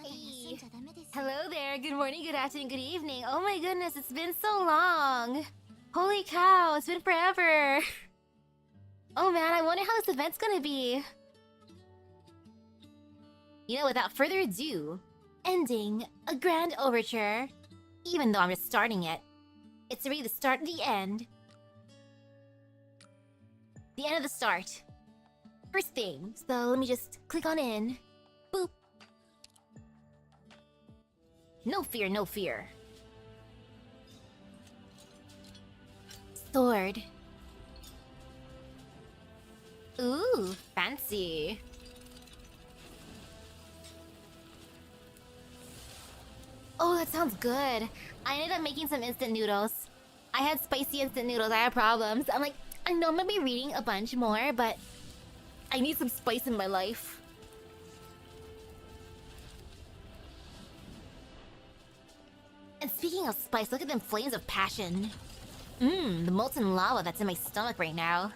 Hey. Hello there, good morning, good afternoon, good evening. Oh my goodness, it's been so long. Holy cow, it's been forever. Oh man, I wonder how this event's gonna be. You know, without further ado, ending a grand overture. Even though I'm just starting it, it's really the start of the end. The end of the start. First thing, so let me just click on in. Boop. No fear, no fear. Sword. Ooh, fancy. Oh, that sounds good. I ended up making some instant noodles. I had spicy instant noodles, I had problems. I'm like, I know I'm gonna be reading a bunch more, but I need some spice in my life. And speaking of spice, look at them flames of passion. The molten lava that's in my stomach right now.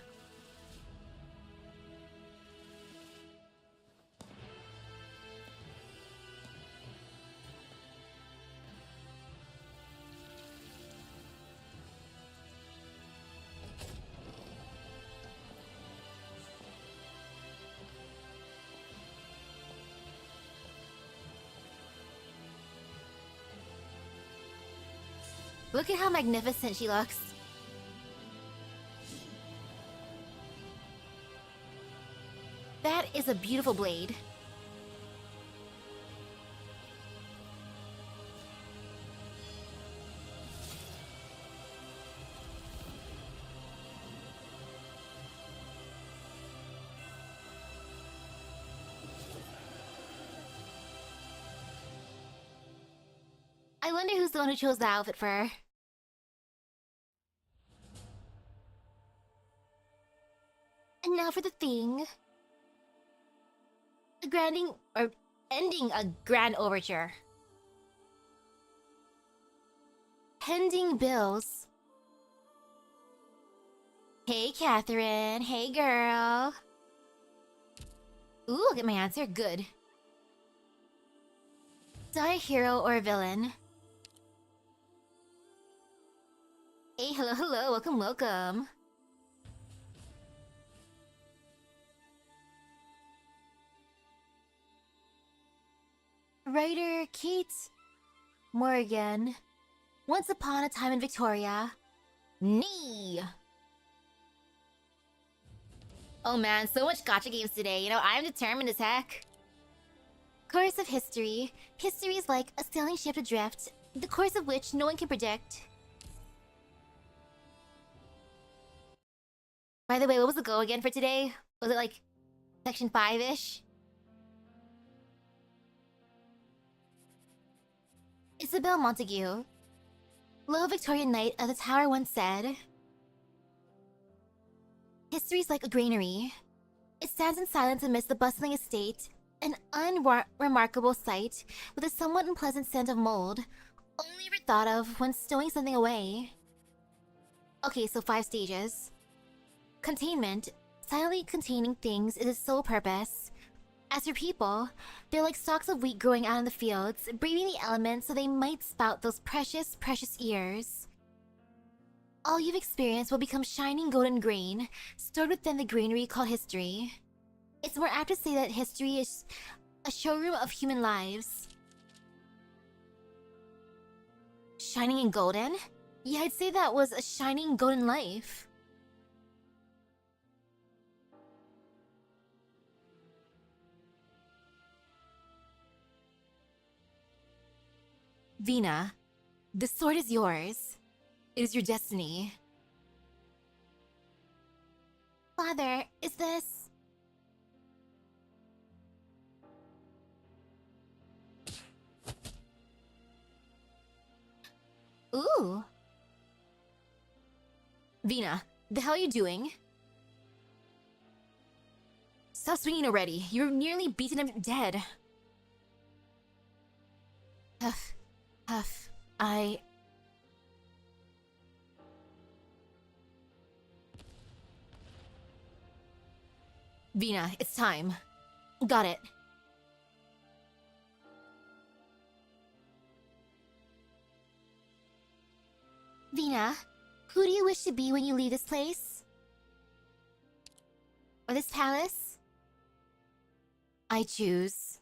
Look at how magnificent she looks. That is a beautiful blade. I wonder who's the one who chose the outfit for her. And now for the thing. Ending a grand overture. Pending bills. Hey, Catherine. Hey, girl. Ooh, look at my answer. Good. Die a hero or a villain? Hey, hello, hello. Welcome, welcome. Writer Kate Morgan. Once upon a time in Victoria. Nee. Oh man, so much gacha games today. You know, I'm determined as heck. Course of history. History is like a sailing ship adrift, the course of which no one can predict. By the way, what was the goal again for today? Was it like section 5-ish? Isabel Montague, low Victorian knight of the Tower, once said, "History's like a granary. It stands in silence amidst the bustling estate, an unremarkable sight, with a somewhat unpleasant scent of mold, only ever thought of when stowing something away." Okay, so 5 stages. Containment, silently containing things is its sole purpose. As for people, they're like stalks of wheat growing out in the fields, breathing the elements so they might spout those precious, precious ears. All you've experienced will become shining golden grain, stored within the granary called history. It's more apt to say that history is a showroom of human lives. Shining and golden? Yeah, I'd say that was a shining golden life. Vina, the sword is yours. It is your destiny. Father, is this... Ooh. Vina, the hell are you doing? Stop swinging already. You're nearly beaten him dead. Huff. Huff. Vina, it's time. Got it. Vina, who do you wish to be when you leave this place? Or this palace? I choose.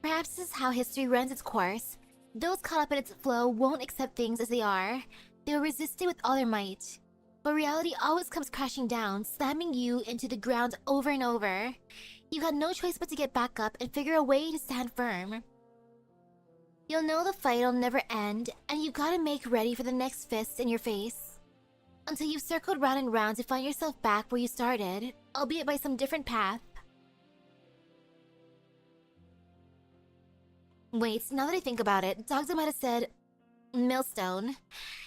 Perhaps this is how history runs its course. Those caught up in its flow won't accept things as they are. They will resist it with all their might. But reality always comes crashing down, slamming you into the ground over and over. You got no choice but to get back up and figure a way to stand firm. You'll know the fight'll never end, and you gotta make ready for the next fist in your face. Until you've circled round and round to find yourself back where you started, albeit by some different path. Wait, now that I think about it, Dogza might have said millstone.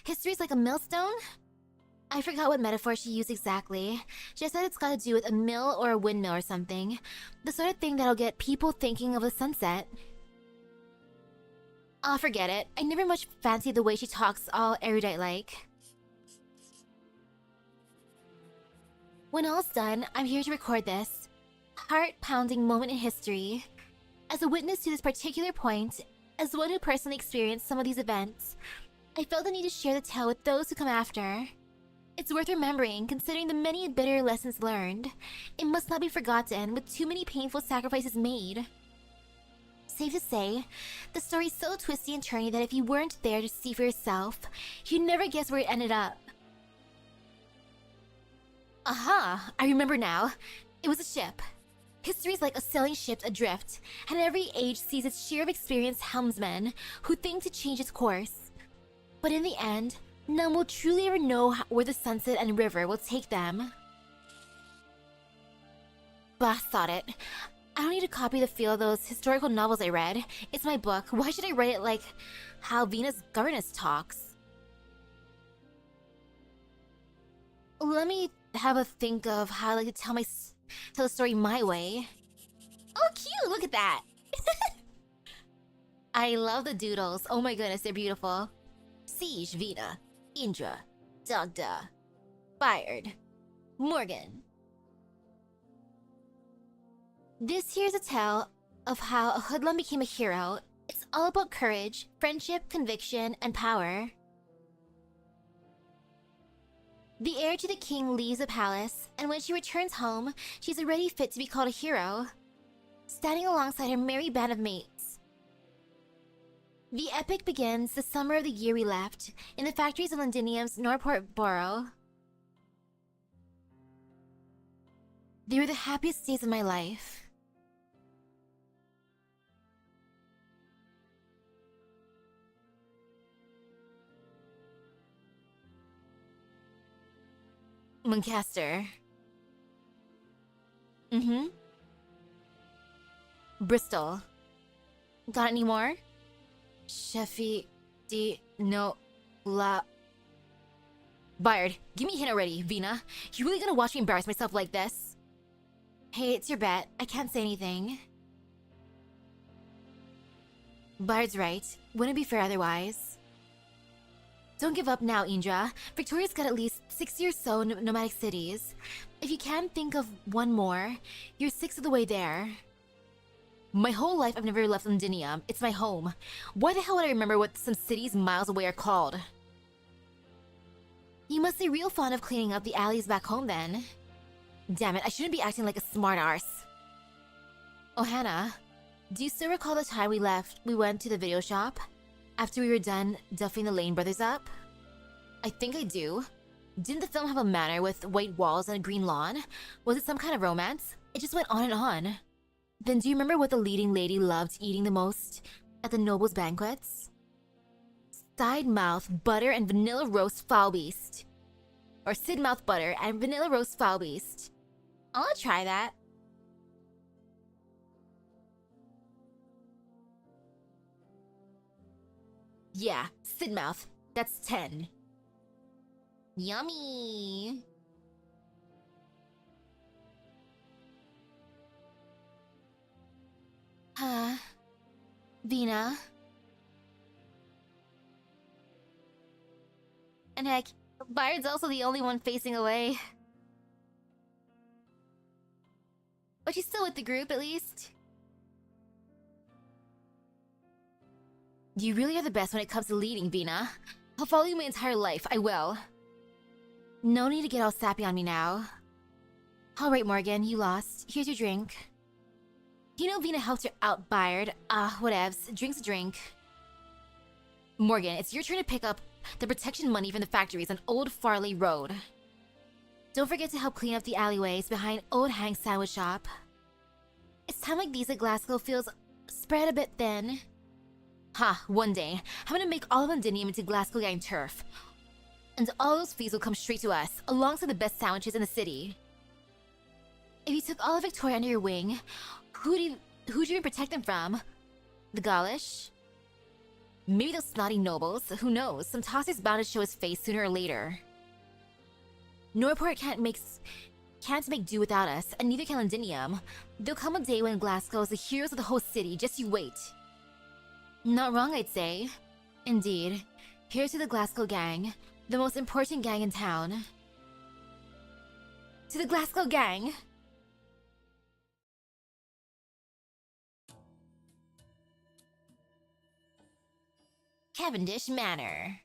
History's like a millstone? I forgot what metaphor she used exactly. She said it's got to do with a mill or a windmill or something. The sort of thing that'll get people thinking of the sunset. Aw, forget it. I never much fancied the way she talks all erudite-like. When all's done, I'm here to record this heart-pounding moment in history. As a witness to this particular point, as one who personally experienced some of these events, I felt the need to share the tale with those who come after. It's worth remembering, considering the many bitter lessons learned. It must not be forgotten, with too many painful sacrifices made. Safe to say, the story's so twisty and turny that if you weren't there to see for yourself, you'd never guess where it ended up. Aha! I remember now. It was a ship. History's like a sailing ship adrift, and every age sees its share of experienced helmsmen who think to change its course. But in the end, none will truly ever know where the sunset and river will take them. Bah, thought it. I don't need to copy the feel of those historical novels I read. It's my book. Why should I write it like how Venus governess talks? Let me have a think of how I like to tell the story my way. Oh, cute! Look at that! I love the doodles. Oh my goodness, they're beautiful. Siege, Vina. Indra. Dagda. Fired. Morgan. This here's a tale of how a hoodlum became a hero. It's all about courage, friendship, conviction, and power. The heir to the king leaves the palace, and when she returns home, she's already fit to be called a hero, standing alongside her merry band of mates. The epic begins the summer of the year we left, in the factories of Londinium's Norport borough. They were the happiest days of my life. Muncaster. Bristol. Got any more? Sheffi di no la. Byard, give me a hint already, Vina. You really gonna watch me embarrass myself like this? Hey, it's your bet. I can't say anything. Byard's right. Wouldn't be fair otherwise. Don't give up now, Indra. Victoria's got at least 60 or so nomadic cities. If you can't think of one more, you're 6 of the way there. My whole life I've never left Londinium. It's my home. Why the hell would I remember what some cities miles away are called? You must be real fond of cleaning up the alleys back home then. Damn it, I shouldn't be acting like a smart arse. Oh, Hannah, do you still recall the time we went to the video shop? After we were done duffing the Lane brothers up? I think I do. Didn't the film have a manor with white walls and a green lawn? Was it some kind of romance? It just went on and on. Then do you remember what the leading lady loved eating the most at the nobles' banquets? Side mouth butter and vanilla roast foul beast. Or Sid mouth butter and vanilla roast foul beast. I'll try that. Yeah, Sidmouth. That's 10. Yummy! Vina? And heck, Byard's also the only one facing away. But she's still with the group, at least. You really are the best when it comes to leading, Vina. I'll follow you my entire life, I will. No need to get all sappy on me now. Alright, Morgan, you lost. Here's your drink. You know Vina helped her out, Byard. Whatevs. Drink's a drink. Morgan, it's your turn to pick up the protection money from the factories on Old Farley Road. Don't forget to help clean up the alleyways behind Old Hank's sandwich shop. It's time like these that Glasgow feels spread a bit thin. One day, I'm gonna make all of Londinium into Glasgow Gang turf. And all those fees will come straight to us, alongside the best sandwiches in the city. If you took all of Victoria under your wing, who'd you even protect them from? The Gaulish? Maybe those snotty nobles, who knows? Some tosser's bound to show his face sooner or later. Norport can't make do without us, and neither can Londinium. There'll come a day when Glasgow is the heroes of the whole city, just you wait. Not wrong, I'd say. Indeed. Here's to the Glasgow Gang, the most important gang in town. To the Glasgow Gang! Cavendish Manor.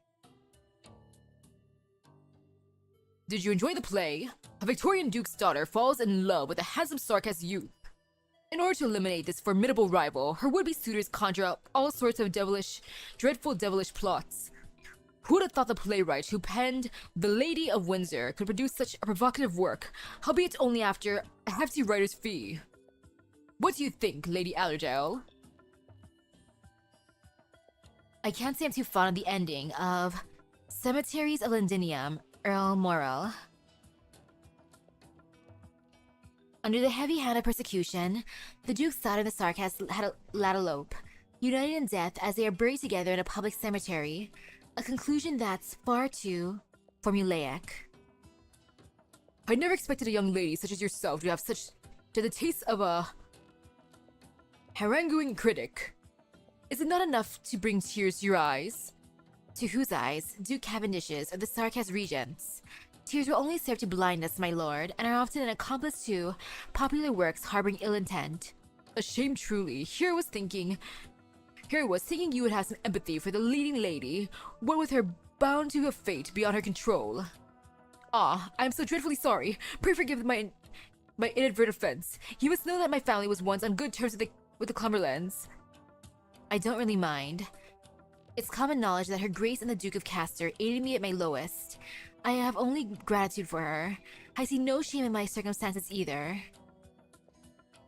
Did you enjoy the play? A Victorian duke's daughter falls in love with a handsome sarcastic youth. In order to eliminate this formidable rival, her would-be suitors conjure up all sorts of dreadful devilish plots. Who would have thought the playwright who penned The Lady of Windsor could produce such a provocative work, albeit only after a hefty writer's fee? What do you think, Lady Allerdale? I can't say I'm too fond of the ending of Cemeteries of Londinium, Earl Morrell. Under the heavy hand of persecution, the Duke's daughter and the Sark had a elope, united in death as they are buried together in a public cemetery, a conclusion that's far too formulaic. I never expected a young lady such as yourself to the taste of a haranguing critic. Is it not enough to bring tears to your eyes? To whose eyes? Duke Cavendish's or the Sarkaz regents? Tears will only serve to blind us, my lord, and are often an accomplice to popular works harboring ill intent. A shame truly. Here I was thinking you would have some empathy for the leading lady, what with her bound to a fate beyond her control. I am so dreadfully sorry. Pray forgive my inadvertent offense. You must know that my family was once on good terms with the Cumberlands. I don't really mind. It's common knowledge that Her Grace and the Duke of Castor aided me at my lowest. I have only gratitude for her. I see no shame in my circumstances either.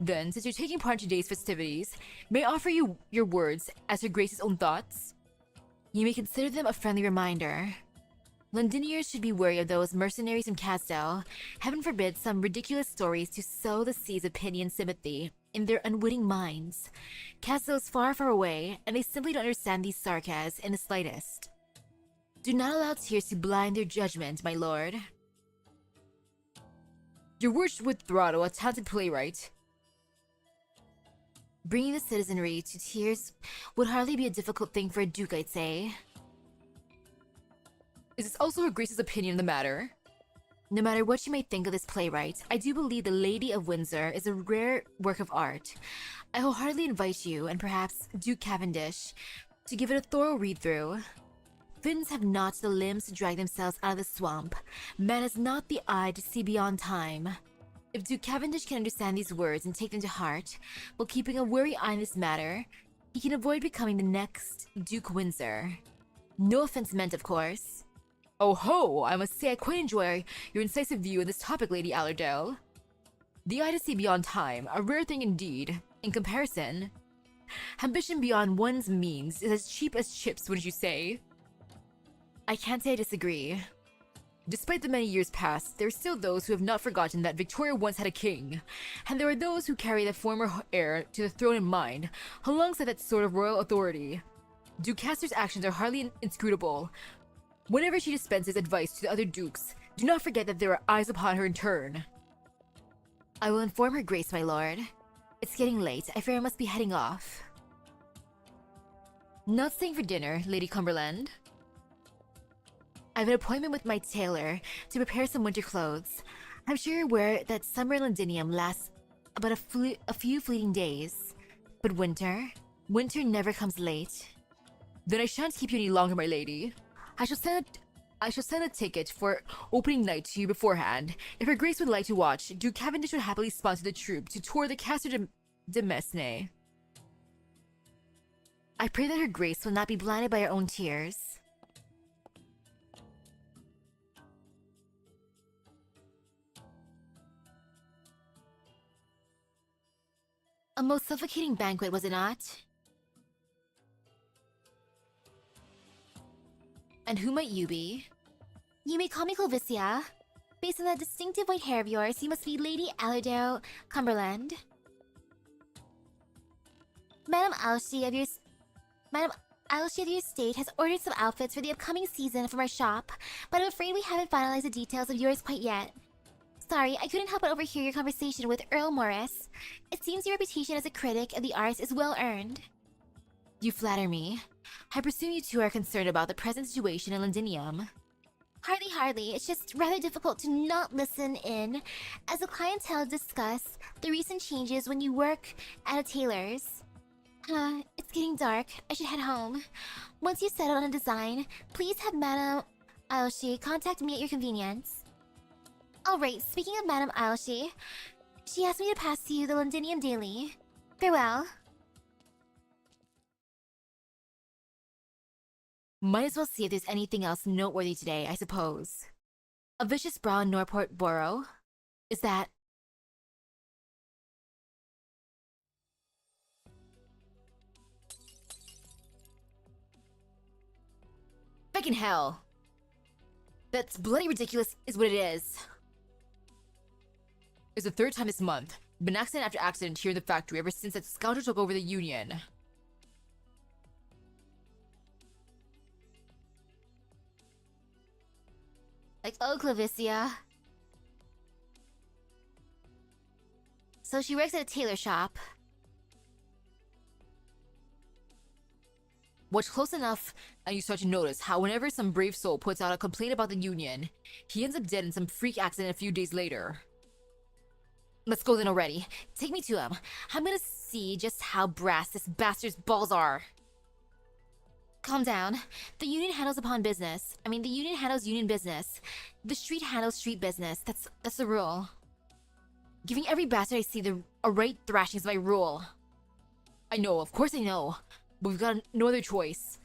Then, since you're taking part in today's festivities, may I offer you your words as Her Grace's own thoughts? You may consider them a friendly reminder. Londiniers should be wary of those mercenaries from Castel. Heaven forbid some ridiculous stories to sow the seeds of pity and sympathy in their unwitting minds. Castel is far, far away, and they simply don't understand these sarcasms in the slightest. Do not allow tears to blind their judgment, my lord. Your words would throttle a talented playwright. Bringing the citizenry to tears would hardly be a difficult thing for a duke, I'd say. Is this also Her Grace's opinion on the matter? No matter what you may think of this playwright, I do believe The Lady of Windsor is a rare work of art. I wholeheartedly invite you, and perhaps Duke Cavendish, to give it a thorough read-through. Finns have not the limbs to drag themselves out of the swamp. Man has not the eye to see beyond time. If Duke Cavendish can understand these words and take them to heart, while keeping a wary eye on this matter, he can avoid becoming the next Duke Windsor. No offense meant, of course. Oh ho! I must say I quite enjoy your incisive view on this topic, Lady Allerdale. The eye to see beyond time, a rare thing indeed, in comparison. Ambition beyond one's means is as cheap as chips, wouldn't you say? I can't say I disagree. Despite the many years past, there are still those who have not forgotten that Victoria once had a king, and there are those who carry the former heir to the throne in mind, alongside that sort of royal authority. Duke Castor's actions are hardly inscrutable. Whenever she dispenses advice to the other dukes, do not forget that there are eyes upon her in turn. I will inform Her Grace, my lord. It's getting late. I fear I must be heading off. Not staying for dinner, Lady Cumberland? I have an appointment with my tailor to prepare some winter clothes. I'm sure you're aware that summer in Londinium lasts but a few fleeting days. But winter never comes late. Then I shan't keep you any longer, my lady. I shall send a ticket for opening night to you beforehand. If Her Grace would like to watch, Duke Cavendish would happily sponsor the troupe to tour the Castle de Mesne. I pray that Her Grace will not be blinded by her own tears. A most suffocating banquet, was it not? And who might you be? You may call me Clovicia. Based on that distinctive white hair of yours, you must be Lady Alado Cumberland. Madame Aoshi of your estate has ordered some outfits for the upcoming season from our shop, but I'm afraid we haven't finalized the details of yours quite yet. Sorry, I couldn't help but overhear your conversation with Earl Morris. It seems your reputation as a critic of the arts is well earned. You flatter me. I presume you two are concerned about the present situation in Londinium. Hardly. It's just rather difficult to not listen in as the clientele discuss the recent changes when you work at a tailor's. It's getting dark. I should head home. Once you settle on a design, please have Madame Aoshi contact me at your convenience. Alright, speaking of Madame Aoshi, she asked me to pass you the Londinium Daily. Farewell. Might as well see if there's anything else noteworthy today, I suppose. A vicious brawl in Norport Borough? Is that... Fucking hell! That's bloody ridiculous is what it is. It's the third time this month. Been accident after accident here in the factory ever since that scoundrel took over the union. Like, oh, Clovicia. So she works at a tailor shop. Watch close enough and you start to notice how whenever some brave soul puts out a complaint about the union, he ends up dead in some freak accident a few days later. Let's go then already. Take me to him. I'm gonna see just how brass this bastard's balls are. Calm down. The union handles business. The union handles union business. The street handles street business. That's the rule. Giving every bastard I see a right thrashing is my rule. I know, of course I know. But we've got no other choice.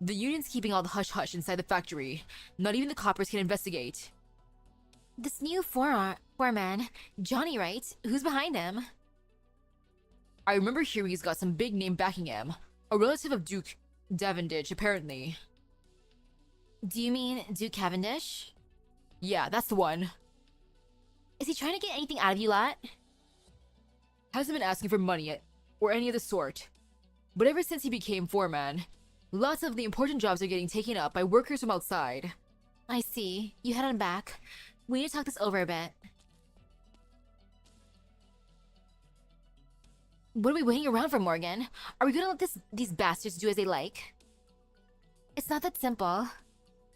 The union's keeping all the hush-hush inside the factory. Not even the coppers can investigate. This new foreman, Jannie, right? Who's behind him? I remember hearing he's got some big name backing him. A relative of Duke Cavendish, apparently. Do you mean Duke Cavendish? Yeah, that's the one. Is he trying to get anything out of you lot? Hasn't been asking for money yet, or any of the sort. But ever since he became foreman, lots of the important jobs are getting taken up by workers from outside. I see. You head on back. We need to talk this over a bit. What are we waiting around for, Morgan? Are we gonna let these bastards do as they like? It's not that simple.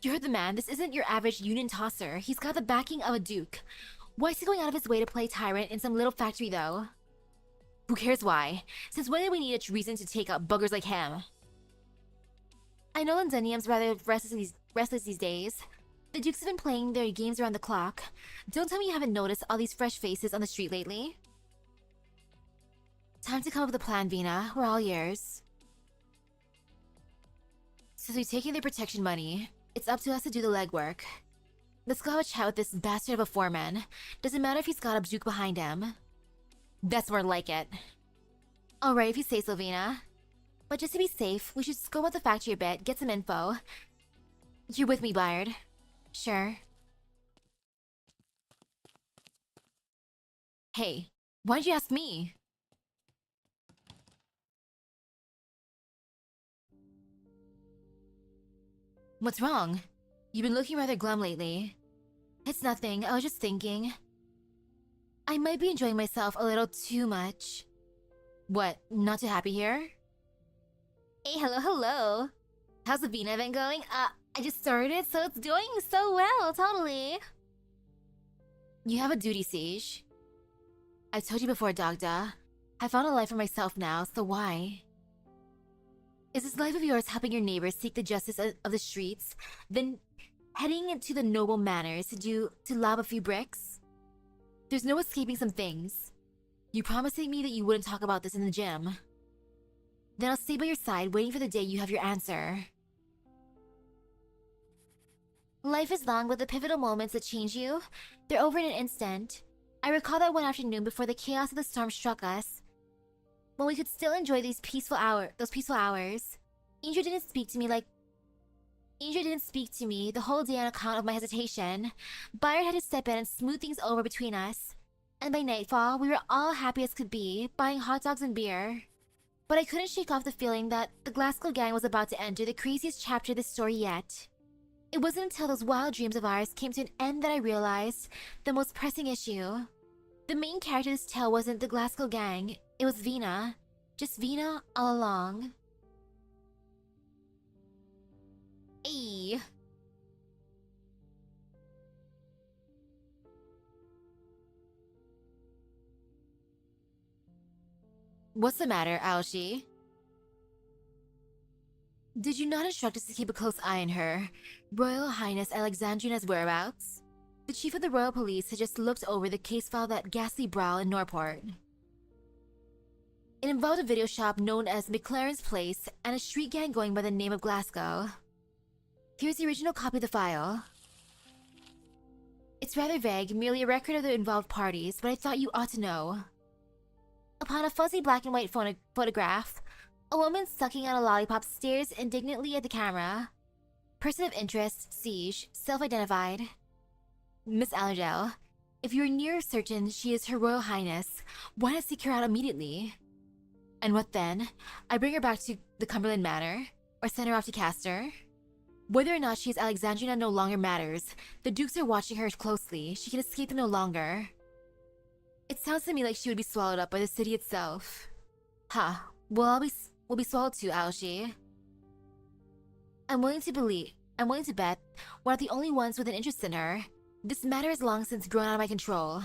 You heard the man. This isn't your average union tosser. He's got the backing of a duke. Why is he going out of his way to play tyrant in some little factory, though? Who cares why? Since when did we need a reason to take up buggers like him? I know Londinium's rather restless these days. The dukes have been playing their games around the clock. Don't tell me you haven't noticed all these fresh faces on the street lately. Time to come up with a plan, Vina. We're all yours. Since we've taken their protection money, it's up to us to do the legwork. Let's go have a chat with this bastard of a foreman. Doesn't matter if he's got a duke behind him. That's more like it. Alright, if you say so, Vina. But just to be safe, we should scope out the factory a bit, get some info. You're with me, Byard. Sure. Hey, why'd you ask me? What's wrong? You've been looking rather glum lately. It's nothing, I was just thinking. I might be enjoying myself a little too much. What, not too happy here? Hey, hello. How's the Vina event going? I just started, so it's doing so well, totally. You have a duty, Siege. I told you before, Dagda. I found a life for myself now, so why? Is this life of yours helping your neighbors seek the justice of the streets, then heading into the noble manners to lob a few bricks? There's no escaping some things. You promising me that you wouldn't talk about this in the gym. Then I'll stay by your side, waiting for the day you have your answer. Life is long, but the pivotal moments that change you, they're over in an instant. I recall that one afternoon before the chaos of the storm struck us, when we could still enjoy those peaceful hours. Angel didn't speak to me the whole day on account of my hesitation. Byron had to step in and smooth things over between us. And by nightfall, we were all happy as could be, buying hot dogs and beer. But I couldn't shake off the feeling that the Glasgow gang was about to enter the craziest chapter of this story yet. It wasn't until those wild dreams of ours came to an end that I realized the most pressing issue. The main character of this tale wasn't the Glasgow gang, it was Vina. Just Vina all along. Ayy. What's the matter, Aoshi? Did you not instruct us to keep a close eye on her, Royal Highness Alexandrina's whereabouts? The chief of the royal police had just looked over the case file that ghastly brawl in Norport. It involved a video shop known as McLaren's Place and a street gang going by the name of Glasgow. Here's the original copy of the file. It's rather vague, merely a record of the involved parties, but I thought you ought to know. Upon a fuzzy black and white photograph, a woman sucking on a lollipop stares indignantly at the camera. Person of interest, Siege, self-identified. Miss Allerdale, if you're near certain she is Her Royal Highness, why not seek her out immediately? And what then? I bring her back to the Cumberland Manor? Or send her off to Castor? Whether or not she is Alexandrina no longer matters. The Dukes are watching her closely. She can escape them no longer. It sounds to me like she would be swallowed up by the city itself. Huh. We'll be swallowed too, Aoshi. I'm willing to bet we're not the only ones with an interest in her. This matter has long since grown out of my control.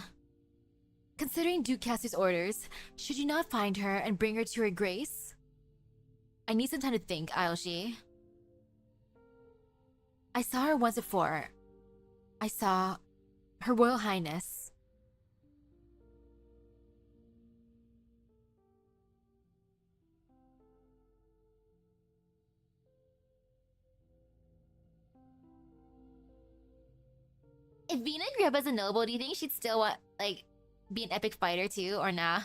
Considering Duke Castor's orders, should you not find her and bring her to her grace? I need some time to think, Aoshi. I saw her once before. I saw Her Royal Highness. If Vina grew up as a noble, do you think she'd still want, like, be an epic fighter too, or nah?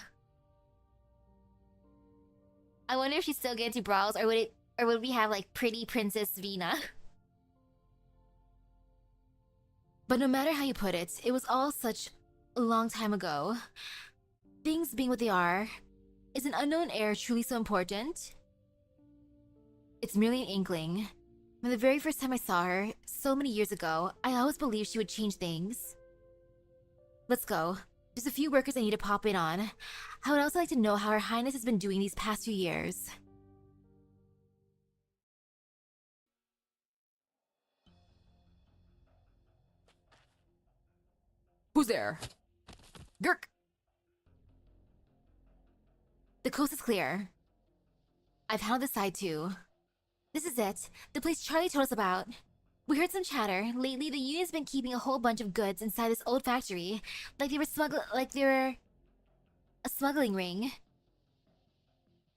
I wonder if she'd still get into brawls, or would we have, like, pretty Princess Vina? But no matter how you put it, it was all such a long time ago. Things being what they are, is an unknown heir truly so important? It's merely an inkling. From the very first time I saw her, so many years ago, I always believed she would change things. Let's go. There's a few workers I need to pop in on. I would also like to know how Her Highness has been doing these past few years. Who's there? Gurk! The coast is clear. I've handled this side too. This is it. The place Charlie told us about. We heard some chatter. Lately, the union's been keeping a whole bunch of goods inside this old factory. Like they were a smuggling ring.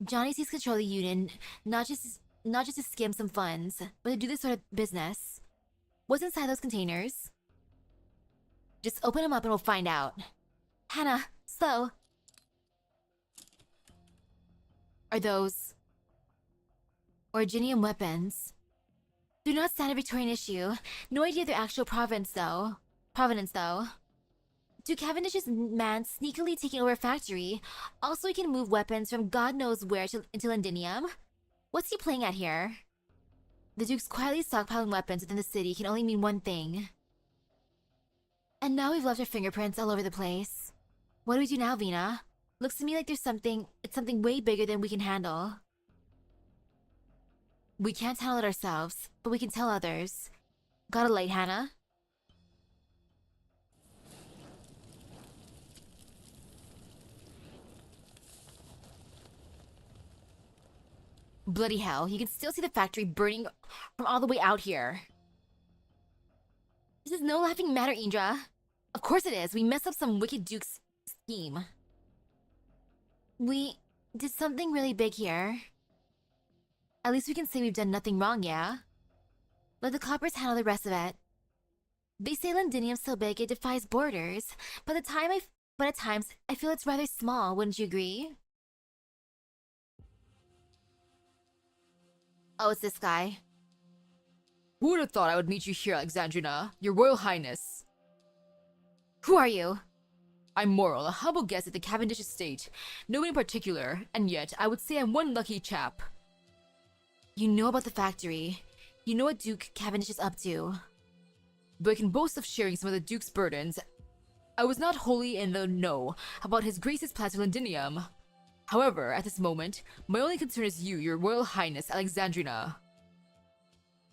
Johnny seeks control of the union, not just to skim some funds, but to do this sort of business. What's inside those containers? Just open them up and we'll find out. Hannah, slow. Are those Originium weapons? They're not standard Victorian issue. No idea of their actual provenance though. Duke Cavendish's man sneakily taking over a factory. Also, he can move weapons from God knows where into Londinium. What's he playing at here? The Duke's quietly stockpiling weapons within the city can only mean one thing. And now we've left our fingerprints all over the place. What do we do now, Vina? Looks to me like it's something way bigger than we can handle. We can't handle it ourselves, but we can tell others. Got a light, Hannah? Bloody hell, you can still see the factory burning from all the way out here. This is no laughing matter, Indra. Of course it is. We messed up some wicked duke's scheme. We did something really big here. At least we can say we've done nothing wrong, yeah? Let the coppers handle the rest of it. They say Londinium's so big it defies borders, but at times I feel it's rather small, wouldn't you agree? Oh, it's this guy. Who would have thought I would meet you here, Alexandrina? Your Royal Highness. Who are you? I'm Moral, a humble guest at the Cavendish estate. Nobody in particular, and yet I would say I'm one lucky chap. You know about the factory. You know what Duke Cavendish is up to. Though I can boast of sharing some of the Duke's burdens, I was not wholly in the know about His Grace's plans for Londinium. However, at this moment, my only concern is you, your Royal Highness Alexandrina.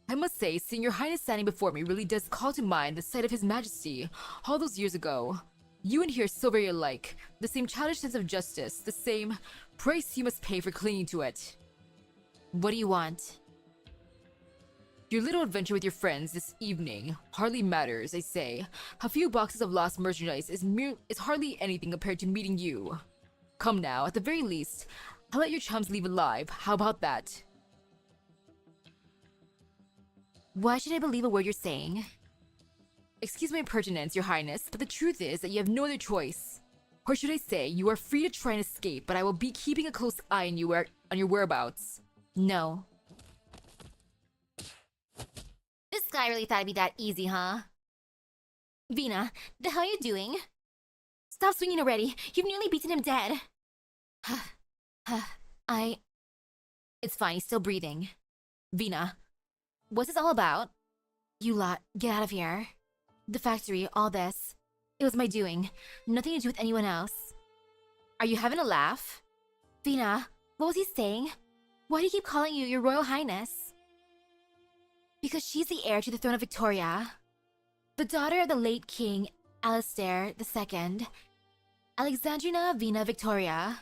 I must say, seeing your Highness standing before me really does call to mind the sight of His Majesty all those years ago. You and he are so very alike. The same childish sense of justice, the same price you must pay for clinging to it. What do you want? Your little adventure with your friends this evening hardly matters, I say. A few boxes of lost merchandise is hardly anything compared to meeting you. Come now, at the very least, I'll let your chums leave alive. How about that? Why should I believe a word you're saying? Excuse my impertinence, your highness, but the truth is that you have no other choice. Or should I say, you are free to try and escape, but I will be keeping a close eye on you on your whereabouts. No. This guy really thought it'd be that easy, huh? Vina, the hell are you doing? Stop swinging already. You've nearly beaten him dead. It's fine, he's still breathing. Vina, what's this all about? You lot, get out of here. The factory, all this. It was my doing. Nothing to do with anyone else. Are you having a laugh? Vina, what was he saying? Why do you keep calling you your Royal Highness? Because she's the heir to the throne of Victoria. The daughter of the late King Alistair II. Alexandrina Vina Victoria.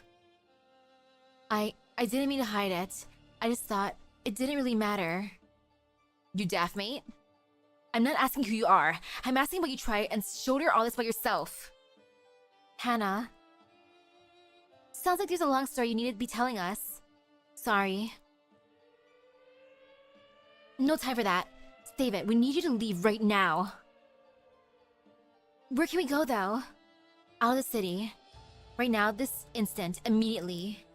I didn't mean to hide it. I just thought it didn't really matter. You daft mate? I'm not asking who you are. I'm asking why you try and shoulder all this by yourself. Hannah. Sounds like there's a long story you need to be telling us. Sorry. No time for that. Save it. We need you to leave right now. Where can we go, though? Out of the city. Right now, this instant, immediately.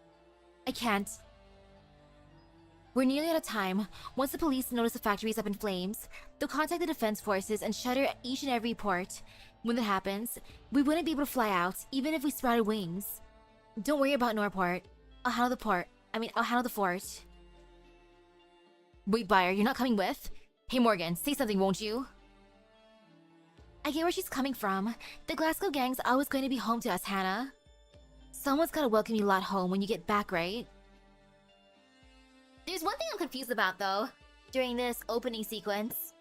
I can't. We're nearly out of time. Once the police notice the factory is up in flames, they'll contact the defense forces and shutter each and every port. When that happens, we wouldn't be able to fly out, even if we sprouted wings. Don't worry about Norport. I'll handle the fort. Wait, Buyer, you're not coming with? Hey, Morgan, say something, won't you? I get where she's coming from. The Glasgow gang's always going to be home to us, Hannah. Someone's gotta welcome you lot home when you get back, right? There's one thing I'm confused about, though, during this opening sequence.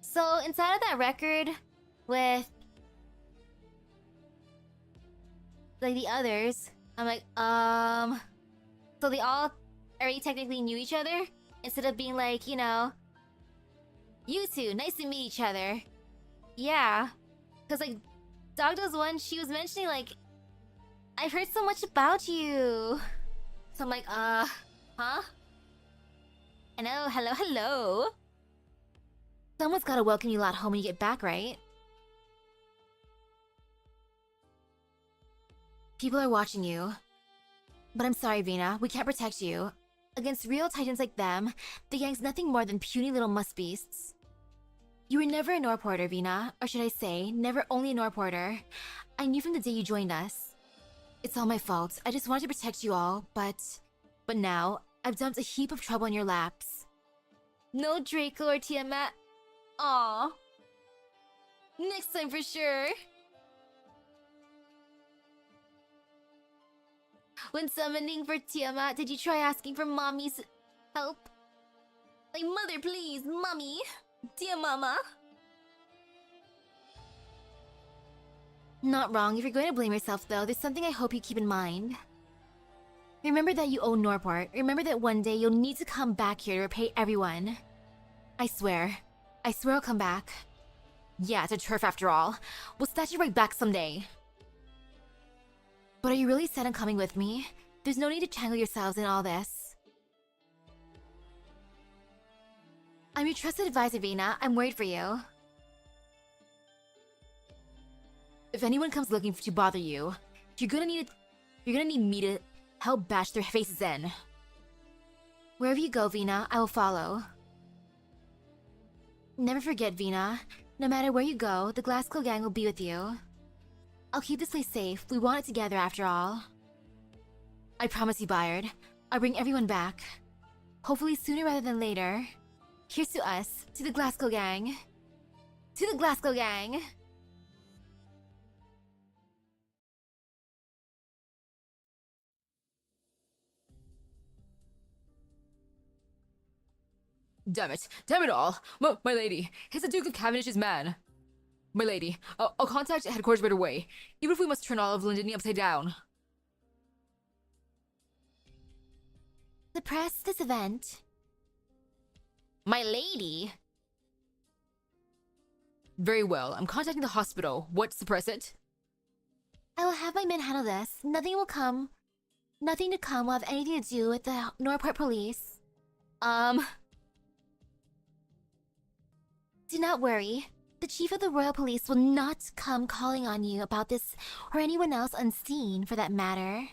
So, inside of that record, with like the others, I'm like, so they all already technically knew each other? Instead of being like, you know, you two, nice to meet each other. Yeah. Cause like, Dogdo's one, she was mentioning like, I've heard so much about you. So I'm like, huh? I know, hello. Someone's gotta welcome you lot home when you get back, right? People are watching you. But I'm sorry, Vina, we can't protect you. Against real titans like them, the gang's nothing more than puny little muskbeasts. You were never a Norporter, Vina. Or should I say, never only a Norporter. I knew from the day you joined us. It's all my fault. I just wanted to protect you all, but now, I've dumped a heap of trouble in your laps. No Draco or Tiamat. Aw. Next time for sure. When summoning for Tiamat, did you try asking for Mommy's help? Like, mother, please, Mommy. Dear Mama. Not wrong. If you're going to blame yourself, though, there's something I hope you keep in mind. Remember that you own Norport. Remember that one day you'll need to come back here to repay everyone. I swear. I swear I'll come back. Yeah, it's a turf after all. We'll snatch you right back someday. But are you really set on coming with me? There's no need to tangle yourselves in all this. I'm your trusted advisor, Vina. I'm worried for you. If anyone comes looking to bother you, you're gonna need me to help bash their faces in. Wherever you go, Vina, I will follow. Never forget, Vina. No matter where you go, the Glasgow gang will be with you. I'll keep this place safe. We want it together after all. I promise you, Bayard. I'll bring everyone back. Hopefully sooner rather than later. Here's to us, to the Glasgow gang. To the Glasgow gang! Damn it. Damn it all. My lady, he's the Duke of Cavendish's man. My lady, I'll contact headquarters right away, even if we must turn all of London upside down. Suppress this event. My lady? Very well, I'm contacting the hospital. What, suppress it? I will have my men handle this. Nothing to come will have anything to do with the Norport police. Do not worry. The chief of the royal police will not come calling on you about this or anyone else unseen, for that matter.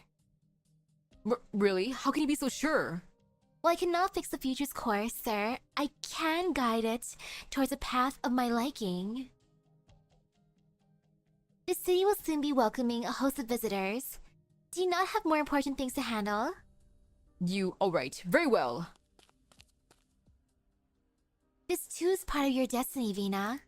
Really? How can you be so sure? Well, I cannot fix the future's course, sir. I can guide it towards a path of my liking. The city will soon be welcoming a host of visitors. Do you not have more important things to handle? Alright, very well. This too is part of your destiny, Vina.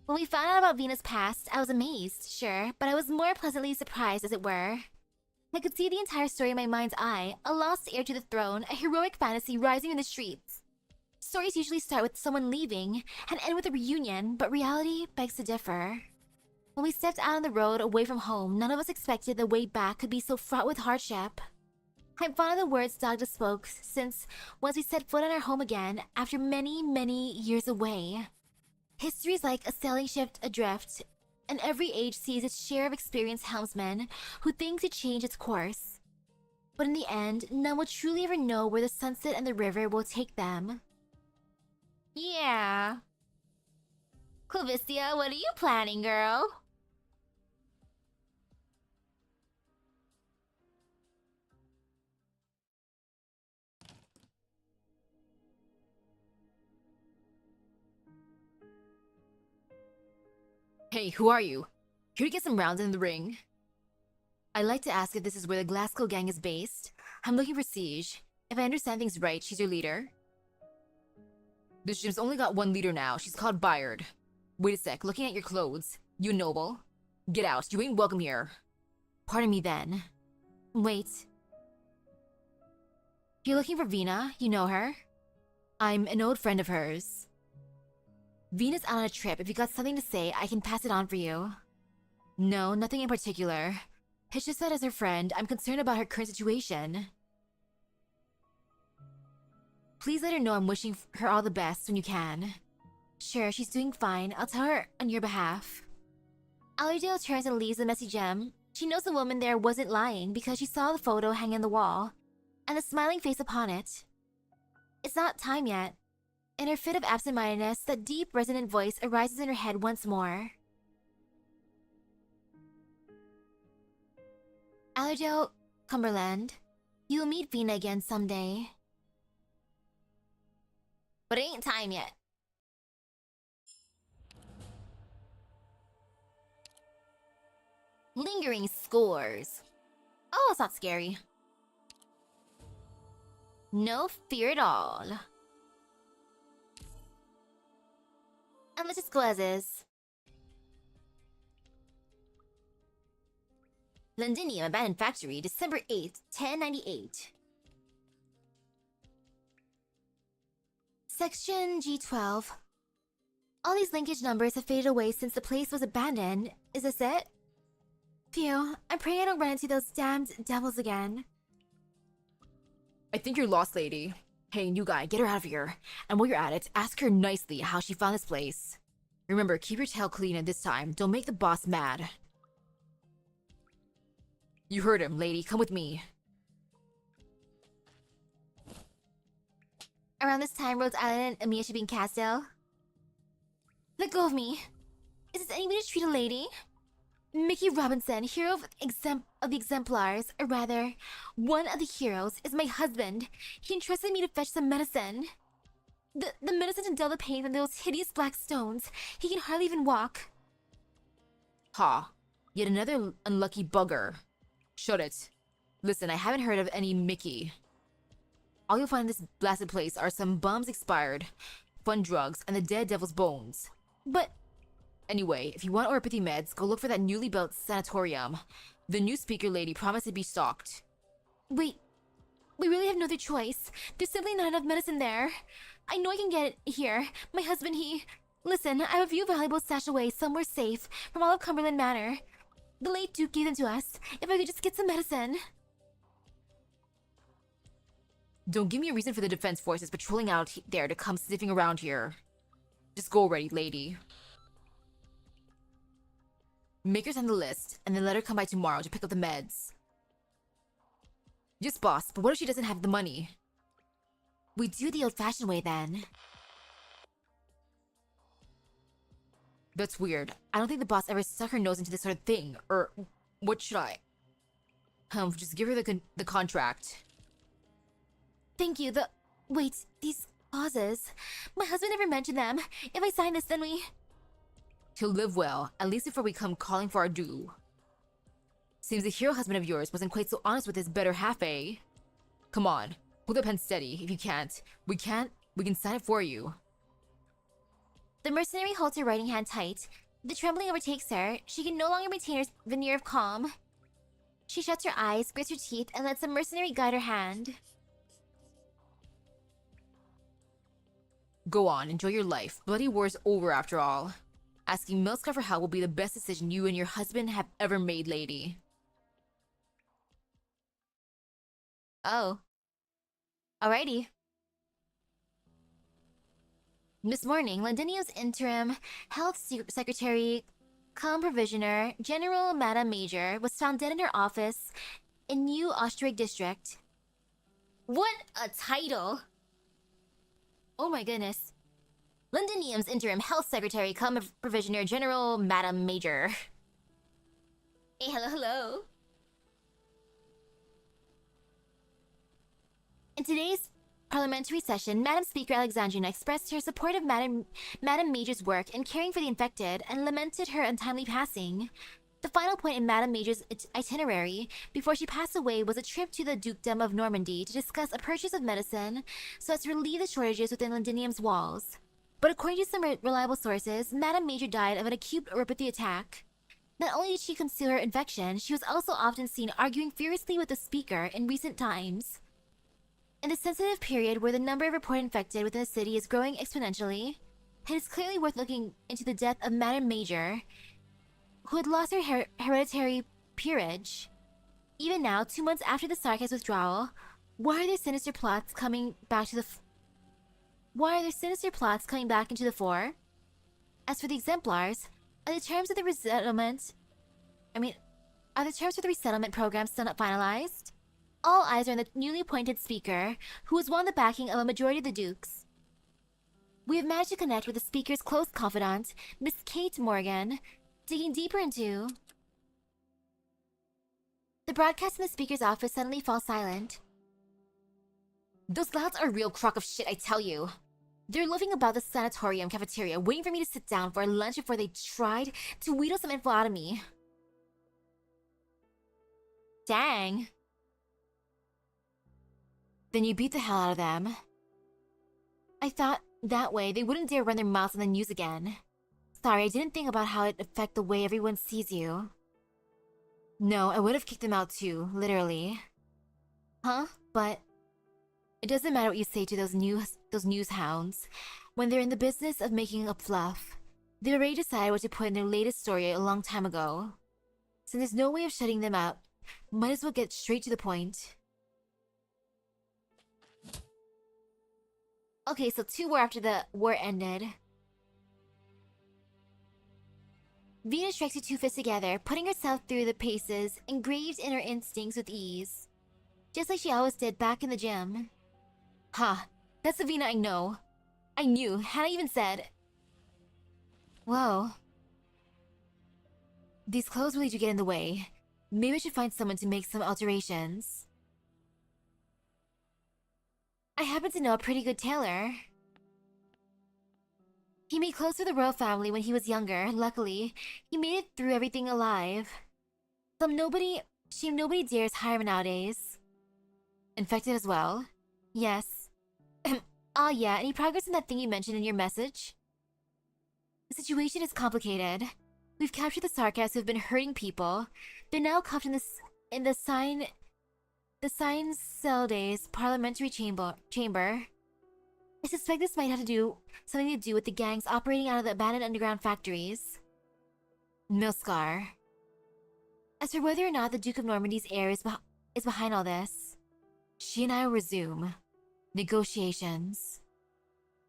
When we found out about Vina's past, I was amazed, sure, but I was more pleasantly surprised, as it were. I could see the entire story in my mind's eye, a lost heir to the throne, a heroic fantasy rising in the streets. Stories usually start with someone leaving and end with a reunion, but reality begs to differ. When we stepped out on the road away from home, none of us expected the way back could be so fraught with hardship. I'm fond of the words Dagda spoke, since once we set foot on our home again, after many, many years away. History is like a sailing ship adrift, and every age sees its share of experienced helmsmen who think to change its course. But in the end, none will truly ever know where the sunset and the river will take them. Yeah. Clavistia, what are you planning, girl? Hey, who are you? Here to get some rounds in the ring? I'd like to ask if this is where the Glasgow gang is based. I'm looking for Siege. If I understand things right, she's your leader. This gym's only got one leader now. She's called Bayard. Wait a sec, looking at your clothes. You noble? Get out, you ain't welcome here. Pardon me then. Wait. You're looking for Vina? You know her? I'm an old friend of hers. Vina's out on a trip. If you got something to say, I can pass it on for you. No, nothing in particular. It's just that as her friend, I'm concerned about her current situation. Please let her know I'm wishing her all the best when you can. Sure, she's doing fine. I'll tell her on your behalf. Allerdale turns and leaves the messy gem. She knows the woman there wasn't lying because she saw the photo hanging on the wall, and the smiling face upon it. It's not time yet. In her fit of absent-mindedness, that deep, resonant voice arises in her head once more. Allerdale, Cumberland, you will meet Vina again someday. But it ain't time yet. Lingering scores. Oh, it's not scary. No fear at all. And let's just go as is. Londinium Abandoned Factory, December 8th, 1098. Section G12. All these linkage numbers have faded away since the place was abandoned. Is this it? Phew, I'm praying I don't run into those damned devils again. I think you're lost, lady. Hey, new guy, get her out of here. And while you're at it, ask her nicely how she found this place. Remember, keep your tail clean at this time. Don't make the boss mad. You heard him, lady. Come with me. Around this time, Rhodes Island and Amiya should be in Casdale. Let go of me. Is this any way to treat a lady? Mickey Robinson, hero of the exemplars, or rather, one of the heroes, is my husband. He entrusted me to fetch some medicine. The medicine to dull the pain from those hideous black stones. He can hardly even walk. Ha. Yet another unlucky bugger. Shut it. Listen, I haven't heard of any Mickey. All you'll find in this blasted place are some bums expired, fun drugs, and the dead devil's bones. But anyway, if you want orpathy meds, go look for that newly built sanatorium. The new speaker lady promised to be stocked. wait, we really have no other choice. There's simply not enough medicine there. I know I can get it here. My husband, Listen, I have a few valuables stashed away somewhere safe from all of Cumberland Manor. The late Duke gave them to us. If I could just get some medicine. Don't give me a reason for the defense forces patrolling out there to come sniffing around here. Just go already, lady. Make her send the list, and then let her come by tomorrow to pick up the meds. Yes, boss, but what if she doesn't have the money? We do the old-fashioned way then. That's weird. I don't think the boss ever stuck her nose into this sort of thing. Or, what should I? Just give her the contract. Thank you, wait, these clauses. My husband never mentioned them. If I sign this, then we... He'll live well, at least before we come calling for our due. Seems the hero husband of yours wasn't quite so honest with his better half, eh? Come on, hold the pen steady. If you can't, we can sign it for you. The mercenary holds her writing hand tight. The trembling overtakes her. She can no longer maintain her veneer of calm. She shuts her eyes, grits her teeth, and lets the mercenary guide her hand. Go on, enjoy your life. Bloody war's over after all. Asking Milska for help will be the best decision you and your husband have ever made, lady. Oh. Alrighty. This morning, Londinium's interim health secretary, provisioner, General Madame Major, was found dead in her office in New Ostrich District. What a title! Oh my goodness. Londinium's interim health secretary, provisioner, General Madame Major. Hey, hello. In today's parliamentary session, Madam Speaker Alexandrina expressed her support of Madam Major's work in caring for the infected and lamented her untimely passing. The final point in Madam Major's itinerary before she passed away was a trip to the Dukedom of Normandy to discuss a purchase of medicine so as to relieve the shortages within Londinium's walls. But according to some reliable sources, Madam Major died of an acute neuropathy attack. Not only did she conceal her infection, she was also often seen arguing furiously with the speaker in recent times. In the sensitive period where the number of reported infected within the city is growing exponentially, it is clearly worth looking into the death of Madam Major, who had lost her hereditary peerage. Even now, 2 months after the Sarkis withdrawal, why are there sinister plots coming back into the fore? As for the exemplars, are the terms for the resettlement program still not finalized? All eyes are on the newly appointed speaker, who has won the backing of a majority of the dukes. We have managed to connect with the speaker's close confidant, Miss Kate Morgan, digging deeper into... The broadcast in the speaker's office suddenly falls silent. Those louds are a real crock of shit, I tell you. They're loafing about the sanatorium cafeteria, waiting for me to sit down for lunch before they tried to wheedle some info out of me. Dang. Then you beat the hell out of them. I thought that way they wouldn't dare run their mouths on the news again. Sorry, I didn't think about how it'd affect the way everyone sees you. No, I would have kicked them out too, literally. Huh? But... It doesn't matter what you say to those news hounds. When they're in the business of making up fluff, they already decided what to put in their latest story a long time ago. Since there's no way of shutting them up, might as well get straight to the point. Okay, so 2 war after the war ended. Venus strikes her 2 fists together, putting herself through the paces engraved in her instincts with ease. Just like she always did back in the gym. Ha, that's the Vina I know. I knew, Hannah even said. Whoa. These clothes really do get in the way. Maybe I should find someone to make some alterations. I happen to know a pretty good tailor. He made clothes for the royal family when he was younger. Luckily, he made it through everything alive. Nobody dares hire him nowadays. Infected as well? Yes. Ah, yeah, any progress in that thing you mentioned in your message? The situation is complicated. We've captured the sarcasms who've been hurting people. They're now cuffed in the Sign Celda's parliamentary chamber. I suspect this might have something to do with the gangs operating out of the abandoned underground factories. Milscar. As for whether or not the Duke of Normandy's heir is behind all this, she and I will resume negotiations.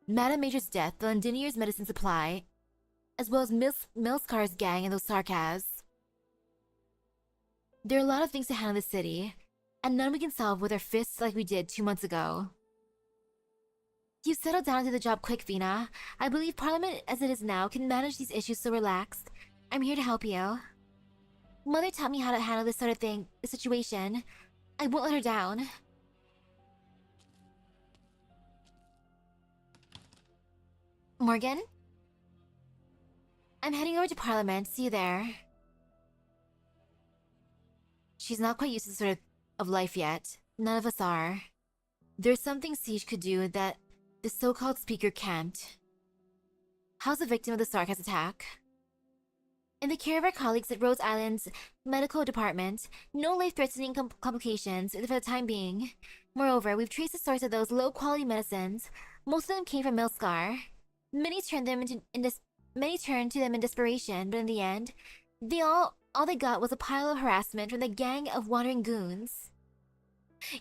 Madame Major's death, the Londonier's medicine supply, as well as Milscar's gang and those sarcasms. There are a lot of things to handle in the city, and none we can solve with our fists like we did 2 months ago. You've settled down to the job quick, Vina. I believe Parliament as it is now can manage these issues so relaxed. I'm here to help you. Mother taught me how to handle this sort of thing, the situation. I won't let her down. Morgan? I'm heading over to Parliament. See you there. She's not quite used to this sort of life yet. None of us are. There's something Siege could do that the so-called speaker can't. How's the victim of the sarcasm attack? In the care of our colleagues at Rhode Island's medical department, no life-threatening complications for the time being. Moreover, we've traced the source of those low-quality medicines. Most of them came from Milscar. Many turned to them in desperation, but in the end, all they got was a pile of harassment from the gang of wandering goons.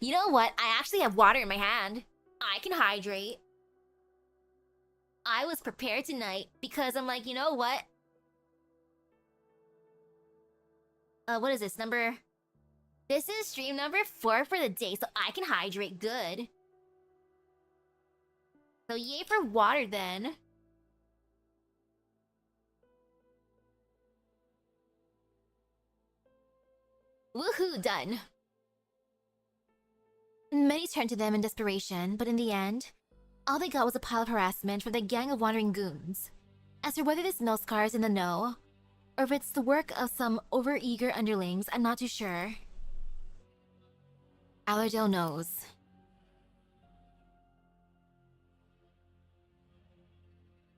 You know what? I actually have water in my hand. I can hydrate. I was prepared tonight because I'm like, you know what? What is this, This is stream number 4 for the day, so I can hydrate good. So yay for water then. Woohoo, done. Many turned to them in desperation, but in the end, all they got was a pile of harassment from the gang of wandering goons. As for whether this Milscar is in the know, or if it's the work of some over-eager underlings, I'm not too sure. Allerdale knows.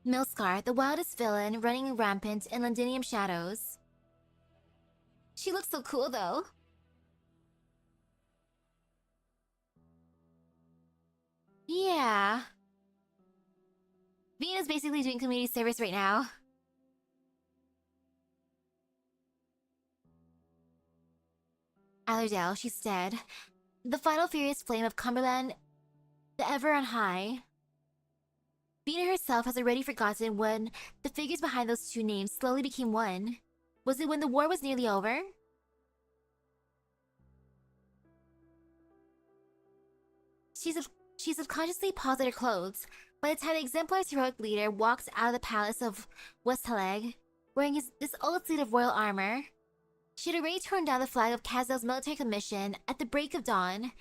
Milscar, the wildest villain running rampant in Londinium shadows. She looks so cool, though. Yeah. Vina's basically doing community service right now. Allerdale, she's dead. The final furious flame of Cumberland, the ever on high. Vina herself has already forgotten when the figures behind those 2 names slowly became one. Was it when the war was nearly over? She subconsciously paused at her clothes. By the time the exemplar's heroic leader walked out of the palace of Westhaleg, wearing this old suit of royal armor, she had already torn down the flag of Cazel's military commission at the break of dawn,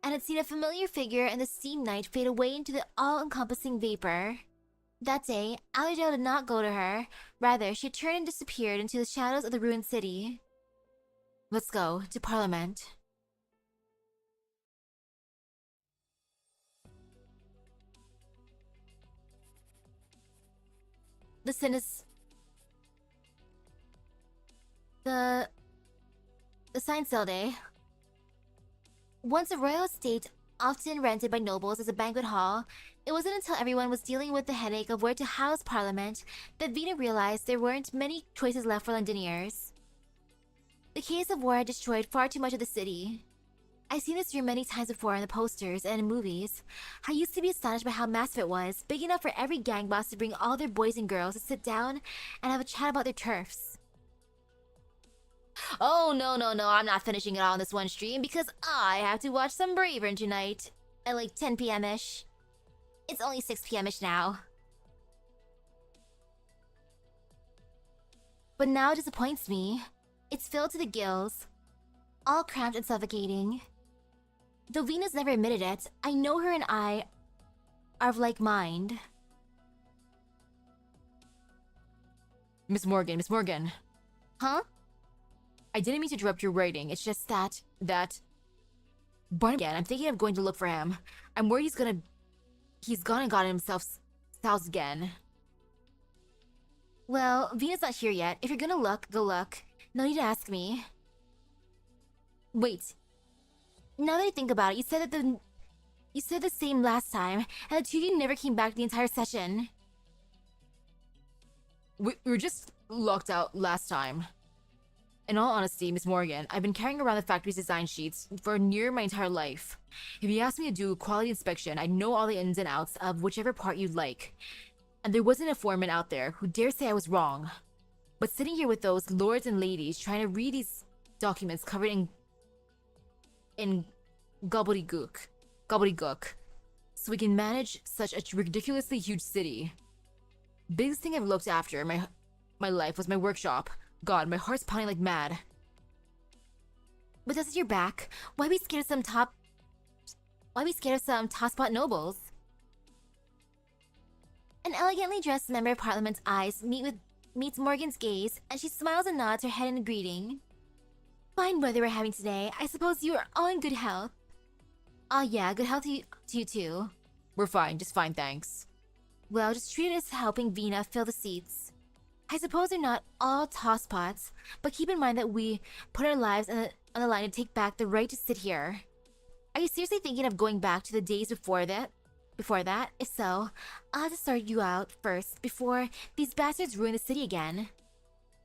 and had seen a familiar figure in the steam night fade away into the all-encompassing vapor. That day, Allerdale did not go to her. Rather, she turned and disappeared into the shadows of the ruined city. Let's go to Parliament. The Sign Celdae. Once a royal estate often rented by nobles as a banquet hall, it wasn't until everyone was dealing with the headache of where to house Parliament that Vina realized there weren't many choices left for Londoniers. The chaos of war had destroyed far too much of the city. I've seen this room many times before in the posters and in movies. I used to be astonished by how massive it was, big enough for every gang boss to bring all their boys and girls to sit down and have a chat about their turfs. Oh, no, I'm not finishing it all in this one stream because I have to watch some Bravern tonight at like 10 p.m.-ish. It's only 6 p.m.-ish now. But now it disappoints me. It's filled to the gills, all cramped and suffocating. Though Venus never admitted it, I know her and I are of like mind. Miss Morgan. Huh? I didn't mean to interrupt your writing. It's just that Barnaby again. I'm thinking of going to look for him. I'm worried he's gone and gotten himself house again. Well, Venus not here yet. If you're gonna look, go look. No need to ask me. Wait. Now that I think about it, you said the same last time, and the two of you never came back the entire session. We were just locked out last time. In all honesty, Miss Morgan, I've been carrying around the factory's design sheets for near my entire life. If you asked me to do a quality inspection, I'd know all the ins and outs of whichever part you'd like. And there wasn't a foreman out there who dare say I was wrong. But sitting here with those lords and ladies trying to read these documents covered in gobbledygook, so we can manage such a ridiculously huge city. Biggest thing I've looked after in my life was my workshop. God, my heart's pounding like mad. But that's your back. Why be scared of some top-spot nobles? An elegantly dressed member of Parliament's eyes meets Morgan's gaze, and she smiles and nods her head in greeting. Fine weather we're having today. I suppose you are all in good health. Oh yeah, good health to you too. We're fine, just fine, thanks. Well, just treat it as helping Vina fill the seats. I suppose they're not all tosspots, but keep in mind that we put our lives on the line to take back the right to sit here. Are you seriously thinking of going back to the days before that? If so, I'll have to start you out first before these bastards ruin the city again.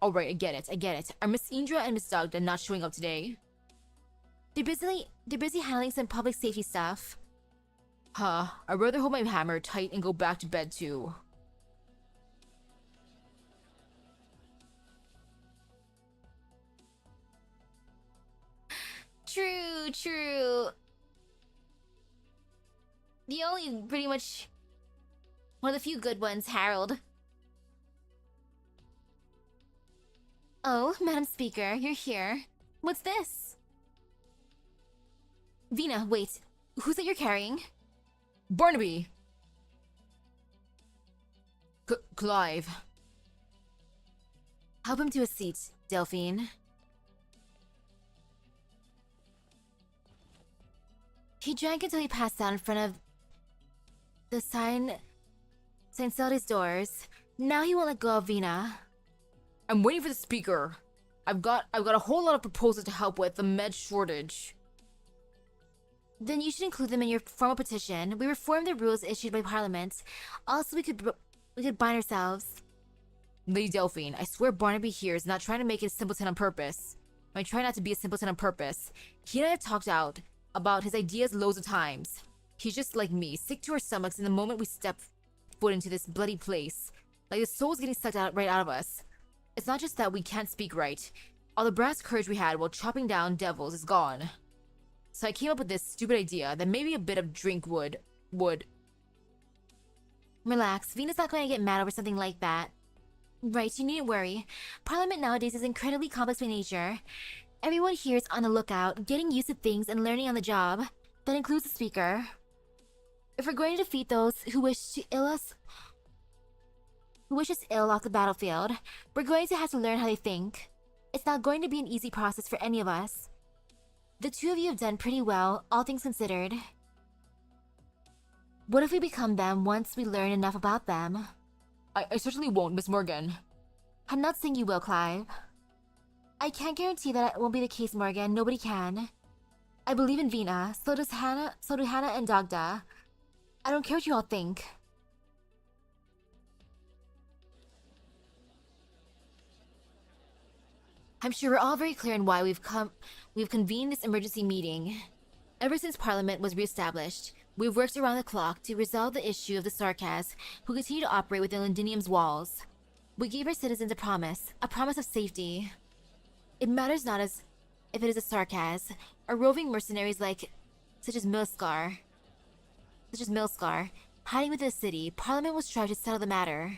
Alright, I get it. Are Miss Indra and Miss Dagda not showing up today? They're busy handling some public safety stuff. Huh, I'd rather hold my hammer tight and go back to bed too. True. The only pretty much one of the few good ones, Harold. Oh, Madam Speaker, you're here. What's this? Vina, wait. Who's that you're carrying? Barnaby! Clive. Help him to a seat, Delphine. He drank until he passed out in front of the Saint Seldy's doors. Now he won't let go of Vina. I'm waiting for the speaker. I've got a whole lot of proposals to help with the med shortage. Then you should include them in your formal petition. We reformed the rules issued by Parliament. Also, we could bind ourselves. Lady Delphine, I swear Barnaby here is not trying to make it a simpleton on purpose. I try not to be a simpleton on purpose. He and I have talked out about his ideas loads of times. He's just like me, sick to our stomachs in the moment we step foot into this bloody place. Like the soul's getting sucked right out of us. It's not just that we can't speak right. All the brass courage we had while chopping down devils is gone. So I came up with this stupid idea that maybe a bit of drink would... Relax, Vina's not going to get mad over something like that. Right, you needn't worry. Parliament nowadays is incredibly complex by nature. Everyone here is on the lookout, getting used to things and learning on the job. That includes the speaker. If we're going to defeat those who wish us ill off the battlefield, we're going to have to learn how they think. It's not going to be an easy process for any of us. The two of you have done pretty well, all things considered. What if we become them once we learn enough about them? I certainly won't, Miss Morgan. I'm not saying you will, Clive. I can't guarantee that it won't be the case, Morgan. Nobody can. I believe in Vina, so does Hannah, so do Hannah and Dagda. I don't care what you all think. I'm sure we're all very clear on why we've convened this emergency meeting. Ever since Parliament was re-established, we've worked around the clock to resolve the issue of the Sarkas who continue to operate within Londinium's walls. We gave our citizens a promise of safety. It matters not as if it is a Sarkas or roving mercenaries such as Milskar, hiding within the city. Parliament will strive to settle the matter.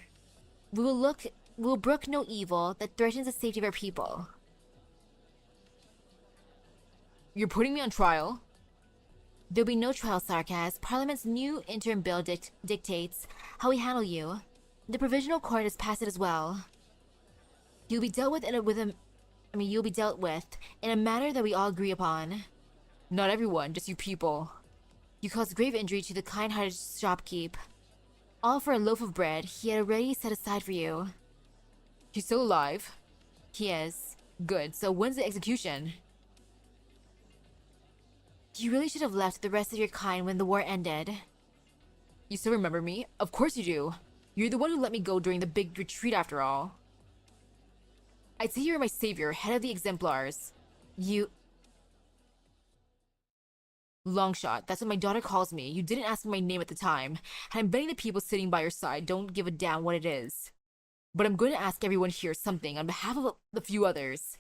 We will brook no evil that threatens the safety of our people. You're putting me on trial? There'll be no trial, Sarkas. Parliament's new interim bill dictates how we handle you. The provisional court has passed it as well. You'll be dealt with in a manner that we all agree upon. Not everyone, just you people. You caused grave injury to the kind-hearted shopkeep. All for a loaf of bread he had already set aside for you. He's still alive? He is. Good, so when's the execution? You really should have left the rest of your kind when the war ended. You still remember me? Of course you do. You're the one who let me go during the big retreat after all. I'd say you're my savior, head of the exemplars. Longshot, that's what my daughter calls me. You didn't ask me my name at the time, and I'm betting the people sitting by your side don't give a damn what it is. But I'm going to ask everyone here something on behalf of the few others.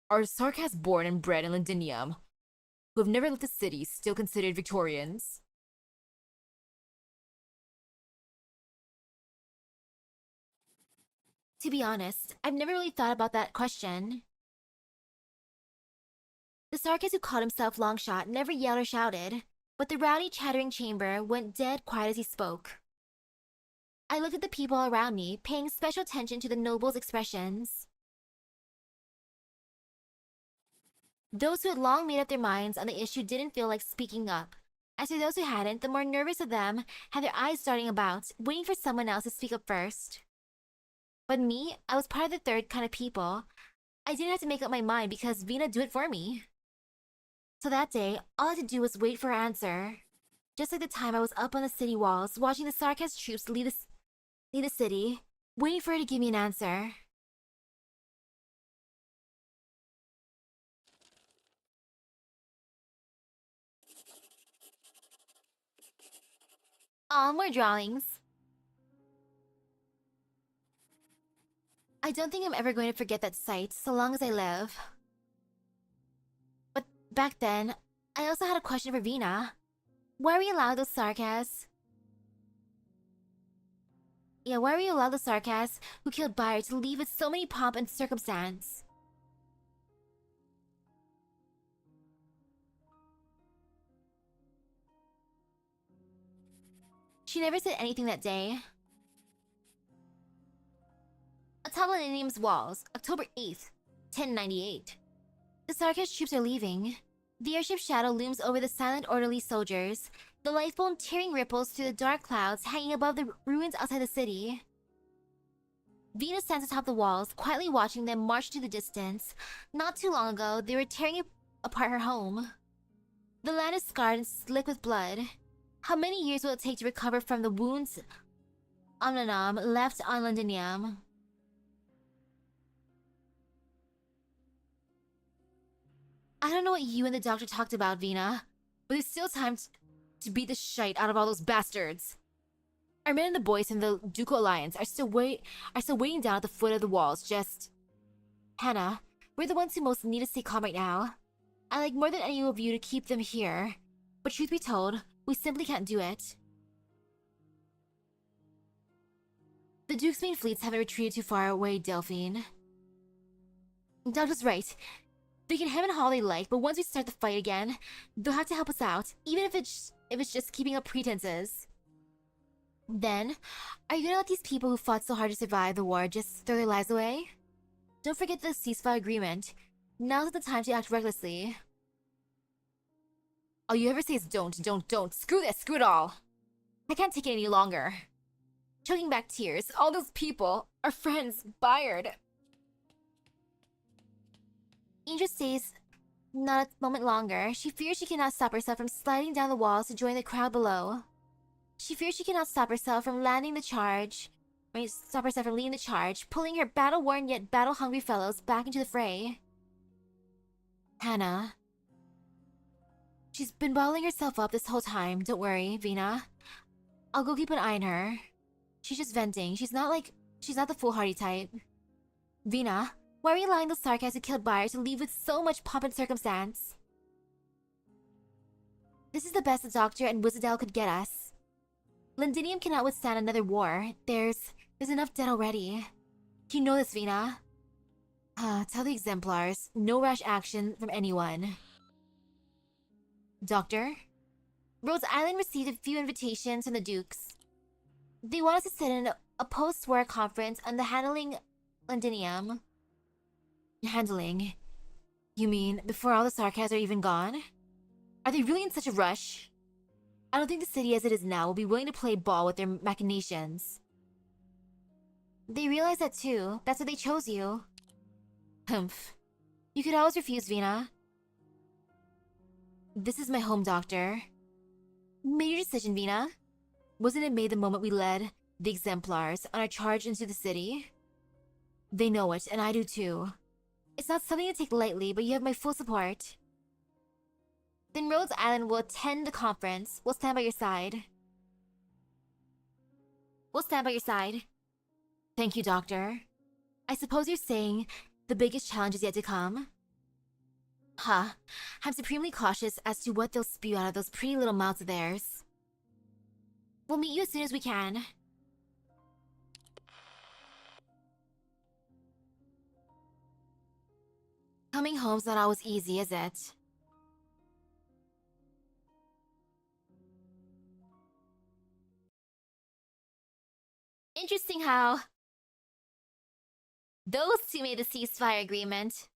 Are Sarkas born and bred in Londinium, who have never left the city, still considered Victorians? To be honest, I've never really thought about that question. The Sarkas who called himself Longshot never yelled or shouted, but the rowdy, chattering chamber went dead quiet as he spoke. I looked at the people around me, paying special attention to the nobles' expressions. Those who had long made up their minds on the issue didn't feel like speaking up. As for those who hadn't, the more nervous of them had their eyes darting about, waiting for someone else to speak up first. But me, I was part of the third kind of people. I didn't have to make up my mind because Vina do it for me. So that day, all I had to do was wait for her answer. Just like the time I was up on the city walls, watching the Sarkas troops leave the city, waiting for her to give me an answer. Aw, more drawings. I don't think I'm ever going to forget that sight, so long as I live. But back then, I also had a question for Vina. Why are we allowed those Sarkas? Why are we allowed the Sarkas who killed Baily to leave with so many pomp and circumstance? She never said anything that day. Atop Millennium's walls, October 8th, 1098. The Sarkas troops are leaving. The airship's shadow looms over the silent, orderly soldiers, the lifeboat tearing ripples through the dark clouds hanging above the ruins outside the city. Vina stands atop the walls, quietly watching them march to the distance. Not too long ago, they were tearing apart her home. The land is scarred and slick with blood. How many years will it take to recover from the wounds Omnanam left on Londinium? I don't know what you and the doctor talked about, Vina, but there's still time to beat the shite out of all those bastards. Our men and the boys from the Ducal Alliance are still waiting down at the foot of the walls, just... Hannah, we're the ones who most need to stay calm right now. I like more than any of you to keep them here, but truth be told, we simply can't do it. The Duke's main fleets haven't retreated too far away, Delphine. Doctor's right. They can hem and haw they like, but once we start the fight again, they'll have to help us out, even if it's just keeping up pretenses. Then, are you gonna let these people who fought so hard to survive the war just throw their lives away? Don't forget the ceasefire agreement. Now's not the time to act recklessly. All you ever say is don't. Screw this, screw it all. I can't take it any longer. Choking back tears, all those people, our friends, Bayard. Angel stays Not a moment longer. She fears she cannot stop herself from sliding down the walls to join the crowd below. She fears she cannot stop herself from landing the charge. Stop herself from leading the charge, pulling her battle-worn yet battle-hungry fellows back into the fray. Hannah. She's been bottling herself up this whole time. Don't worry, Vina. I'll go keep an eye on her. She's just venting. She's not the foolhardy type. Vina, why are you allowing those sarcasms who killed buyers to leave with so much pomp and circumstance? This is the best the Doctor and Wizardel could get us. Londinium cannot withstand another war. There's enough dead already. You know this, Vina. Tell the exemplars, no rash action from anyone. Doctor? Rhodes Island received a few invitations from the Dukes. They want us to sit in a post-war conference on the handling Londinium. Handling? You mean before all the sarcasms are even gone? Are they really in such a rush? I don't think the city as it is now will be willing to play ball with their machinations. They realize that too. That's why they chose you. Humph. You could always refuse, Vina. This is my home, Doctor. Made your decision, Vina. Wasn't it made the moment we led the exemplars on our charge into the city? They know it, and I do too. It's not something to take lightly, but you have my full support. Then Rhodes Island will attend the conference. We'll stand by your side. We'll stand by your side. Thank you, Doctor. I suppose you're saying the biggest challenge is yet to come? Huh. I'm supremely cautious as to what they'll spew out of those pretty little mouths of theirs. We'll meet you as soon as we can. Coming home's not always easy, is it? Interesting how those two made the ceasefire agreement.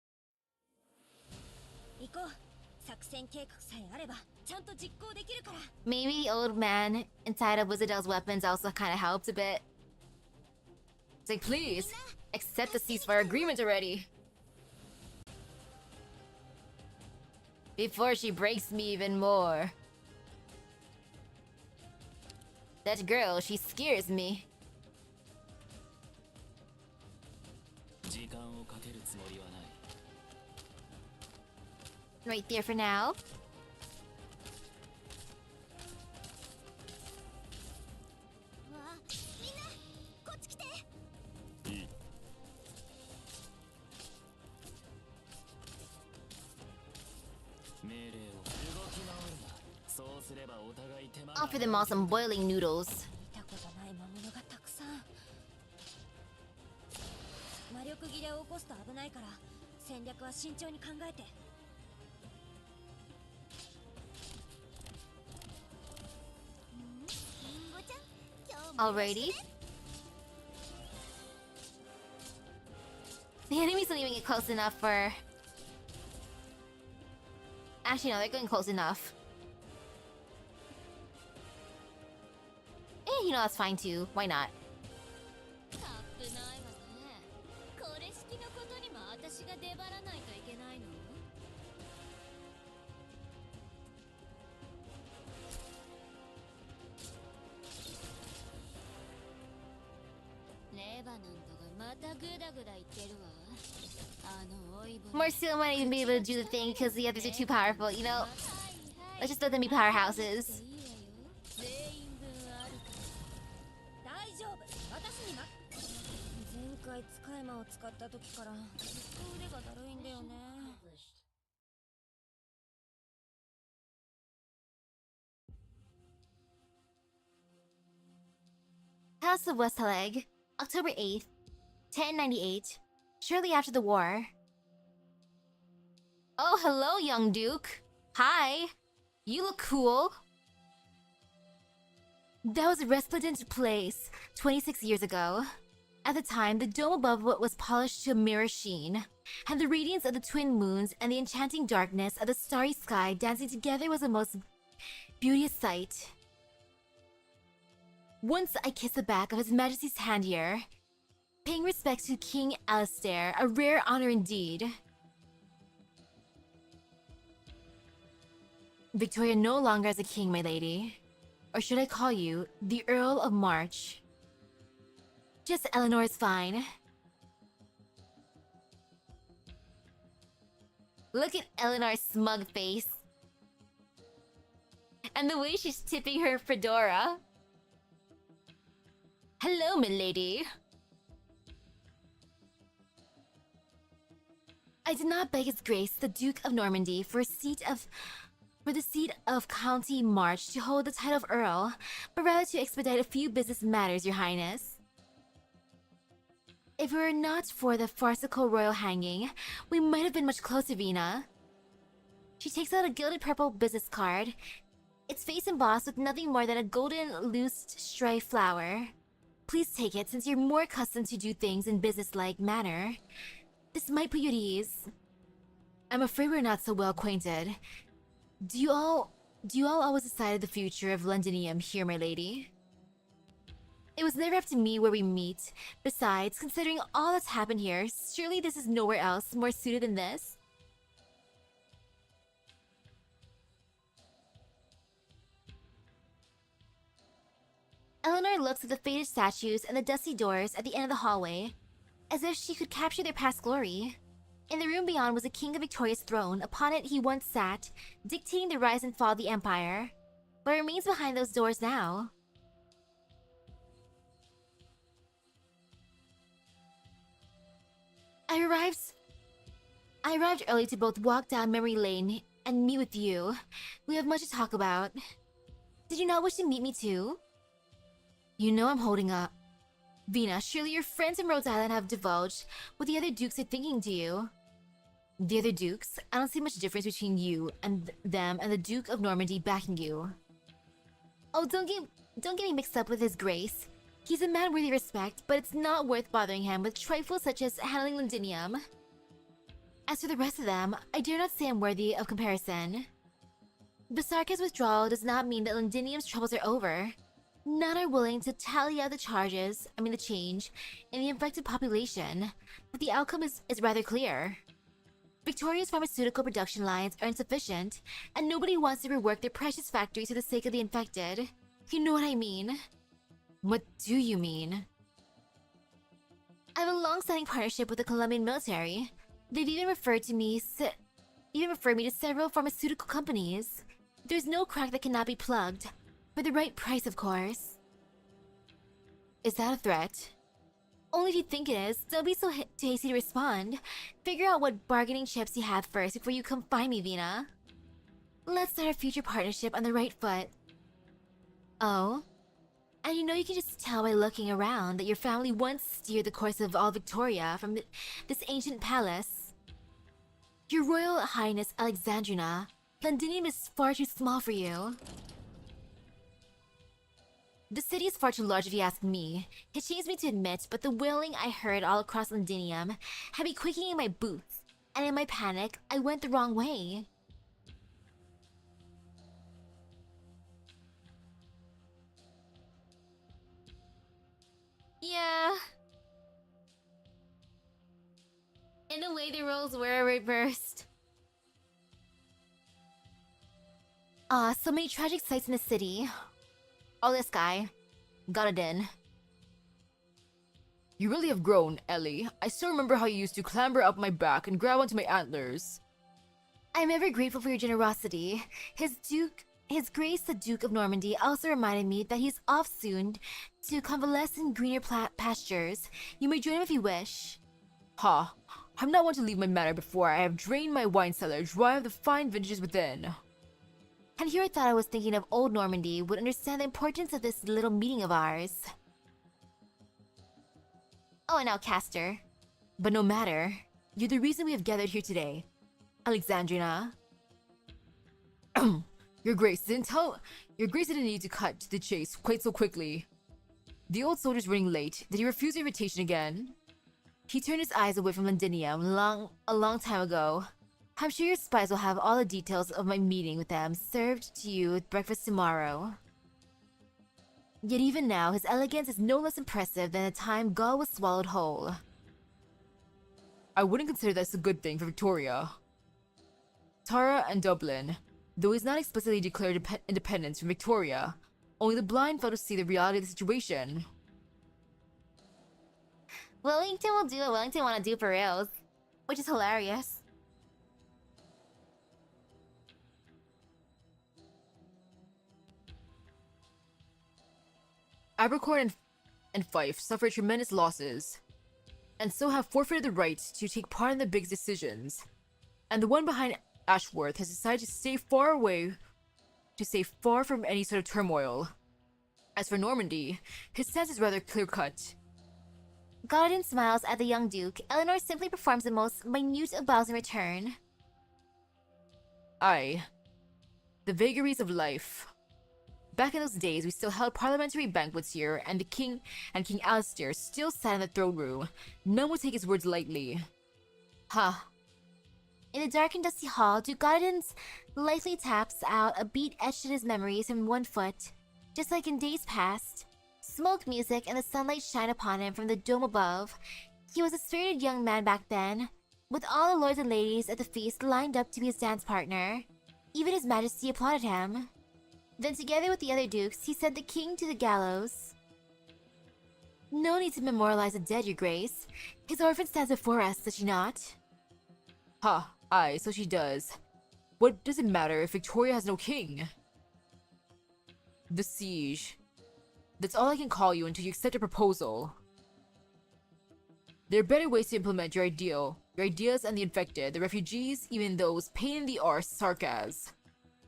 Maybe the old man inside of Wizardel's weapons also kind of helped a bit. It's like, please, accept the ceasefire agreement already. Before she breaks me even more. That girl, she scares me. Right there for now. Offer them all some boiling noodles. Alrighty. The enemies don't even get close enough for... Actually, no, they're getting close enough. You know, that's fine too. Why not? Marcel might even be able to do the thing because the others are too powerful, you know? Let's just let them be powerhouses. House of Westhaleg, October 8th, 1098, shortly after the war. Oh, hello, young Duke. Hi. You look cool. That was a resplendent place 26 years ago. At the time, the dome above what was polished to a mirror sheen, and the radiance of the twin moons and the enchanting darkness of the starry sky dancing together was a most beauteous sight. Once I kissed the back of His Majesty's hand here, paying respects to King Alistair, a rare honor indeed. Victoria no longer is a king, my lady. Or should I call you the Earl of March? Just Eleanor is fine. Look at Eleanor's smug face. And the way she's tipping her fedora. Hello, milady. I did not beg His Grace, the Duke of Normandy, for the seat of County March to hold the title of Earl, but rather to expedite a few business matters, Your Highness. If it were not for the farcical royal hanging, we might have been much closer, Vina. She takes out a gilded purple business card, its face embossed with nothing more than a golden loose stripe flower. Please take it, since you're more accustomed to do things in business-like manner. This might put you at ease. I'm afraid we're not so well acquainted. Do you all always decide the future of Londinium here, my lady? It was never up to me where we meet. Besides, considering all that's happened here, surely this is nowhere else more suited than this? Eleanor looks at the faded statues and the dusty doors at the end of the hallway, as if she could capture their past glory. In the room beyond was a king of Victoria's throne. Upon it he once sat, dictating the rise and fall of the empire. What remains behind those doors now? I arrived early to both walk down memory lane and meet with you. We have much to talk about. Did you not wish to meet me too? You know I'm holding up. Vina, surely your friends in Rhode Island have divulged what the other dukes are thinking to you. The other dukes? I don't see much difference between you and them and the Duke of Normandy backing you. Oh, don't get me mixed up with His Grace. He's a man worthy of respect, but it's not worth bothering him with trifles such as handling Londinium. As for the rest of them, I dare not say I'm worthy of comparison. Basarka's withdrawal does not mean that Londinium's troubles are over. None are willing to tally out the change in the infected population, but the outcome is rather clear. Victoria's pharmaceutical production lines are insufficient, and nobody wants to rework their precious factories for the sake of the infected. You know what I mean? What do you mean? I have a long-standing partnership with the Colombian military. They've even referred me to several pharmaceutical companies. There's no crack that cannot be plugged. For the right price, of course. Is that a threat? Only if you think it is. Don't be so hasty to respond. Figure out what bargaining chips you have first before you come find me, Vina. Let's start a future partnership on the right foot. Oh? And you know you can just tell by looking around that your family once steered the course of all Victoria from this ancient palace. Your Royal Highness Alexandrina, Londinium is far too small for you. The city is far too large if you ask me. It shames me to admit, but the wailing I heard all across Londinium had me quaking in my boots, and in my panic, I went the wrong way. Yeah. In a way, the roles were reversed. So many tragic sights in the city. Oh, this guy. Got it in. You really have grown, Ellie. I still remember how you used to clamber up my back and grab onto my antlers. I'm ever grateful for your generosity. His Grace the Duke of Normandy also reminded me that he's off soon to convalesce in greener pastures. You may join him if you wish. Ha! I'm not one to leave my manor before I have drained my wine cellar dry of the fine vintages within. And here I thought I was thinking of old Normandy would understand the importance of this little meeting of ours. Oh, and now Castor. But no matter, you're the reason we have gathered here today. Alexandrina. Your Grace didn't need to cut to the chase quite so quickly. The old soldier's running late. Did he refuse your invitation again? He turned his eyes away from Londinium a long time ago. I'm sure your spies will have all the details of my meeting with them served to you at breakfast tomorrow. Yet even now, his elegance is no less impressive than the time Gaul was swallowed whole. I wouldn't consider this a good thing for Victoria. Tara and Dublin. Though he's not explicitly declared independence from Victoria, only the blind fail to see the reality of the situation. Wellington will do what Wellington want to do for reals, which is hilarious. Abercorn and Fife suffered tremendous losses, and so have forfeited the right to take part in the big decisions. And the one behind Ashworth has decided to stay far from any sort of turmoil. As for Normandy, his stance is rather clear-cut. Godwin smiles at the young Duke. Eleanor simply performs the most minute of bows in return. Aye. The vagaries of life. Back in those days, we still held parliamentary banquets here, and King Alistair still sat in the throne room. None would take his words lightly. Ha. In the dark and dusty hall, Duke Godwin's lightly taps out a beat etched in his memories from one foot. Just like in days past, smoke, music, and the sunlight shine upon him from the dome above. He was a spirited young man back then, with all the lords and ladies at the feast lined up to be his dance partner. Even His Majesty applauded him. Then together with the other dukes, he sent the king to the gallows. No need to memorialize the dead, your grace. His orphan stands before us, does she not? Ha, aye, so she does. What does it matter if Victoria has no king? The siege. That's all I can call you until you accept a proposal. There are better ways to implement your ideas and the infected, the refugees, even those pain in the arse sarcas.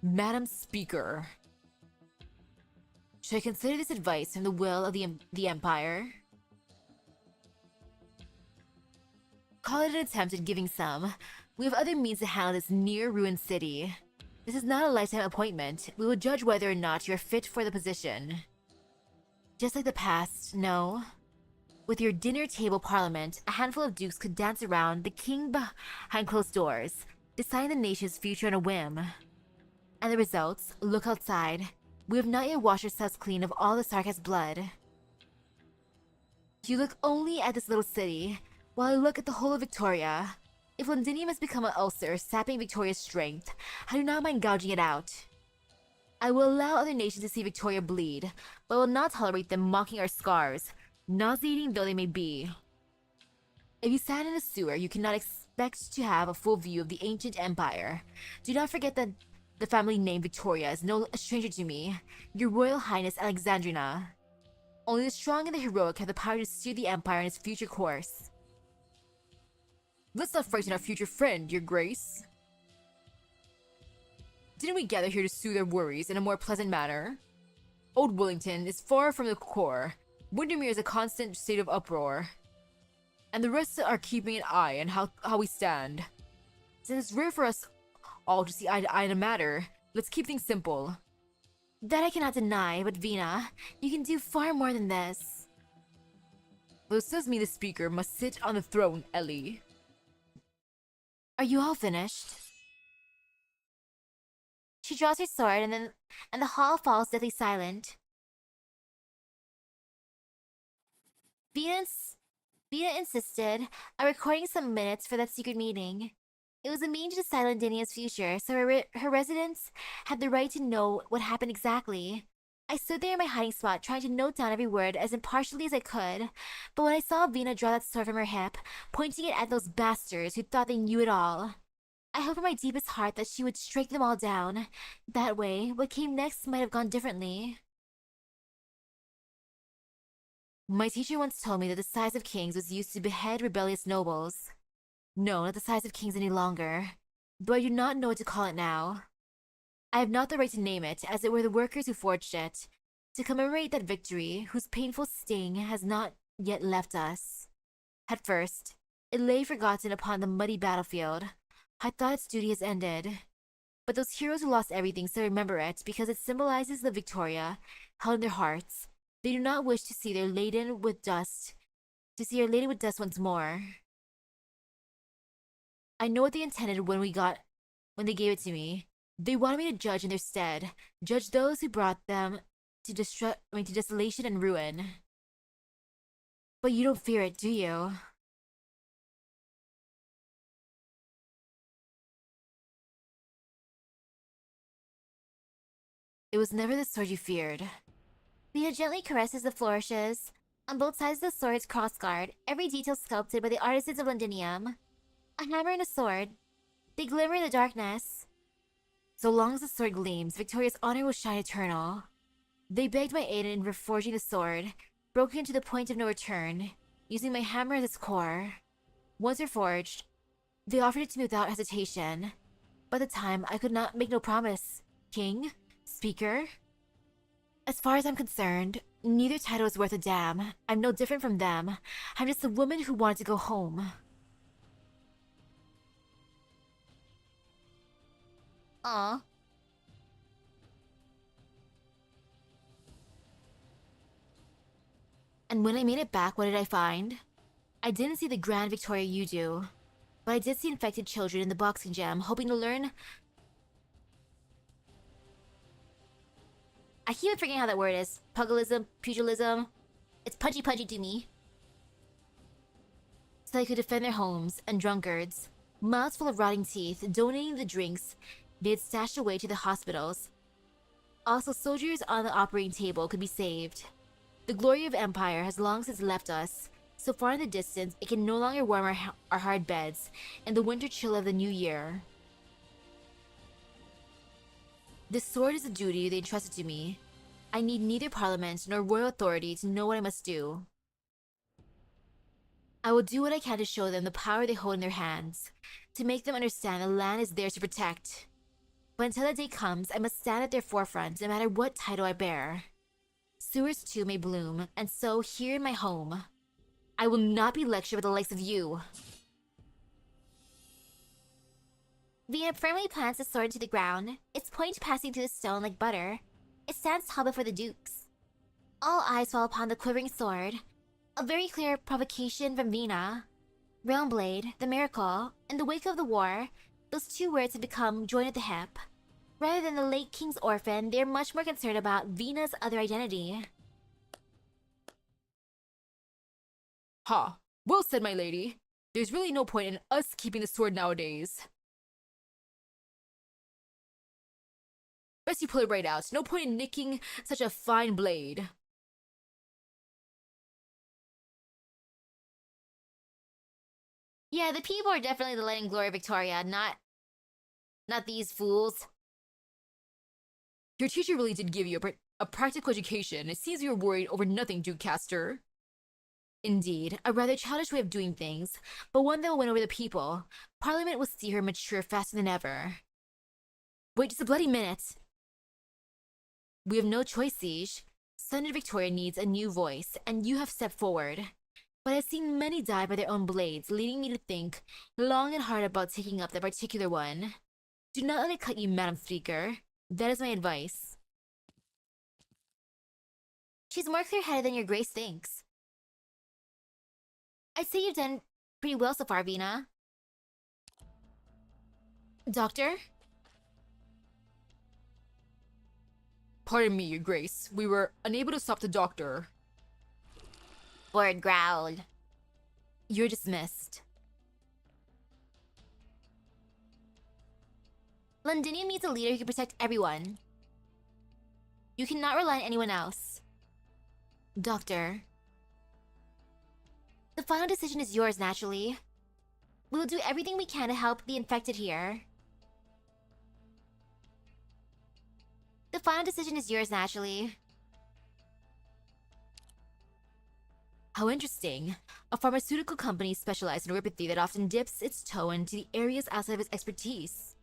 Madam Speaker. Should I consider this advice from the will of the Empire? Call it an attempt at giving some. We have other means to handle this near-ruined city. This is not a lifetime appointment. We will judge whether or not you are fit for the position. Just like the past, no. With your dinner table parliament, a handful of dukes could dance around the king behind closed doors, deciding the nation's future on a whim. And the results? Look outside. We have not yet washed ourselves clean of all the Sarkis' blood. You look only at this little city, while I look at the whole of Victoria. If Londinium has become an ulcer, sapping Victoria's strength, I do not mind gouging it out. I will allow other nations to see Victoria bleed, but will not tolerate them mocking our scars, nauseating though they may be. If you stand in a sewer, you cannot expect to have a full view of the ancient empire. Do not forget that the family name Victoria is no stranger to me, Your Royal Highness Alexandrina. Only the strong and the heroic have the power to steer the empire in its future course. Let's not frighten our future friend, Your Grace. Didn't we gather here to soothe our worries in a more pleasant manner? Old Wellington is far from the core. Windermere is a constant state of uproar. And the rest are keeping an eye on how we stand. Since it's rare for us all to see eye to eye in a matter, let's keep things simple. That I cannot deny, but Vina, you can do far more than this. Though it says me the speaker must sit on the throne, Ellie. Are you all finished? She draws her sword and the hall falls deathly silent. Vina insisted on recording some minutes for that secret meeting. It was a means to decide Londinia's future, so her residents had the right to know what happened exactly. I stood there in my hiding spot, trying to note down every word as impartially as I could, but when I saw Vina draw that sword from her hip, pointing it at those bastards who thought they knew it all, I hoped from my deepest heart that she would strike them all down. That way, what came next might have gone differently. My teacher once told me that the size of kings was used to behead rebellious nobles. No, not the size of kings any longer. Though I do not know what to call it now. I have not the right to name it, as it were the workers who forged it, to commemorate that victory, whose painful sting has not yet left us. At first, it lay forgotten upon the muddy battlefield. I thought its duty has ended. But those heroes who lost everything still remember it because it symbolizes the Victoria held in their hearts. They do not wish to see her laden with dust once more. I know what they intended when they gave it to me. They wanted me to judge in their stead, judge those who brought them to desolation and ruin. But you don't fear it, do you? It was never the sword you feared. Vina gently caresses the flourishes. On both sides of the sword's crossguard, every detail sculpted by the artisans of Londinium. A hammer and a sword. They glimmer in the darkness. So long as the sword gleams, Victoria's honor will shine eternal. They begged my aid in reforging the sword, broken to the point of no return, using my hammer as its core. Once reforged, they offered it to me without hesitation. By the time, I could not make no promise. King? Speaker? As far as I'm concerned, neither title is worth a damn. I'm no different from them. I'm just a woman who wanted to go home. Aw. And when I made it back, what did I find? I didn't see the Grand Victoria you do, but I did see infected children in the boxing gym, hoping to learn... I keep on forgetting how that word is. Pugilism, pugilism. It's punchy to me. So they could defend their homes, and drunkards, mouths full of rotting teeth, donating the drinks they had stashed away to the hospitals. Also, soldiers on the operating table could be saved. The glory of Empire has long since left us. So far in the distance, it can no longer warm our hard beds in the winter chill of the new year. This sword is a duty they entrusted to me. I need neither parliament nor royal authority to know what I must do. I will do what I can to show them the power they hold in their hands, to make them understand the land is theirs to protect. But until that day comes, I must stand at their forefront no matter what title I bear. Sewers too may bloom, and so here in my home, I will not be lectured by the likes of you. Vina firmly plants the sword into the ground, its point passing through the stone like butter. It stands tall before the dukes. All eyes fall upon the quivering sword. A very clear provocation from Vina. Realm Blade, the miracle, in the wake of the war, those two words have become joined at the hip. Rather than the late king's orphan, they are much more concerned about Vina's other identity. Ha! Well said, my lady. There's really no point in us keeping the sword nowadays. Best you pull it right out. No point in nicking such a fine blade. Yeah, the people are definitely the light and glory of Victoria, not these fools. Your teacher really did give you a practical education. It seems you were worried over nothing, Dukecaster. Indeed, a rather childish way of doing things, but one that will win over the people. Parliament will see her mature faster than ever. Wait just a bloody minute. We have no choice, Siege. Son of Victoria needs a new voice, and you have stepped forward. But I've seen many die by their own blades, leading me to think long and hard about taking up that particular one. Do not let it cut you, Madam Speaker. That is my advice. She's more clear-headed than your grace thinks. I'd say you've done pretty well so far, Vina. Doctor? Pardon me, your grace. We were unable to stop the doctor. Bird growled. You're dismissed. Londinium needs a leader who can protect everyone. You cannot rely on anyone else. Doctor. The final decision is yours, naturally. We will do everything we can to help the infected here. The final decision is yours, naturally. How interesting. A pharmaceutical company specialized in neuropathy that often dips its toe into the areas outside of its expertise.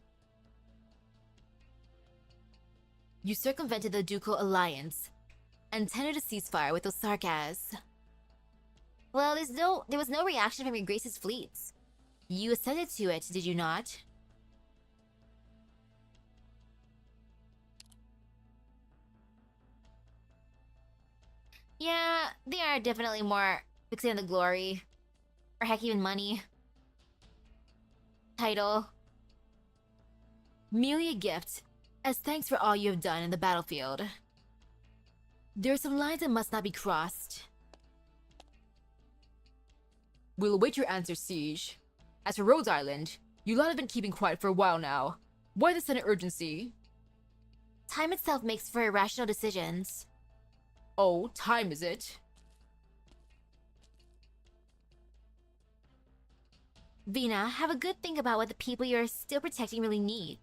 You circumvented the Ducal Alliance and tendered a ceasefire with those sarcasms. Well, there was no reaction from your grace's fleets. You assented to it, did you not? Yeah, they are definitely more fixated on the glory. Or heck, even money. Title. Merely a gift, as thanks for all you have done in the battlefield. There are some lines that must not be crossed. We'll await your answer, Siege. As for Rhodes Island, you lot have been keeping quiet for a while now. Why the sudden urgency? Time itself makes for irrational decisions. Oh, time is it? Vina, have a good think about what the people you're still protecting really need.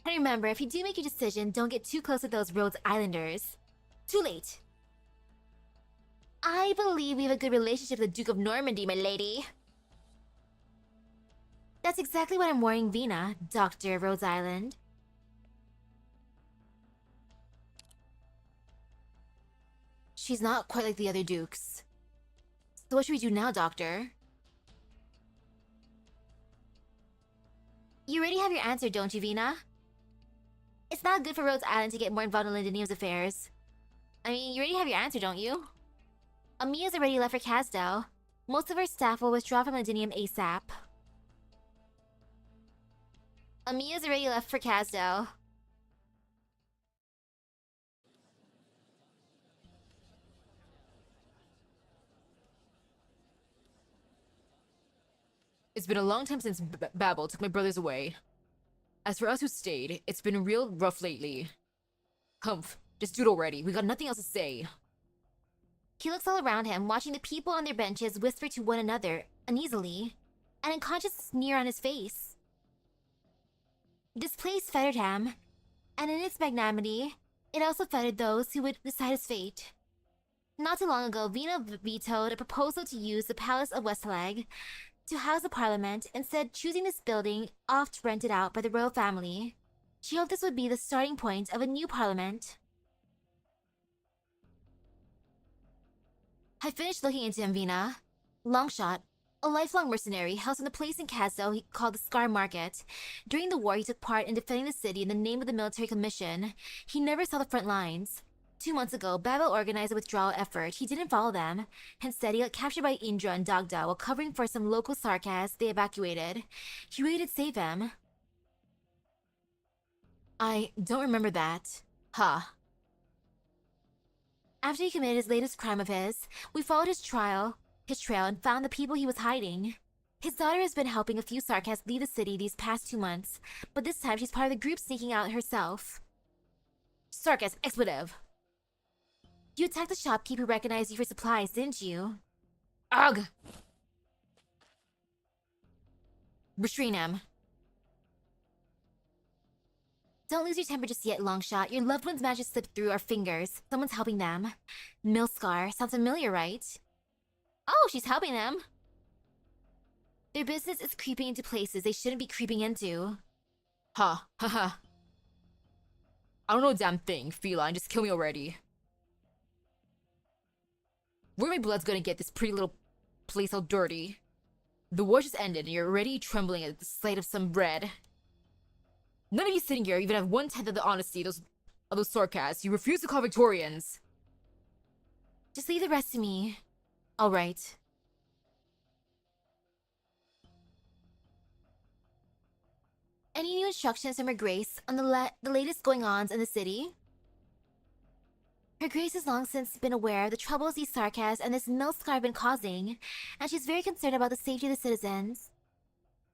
And remember, if you do make your decision, don't get too close to those Rhodes Islanders. Too late. I believe we have a good relationship with the Duke of Normandy, my lady. That's exactly what I'm worrying Vina, Dr. Rhodes Island. She's not quite like the other dukes. So what should we do now, Doctor? You already have your answer, don't you, Vina? It's not good for Rhodes Island to get more involved in Lindenium's affairs. I mean, you already have your answer, don't you? Amiya's already left for Kasdell. Most of her staff will withdraw from Lindenium ASAP. Amiya's already left for Kasdell. It's been a long time since Babel took my brothers away. As for us who stayed, it's been real rough lately. Humph, just do it already. We got nothing else to say. He looks all around him, watching the people on their benches whisper to one another, uneasily, an unconscious sneer on his face. This place fettered him, and in its magnanimity, it also fettered those who would decide his fate. Not too long ago, Vina vetoed a proposal to use the Palace of Westlag to house the parliament, instead choosing this building oft rented out by the royal family. She hoped this would be the starting point of a new parliament. I finished looking into him, Vina. Longshot, a lifelong mercenary, housed in a place in Kasdell he called the Scar Market. During the war, he took part in defending the city in the name of the military commission. He never saw the front lines. 2 months ago, Babel organized a withdrawal effort. He didn't follow them. Instead, he got captured by Indra and Dagda while covering for some local Sarkas they evacuated. He really did save him. I don't remember that. Huh. After he committed his latest crime of his, we followed his trail and found the people he was hiding. His daughter has been helping a few Sarkas leave the city these past 2 months, but this time she's part of the group sneaking out herself. Sarkas expletive. You attacked the shopkeep who recognized you for supplies, didn't you? Ugh! Restrain him. Don't lose your temper just yet, Longshot. Your loved ones managed to slip through our fingers. Someone's helping them. Milscar. Sounds familiar, right? Oh, she's helping them. Their business is creeping into places they shouldn't be creeping into. Ha, ha ha. I don't know a damn thing, feline. Just kill me already. Where my blood's gonna get this pretty little place all dirty? The war just ended and you're already trembling at the sight of some bread. None of you sitting here even have 1/10 of the honesty of those Sarkas. You refuse to call Victorians. Just leave the rest to me. All right. Any new instructions from Her Grace on the latest going-ons in the city? Her Grace has long since been aware of the troubles these Sarkas and this Milscar have been causing, and she's very concerned about the safety of the citizens.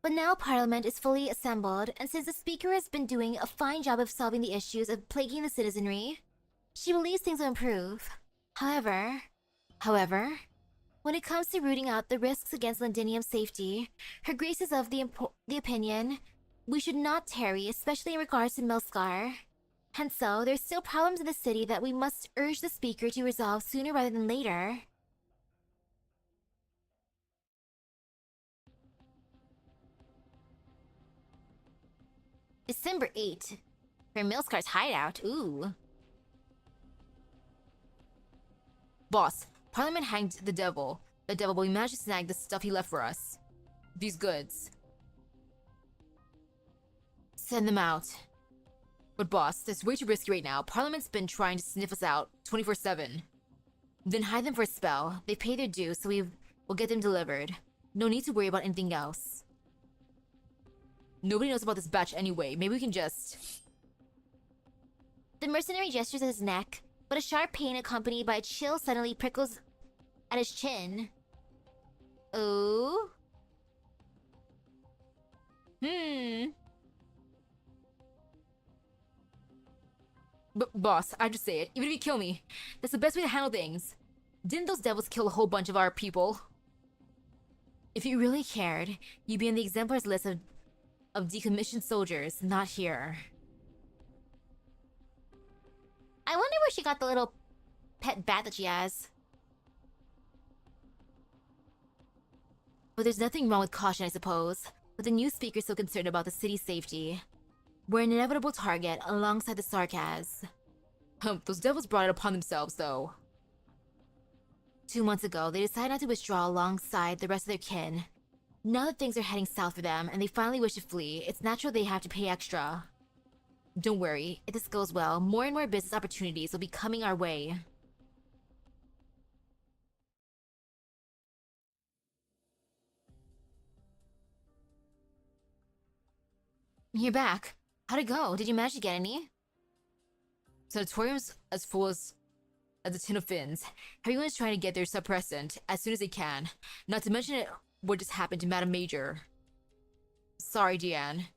But now Parliament is fully assembled, and since the Speaker has been doing a fine job of solving the issues of plaguing the citizenry, she believes things will improve. However, when it comes to rooting out the risks against Lindenium's safety, Her Grace is of the opinion we should not tarry, especially in regards to Milscar. And so, there's still problems in the city that we must urge the Speaker to resolve sooner rather than later. December 8th. For Milscar's hideout, ooh. Boss, Parliament hanged the devil, but we managed to snag the stuff he left for us. These goods. Send them out. But boss, that's way too risky right now. Parliament's been trying to sniff us out 24/7. Then hide them for a spell. They pay their dues, so we'll get them delivered. No need to worry about anything else. Nobody knows about this batch anyway. Maybe we can just... The mercenary gestures at his neck, but a sharp pain accompanied by a chill suddenly prickles at his chin. Oh? Boss, I just say it. Even if you kill me, that's the best way to handle things. Didn't those devils kill a whole bunch of our people? If you really cared, you'd be in the exemplars list of decommissioned soldiers, not here. I wonder where she got the little pet bat that she has. But there's nothing wrong with caution, I suppose. With the new speaker so concerned about the city's safety. We're an inevitable target alongside the Sarkaz. Those devils brought it upon themselves, though. 2 months ago, they decided not to withdraw alongside the rest of their kin. Now that things are heading south for them and they finally wish to flee, it's natural they have to pay extra. Don't worry, if this goes well, more and more business opportunities will be coming our way. You're back. How'd it go? Did you manage to get any? Sanatorium's as full as a tin of fins. Everyone is trying to get their suppressant as soon as they can. Not to mention what just happened to Madame Major. Sorry, Diane.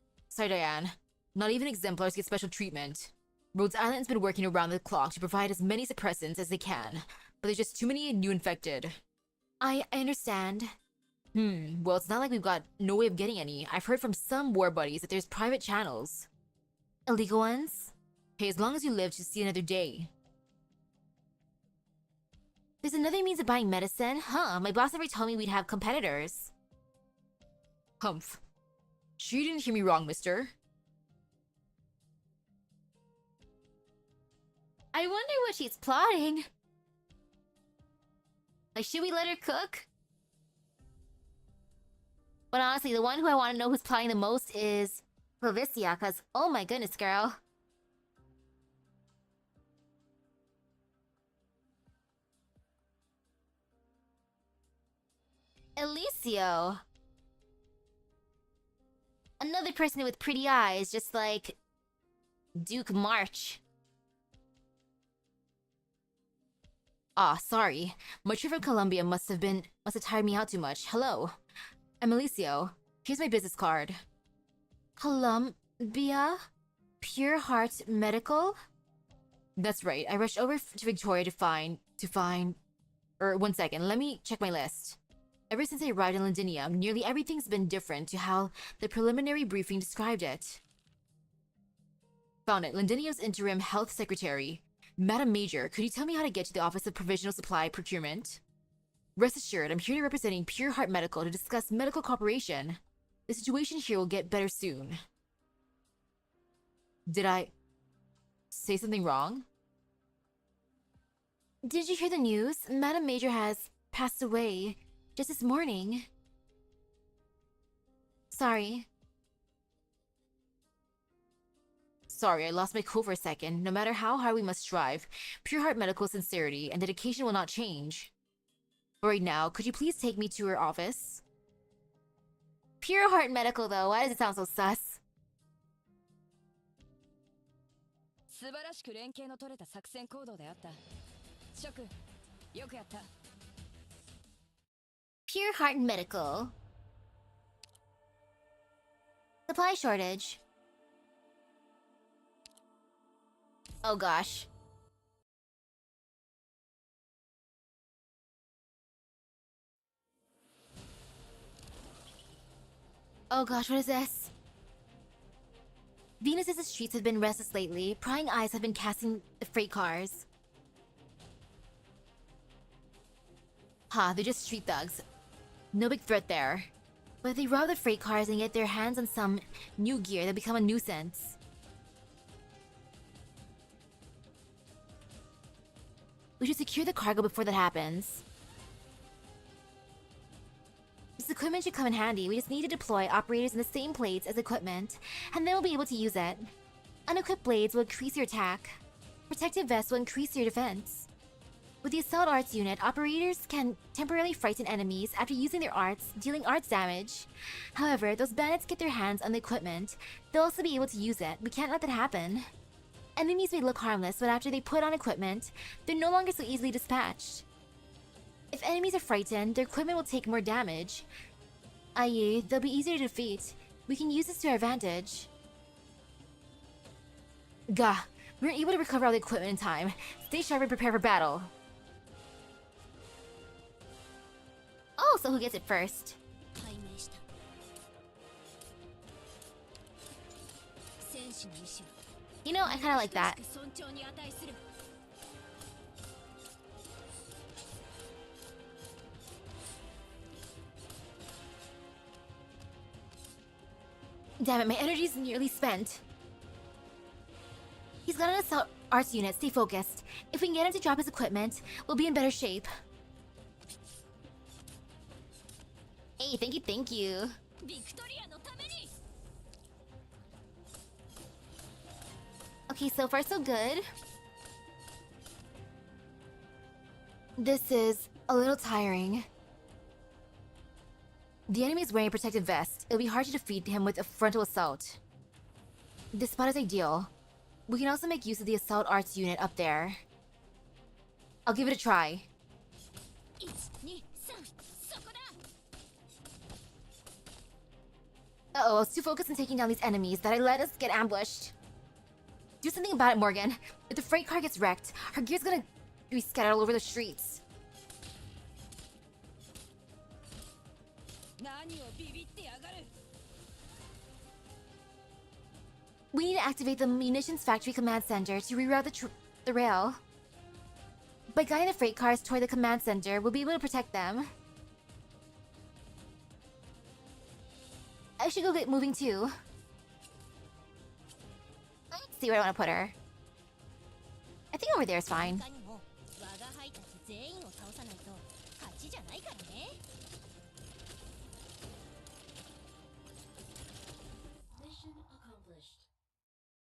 Not even exemplars get special treatment. Rhodes Island's been working around the clock to provide as many suppressants as they can, but there's just too many new infected. I understand. Well, it's not like we've got no way of getting any. I've heard from some war buddies that there's private channels. Illegal ones? Hey, as long as you live to see another day. There's another means of buying medicine? Huh, my boss never told me we'd have competitors. Humph. Sure you didn't hear me wrong, mister. I wonder what she's plotting. Like, should we let her cook? But honestly, the one who I want to know who's plotting the most is Clavicia, cause oh my goodness, girl. Eliseo. Another person with pretty eyes, just like Duke March. Ah, sorry. My trip from Colombia must have tired me out too much. Hello. I'm Eliseo. Here's my business card. Colombia? Pure Heart Medical? That's right. I rushed over to Victoria to find... 1 second, let me check my list. Ever since I arrived in Londinium, nearly everything's been different to how the preliminary briefing described it. Found it. Londinium's interim health secretary. Madam Major, could you tell me how to get to the Office of Provisional Supply Procurement? Rest assured, I'm here representing Pure Heart Medical to discuss medical cooperation. The situation here will get better soon. Did I say something wrong? Did you hear the news? Madam Major has passed away just this morning. Sorry, I lost my cool for a second. No matter how hard we must strive, Pure Heart Medical's sincerity and dedication will not change. But right now, could you please take me to her office? Pure Heart Medical though, why does it sound so sus? Pure Heart Medical. Supply shortage. Oh gosh. Oh gosh, what is this? Venus's streets have been restless lately. Prying eyes have been casting the freight cars. They're just street thugs. No big threat there. But if they rob the freight cars and get their hands on some new gear, they'll become a nuisance. We should secure the cargo before that happens. This equipment should come in handy. We just need to deploy operators in the same plates as equipment, and then we'll be able to use it. Unequipped blades will increase your attack. Protective vests will increase your defense. With the Assault Arts unit, operators can temporarily frighten enemies after using their arts, dealing arts damage. However, those bandits get their hands on the equipment, they'll also be able to use it. We can't let that happen. Enemies may look harmless, but after they put on equipment, they're no longer so easily dispatched. If enemies are frightened, their equipment will take more damage, i.e., they'll be easier to defeat. We can use this to our advantage. Gah, We were able to recover all the equipment in time. Stay sharp and prepare for battle. Oh, so who gets it first? You know, I kinda like that. Damn it, my energy's nearly spent. He's got an assault arts unit, stay focused. If we can get him to drop his equipment, we'll be in better shape. Hey, thank you. Okay, so far so good. This is a little tiring. The enemy is wearing a protective vest. It'll be hard to defeat him with a frontal assault. This spot is ideal. We can also make use of the assault arts unit up there. I'll give it a try. Uh-oh, I was too focused on taking down these enemies that I let us get ambushed. Do something about it, Morgan. If the freight car gets wrecked, her gear's gonna be scattered all over the streets. We need to activate the munitions factory command center to reroute the rail. By guiding the freight cars toward the command center, we'll be able to protect them. I should go get moving too. Let's see where I want to put her. I think over there is fine.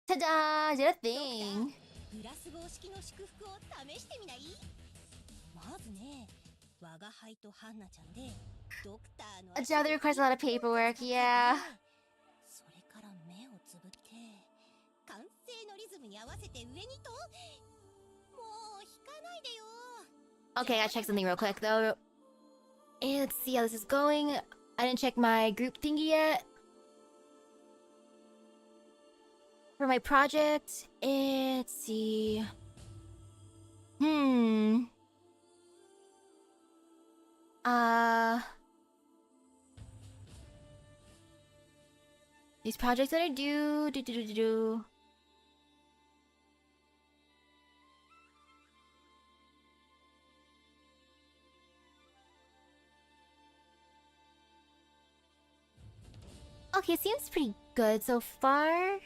Ta-da! Did a thing! A job that requires a lot of paperwork, yeah. Okay, I gotta check something real quick though. Hey, let's see how this is going. I didn't check my group thingy yet. For my project, let's see. These projects that I do. Okay, seems pretty good so far.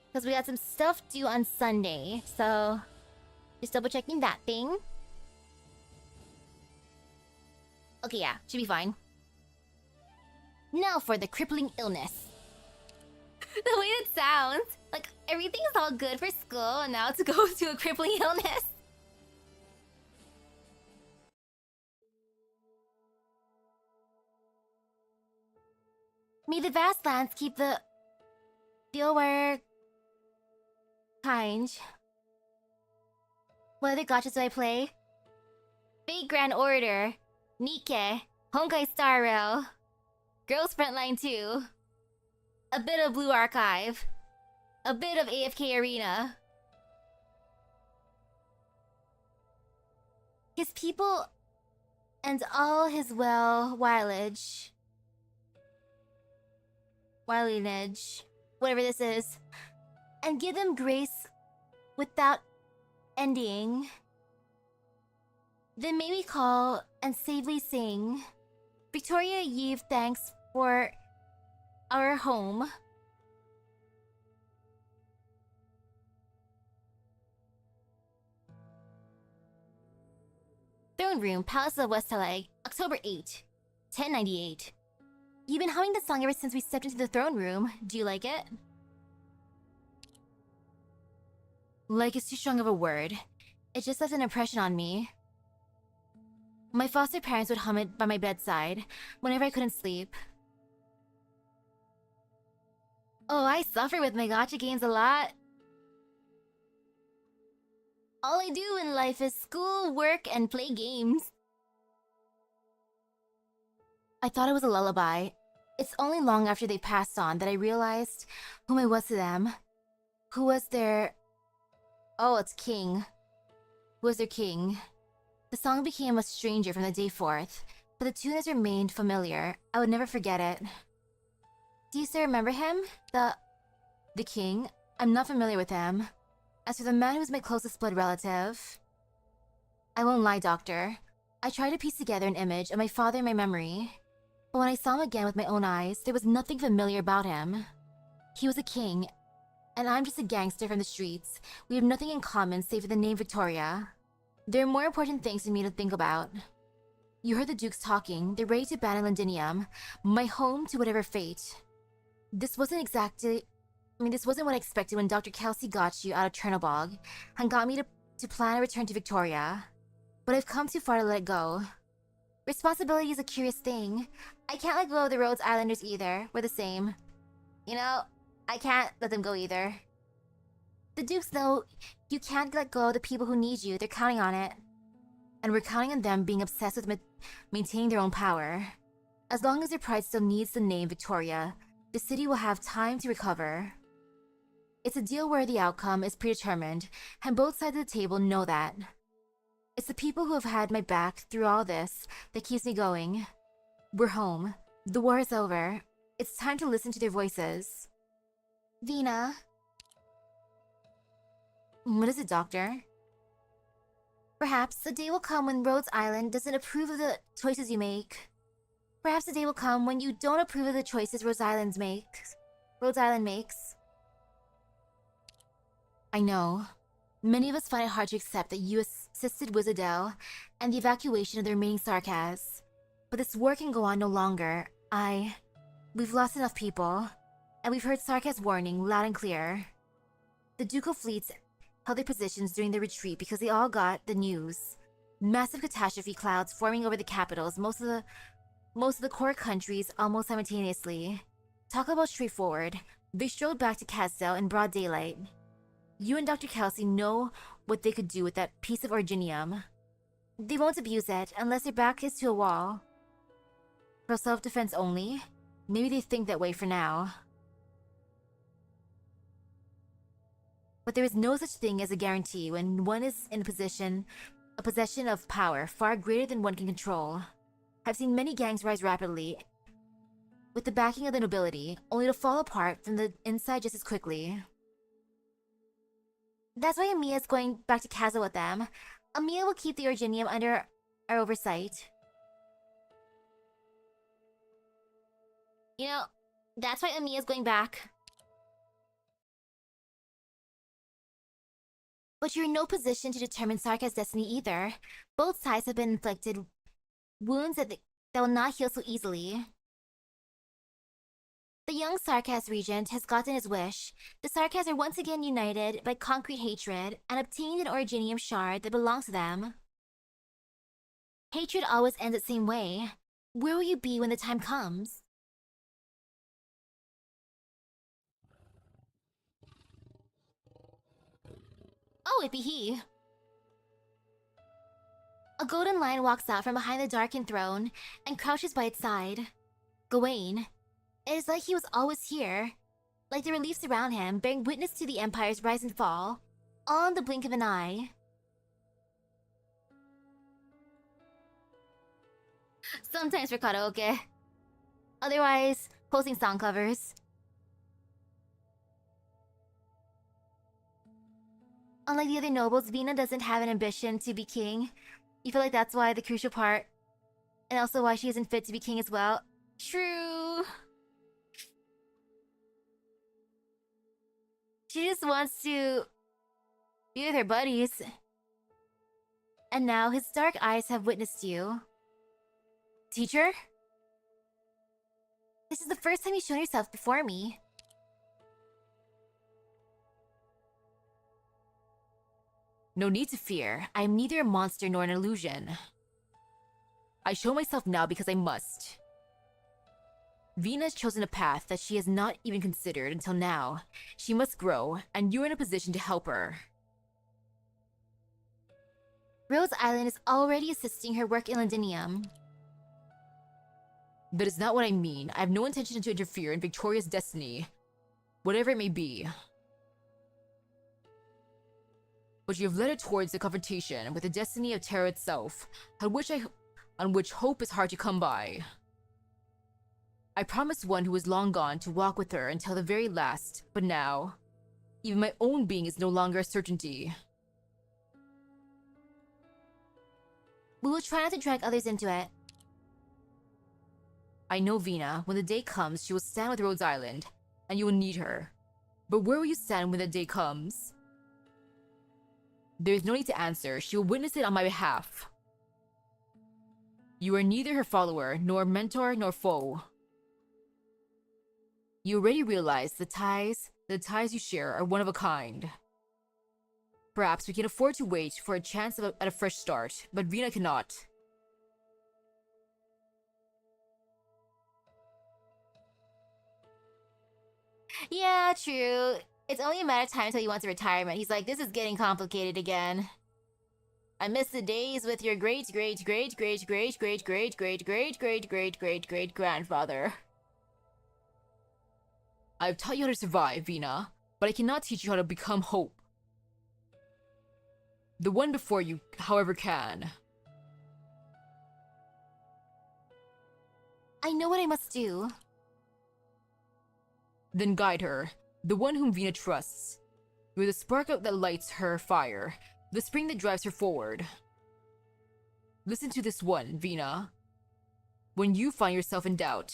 Because we got some stuff due on Sunday, so just double checking that thing. Okay, yeah, should be fine. Now for the crippling illness. The way it sounds, like everything's all good for school, and now to go to a crippling illness. May the vast lands keep the Dealware kind. What other gotchas do I play? Fate Grand Order, Nikke, Honkai Star Rail, Girls Frontline 2, a bit of Blue Archive, a bit of AFK Arena. His people and all his wileage, whatever this is, and give them grace without ending. Then may we call and safely sing. Victoria Yeve thanks for our home. Throne Room, Palace of Westalag, October 8, 1098. You've been humming the song ever since we stepped into the throne room. Do you like it? Like is too strong of a word. It just left an impression on me. My foster parents would hum it by my bedside whenever I couldn't sleep. Oh, I suffer with my gacha games a lot. All I do in life is school, work, and play games. I thought it was a lullaby. It's only long after they passed on that I realized whom I was to them. Who was their... Oh, it's king. Who was their king? The song became a stranger from the day forth, but the tune has remained familiar. I would never forget it. Do you still remember him? The king? I'm not familiar with him. As for the man who was my closest blood relative... I won't lie, Doctor. I tried to piece together an image of my father in my memory. But when I saw him again with my own eyes, there was nothing familiar about him. He was a king, and I'm just a gangster from the streets. We have nothing in common save for the name Victoria. There are more important things for me to think about. You heard the Dukes talking. They're ready to abandon Londinium, my home to whatever fate. This wasn't what I expected when Dr. Kelsey got you out of Chernobog and got me to plan a return to Victoria. But I've come too far to let it go. Responsibility is a curious thing. I can't let go of the Rhodes Islanders either. We're the same. You know, I can't let them go either. The Dukes know you can't let go of the people who need you. They're counting on it. And we're counting on them being obsessed with maintaining their own power. As long as their pride still needs the name Victoria, the city will have time to recover. It's a deal where the outcome is predetermined, and both sides of the table know that. It's the people who have had my back through all this that keeps me going. We're home. The war is over. It's time to listen to their voices. Vina. What is it, Doctor? Perhaps the day will come when Rhodes Island doesn't approve of the choices you make. Perhaps the day will come when you don't approve of the choices Rhodes Island makes. I know. Many of us find it hard to accept that you assisted Wizardell and the evacuation of the remaining Sarkaz. But this war can go on no longer. We've lost enough people, and we've heard Sarkaz warning loud and clear. The ducal fleets held their positions during the retreat because they all got the news. Massive catastrophe clouds forming over the capitals, most of the core countries almost simultaneously. Talk about straightforward. They strode back to Casdell in broad daylight. You and Dr. Kelsey know what they could do with that piece of Orginium. They won't abuse it unless their back is to a wall. For self-defense only? Maybe they think that way for now. But there is no such thing as a guarantee when one is in a possession of power far greater than one can control. I've seen many gangs rise rapidly with the backing of the nobility, only to fall apart from the inside just as quickly. That's why Amiya's going back to Kaza with them. Amiya will keep the Orginium under our oversight. You know, that's why Amiya's going back. But you're in no position to determine Sarka's destiny either. Both sides have been inflicted wounds that will not heal so easily. The young Sarkaz regent has gotten his wish. The Sarkaz are once again united by concrete hatred and obtained an Originium shard that belongs to them. Hatred always ends the same way. Where will you be when the time comes? Oh, it be he. A golden lion walks out from behind the darkened throne and crouches by its side. Gawain. It is like he was always here, like the reliefs around him, bearing witness to the Empire's rise and fall, all in the blink of an eye. Sometimes for karaoke. Otherwise, posting song covers. Unlike the other nobles, Vina doesn't have an ambition to be king. You feel like that's why the crucial part, and also why she isn't fit to be king as well. True. She just wants to be with her buddies. And now his dark eyes have witnessed you. Teacher? This is the first time you've shown yourself before me. No need to fear. I am neither a monster nor an illusion. I show myself now because I must. Vina has chosen a path that she has not even considered until now. She must grow, and you're in a position to help her. Rose Island is already assisting her work in Londinium. That is not what I mean. I have no intention to interfere in Victoria's destiny, whatever it may be. But you have led her towards the confrontation with the destiny of terror itself, on which hope is hard to come by. I promised one who is long gone to walk with her until the very last, but now, even my own being is no longer a certainty. We will try not to drag others into it. I know Vina, when the day comes, she will stand with Rhodes Island, and you will need her. But where will you stand when that day comes? There is no need to answer. She will witness it on my behalf. You are neither her follower, nor mentor, nor foe. You already realize the ties you share are one of a kind. Perhaps we can afford to wait for a chance at a fresh start, but Vina cannot. Yeah, true. It's only a matter of time until he wants a retirement. He's like, this is getting complicated again. I miss the days with your great grandfather. I've taught you how to survive, Vina, but I cannot teach you how to become hope. The one before you, however, can. I know what I must do. Then guide her, the one whom Vina trusts. You're the spark that lights her fire, the spring that drives her forward. Listen to this one, Vina. When you find yourself in doubt.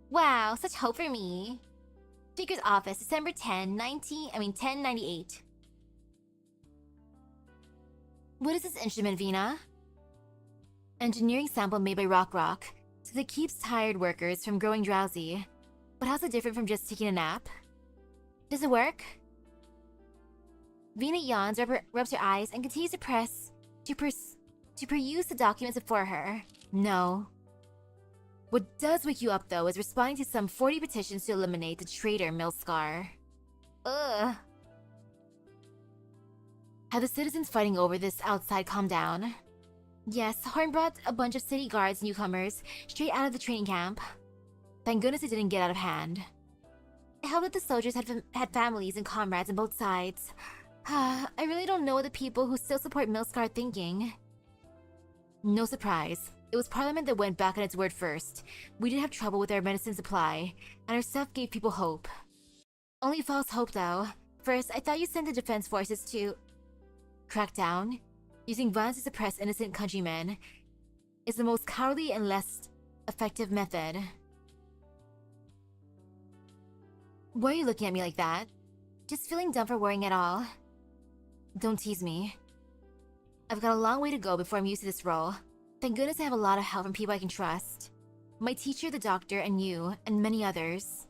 Wow, such hope for me. Speaker's office, December 1098. What is this instrument, Vina? Engineering sample made by Rock, so it keeps tired workers from growing drowsy. But how's it different from just taking a nap? Does it work? Vina yawns, rubs her eyes, and continues to peruse the documents before her. No. What does wake you up, though, is responding to some 40 petitions to eliminate the traitor Milscar. Ugh. Have the citizens fighting over this outside calmed down? Yes, Horn brought a bunch of city guards newcomers straight out of the training camp. Thank goodness it didn't get out of hand. It helped that the soldiers had families and comrades on both sides. I really don't know what the people who still support Milscar are thinking. No surprise. It was Parliament that went back on its word first. We did have trouble with our medicine supply, and our stuff gave people hope. Only false hope, though. First, I thought you sent the defense forces to crack down. Using violence to suppress innocent countrymen is the most cowardly and less effective method. Why are you looking at me like that? Just feeling dumb for worrying at all. Don't tease me. I've got a long way to go before I'm used to this role. Thank goodness I have a lot of help from people I can trust. My teacher, the doctor, and you, and many others.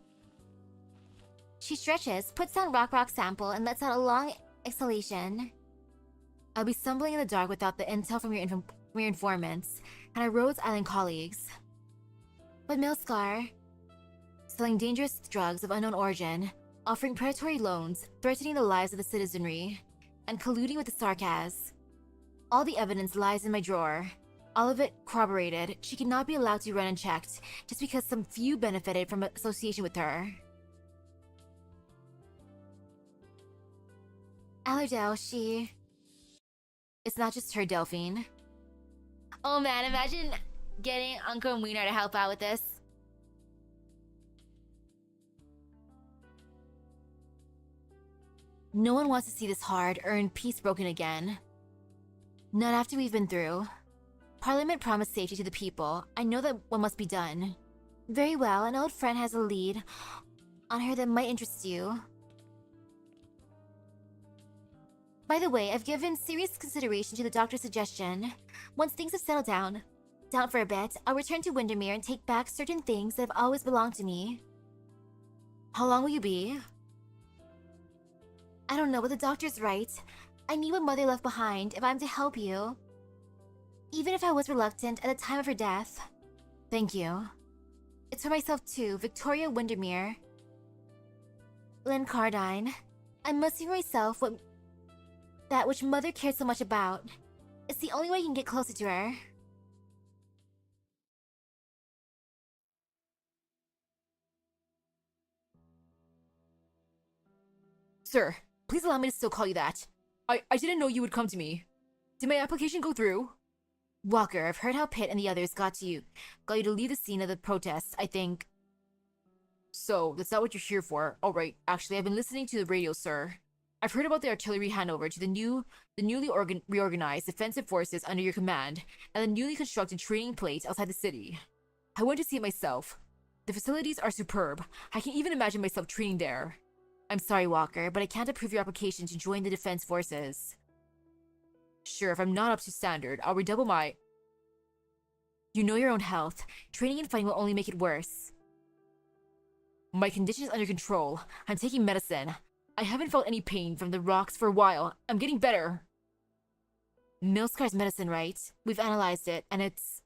She stretches, puts down Rock sample, and lets out a long exhalation. I'll be stumbling in the dark without the intel from your informants and our Rhodes Island colleagues. But Milscar, selling dangerous drugs of unknown origin, offering predatory loans, threatening the lives of the citizenry, and colluding with the Sarkaz. All the evidence lies in my drawer. All of it corroborated. She cannot be allowed to run unchecked just because some few benefited from association with her. Allerdale, it's not just her, Delphine. Oh man, imagine getting Uncle Wiener to help out with this. No one wants to see this hard-earned peace broken again. Not after we've been through. Parliament promised safety to the people. I know that what must be done. Very well, an old friend has a lead on her that might interest you. By the way, I've given serious consideration to the doctor's suggestion. Once things have settled down for a bit, I'll return to Windermere and take back certain things that have always belonged to me. How long will you be? I don't know, but the doctor's right. I need what Mother left behind if I'm to help you. Even if I was reluctant at the time of her death. Thank you. It's for myself too, Victoria— Lynn Cardine. I must see for myself that which Mother cared so much about. It's the only way you can get closer to her. Sir, please allow me to still call you that. I didn't know you would come to me. Did my application go through? Walker, I've heard how Pitt and the others got you to leave the scene of the protests, I think. So, that's not what you're here for. Alright, actually, I've been listening to the radio, sir. I've heard about the artillery handover to the newly reorganized defensive forces under your command, and the newly constructed training plate outside the city. I went to see it myself. The facilities are superb. I can even imagine myself training there. I'm sorry, Walker, but I can't approve your application to join the defense forces. Sure, if I'm not up to standard, I'll redouble my... You know your own health. Training and fighting will only make it worse. My condition is under control. I'm taking medicine. I haven't felt any pain from the rocks for a while. I'm getting better. Milscar's medicine, right? We've analyzed it, and it's...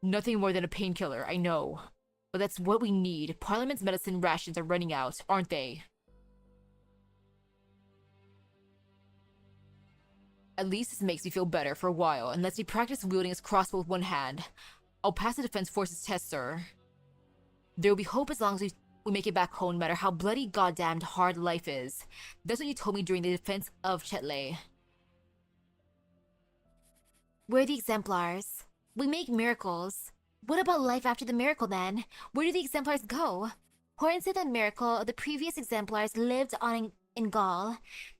Nothing more than a painkiller, I know. But that's what we need. Parliament's medicine rations are running out, aren't they? At least this makes me feel better for a while and lets me practice wielding his crossbow with one hand. I'll pass the Defense Forces test, sir. There will be hope as long as we make it back home, no matter how bloody goddamned hard life is. That's what you told me during the defense of Chetley. We're the exemplars. We make miracles. What about life after the miracle, then? Where do the exemplars go? Horton said that miracle of the previous exemplars lived on in Gaul.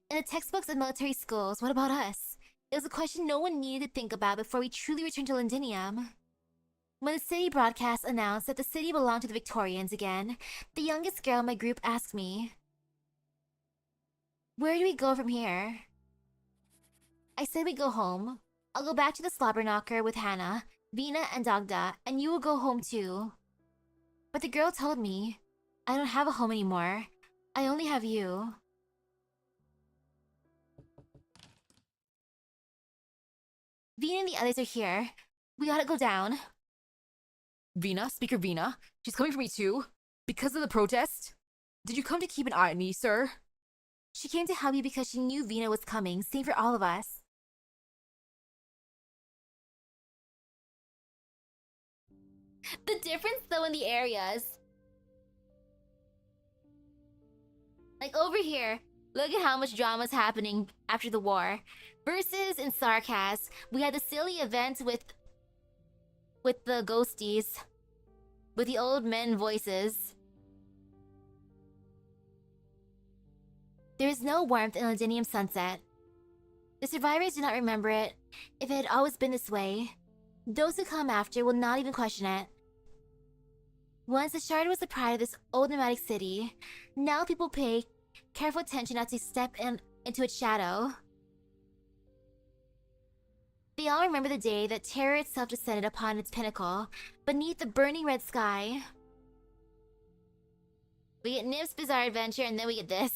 In the textbooks and military schools, what about us? It was a question no one needed to think about before we truly returned to Londinium. When the city broadcast announced that the city belonged to the Victorians again, the youngest girl in my group asked me, "Where do we go from here?" I said we go home. I'll go back to the slobber knocker with Hannah, Vina, and Dagda, and you will go home too. But the girl told me, I don't have a home anymore. I only have you. Vina and the others are here. We gotta go down. Vina? Speaker Vina? She's coming for me too? Because of the protest? Did you come to keep an eye on me, sir? She came to help you because she knew Vina was coming. Same for all of us. The difference, though, in the areas. Like over here, look at how much drama is happening after the war. Versus in Sarkaz, we had the silly event with the ghosties. With the old men voices. There is no warmth in Londinium sunset. The survivors do not remember it if it had always been this way. Those who come after will not even question it. Once the Shard was the pride of this old nomadic city, now people pay careful attention not to step into its shadow. They all remember the day that terror itself descended upon its pinnacle, beneath the burning red sky. We get Nip's bizarre adventure, and then we get this.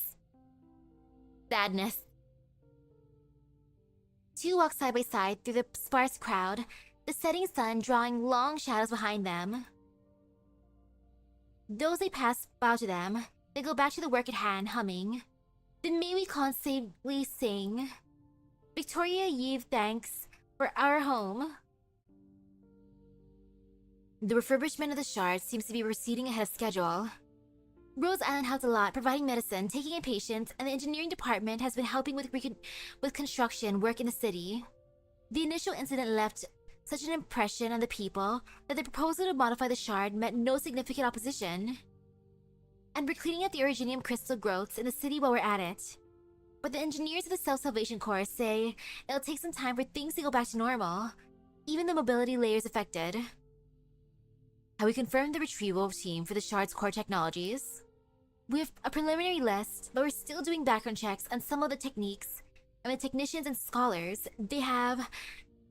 Sadness. Two walk side by side through the sparse crowd, the setting sun drawing long shadows behind them. Those they pass bow to them, then go back to the work at hand, humming. Then may we constantly sing, Victoria Yeve thanks for our home. The refurbishment of the Shard seems to be proceeding ahead of schedule. Rose Island helped a lot, providing medicine, taking in patients, and the engineering department has been helping with construction work in the city. The initial incident left such an impression on the people that the proposal to modify the Shard met no significant opposition. And we're cleaning up the Originium crystal growths in the city while we're at it. But the engineers of the Self-Salvation Corps say it'll take some time for things to go back to normal, even the mobility layers affected. Have we confirmed the retrieval team for the Shard's core technologies? We have a preliminary list, but we're still doing background checks on some of the techniques. And the technicians and scholars, they have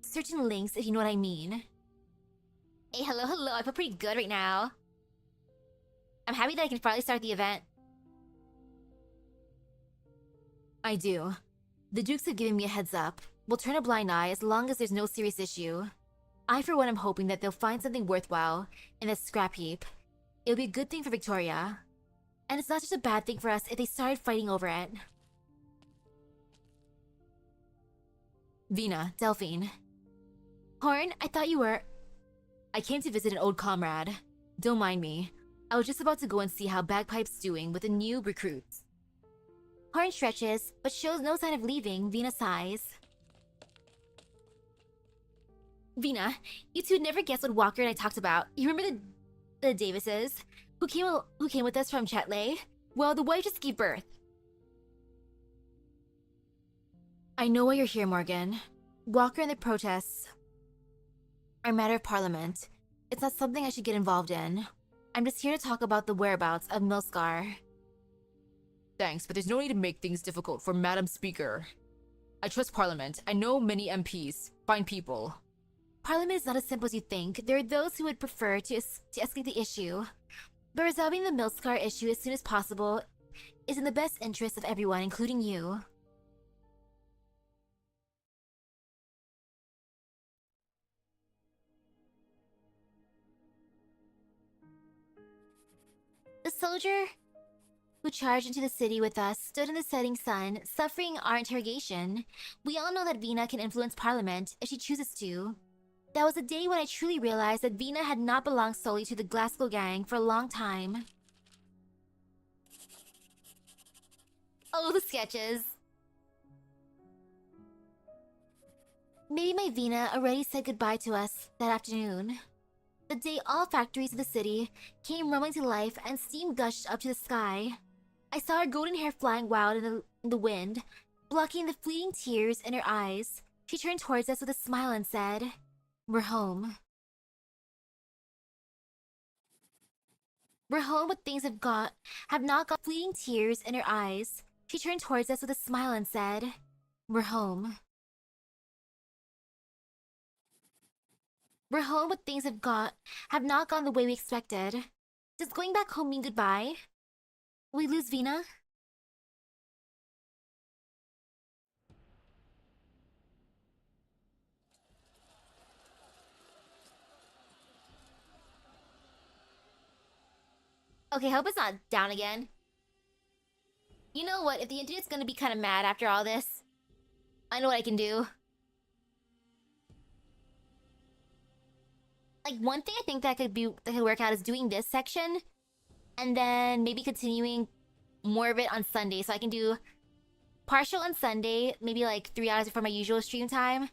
certain links, if you know what I mean. Hey, hello, I feel pretty good right now. I'm happy that I can finally start the event. I do. The Dukes have given me a heads up. We'll turn a blind eye as long as there's no serious issue. I, for one, am hoping that they'll find something worthwhile in this scrap heap. It'll be a good thing for Victoria. And it's not just a bad thing for us if they started fighting over it. Vina, Delphine. Horn, I thought you were... I came to visit an old comrade. Don't mind me. I was just about to go and see how Bagpipe's doing with the new recruits. Horn stretches, but shows no sign of leaving. Vina sighs. Vina, you two never guessed what Walker and I talked about. You remember the Davises? Who came with us from Chetley? Well, the wife just gave birth. I know why you're here, Morgan. Walker and the protests are a matter of parliament. It's not something I should get involved in. I'm just here to talk about the whereabouts of Milscar. Thanks, but there's no need to make things difficult for Madam Speaker. I trust Parliament. I know many MPs. Fine people. Parliament is not as simple as you think. There are those who would prefer to escalate the issue. But resolving the Milscar issue as soon as possible is in the best interest of everyone, including you. The soldier who charged into the city with us stood in the setting sun, suffering our interrogation. We all know that Vina can influence Parliament if she chooses to. That was a day when I truly realized that Vina had not belonged solely to the Glasgow gang for a long time. Oh, the sketches. Maybe my Vina already said goodbye to us that afternoon. The day all factories of the city came rumbling to life and steam gushed up to the sky. I saw her golden hair flying wild in the wind, blocking the fleeting tears in her eyes. She turned towards us with a smile and said, "We're home." We're home, but things have not got fleeting tears in her eyes. She turned towards us with a smile and said, "We're home." We're home, but things have not gone the way we expected. Does going back home mean goodbye? Will we lose Vina? Okay, hope it's not down again. You know what? If the internet's gonna be kind of mad after all this, I know what I can do. Like, one thing I think that could work out is doing this section, and then maybe continuing more of it on Sunday. So I can do partial on Sunday, maybe like 3 hours before my usual stream time.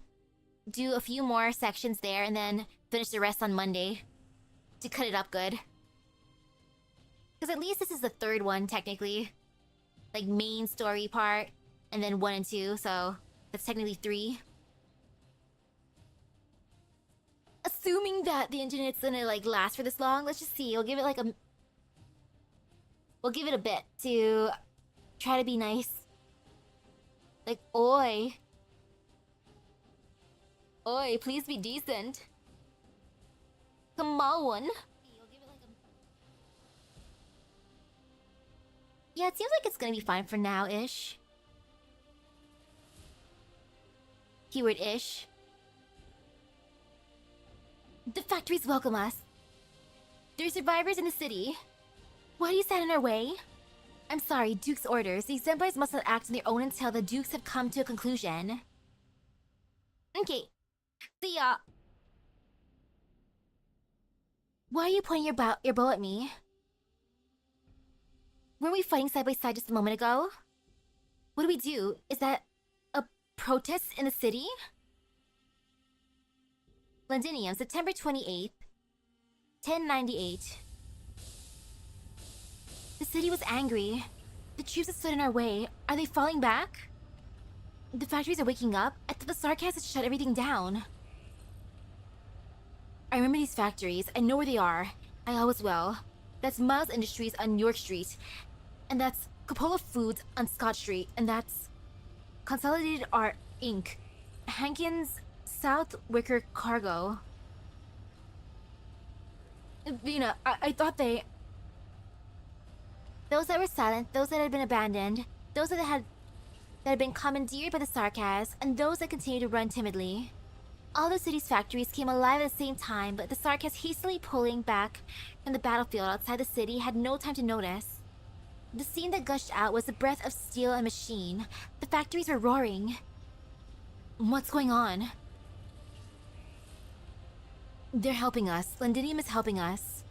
Do a few more sections there, and then finish the rest on Monday to cut it up good. Because at least this is the third one, technically. Like, main story part, and then 1 and 2, so that's technically 3. Assuming that the internet's gonna, like, last for this long, let's just see. We'll give it, like, we'll give it a bit to try to be nice. Like, oi. Oi, please be decent. Come on. Yeah, it seems like it's gonna be fine for now-ish. Keyword-ish. The factories welcome us. There are survivors in the city. Why do you stand in our way? I'm sorry, Duke's orders. The exemplars must not act on their own until the Dukes have come to a conclusion. Okay. See ya. Why are you pointing your bow at me? Weren't we fighting side by side just a moment ago? What do we do? Is that a protest in the city? Londinium, September 28th, 1098. The city was angry. The troops that stood in our way, are they falling back? The factories are waking up. I thought the sarcasm had shut everything down. I remember these factories. I know where they are. I always will. That's Miles Industries on York Street. And that's Coppola Foods on Scott Street. And that's Consolidated Art Inc. Hankins South Wicker Cargo. Vina, I thought they... Those that were silent, those that had been abandoned, those that had been commandeered by the Sarkaz, and those that continued to run timidly. All the city's factories came alive at the same time, but the Sarkaz hastily pulling back from the battlefield outside the city had no time to notice. The steam that gushed out was the breath of steel and machine. The factories were roaring. What's going on? They're helping us. Londinium is helping us.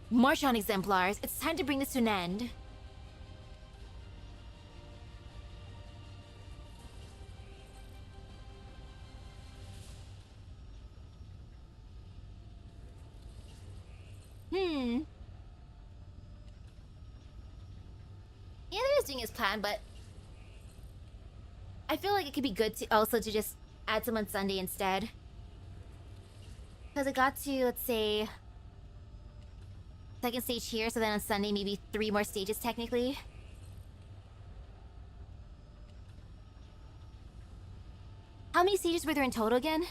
March on, exemplars. It's time to bring this to an end. Yeah, they're just doing his plan, but I feel like it could be good to also to just add some on Sunday instead. Because it got to, let's say, second stage here, so then on Sunday maybe 3 more stages technically. How many stages were there in total again?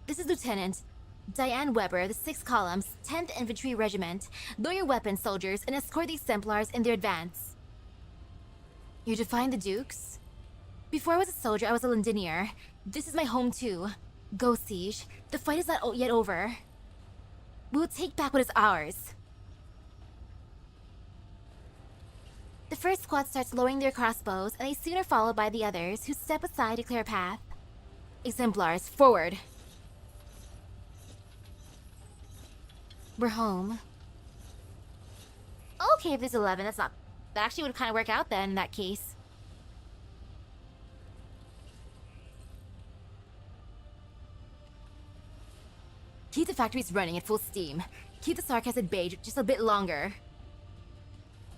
This is Lieutenant Diane Weber, the 6th Columns, 10th Infantry Regiment. Lower your weapons, soldiers, and escort the exemplars in their advance. You're defying the Dukes? Before I was a soldier, I was a Londinier. This is my home too. Go, Siege. The fight is not yet over. We will take back what is ours. The first squad starts lowering their crossbows, and they soon are followed by the others, who step aside to clear a path. Exemplars, forward. We're home. Okay, if there's 11, that's not... That actually would kind of work out then, in that case. Keep the factories running at full steam. Keep the sarcasm at bay just a bit longer.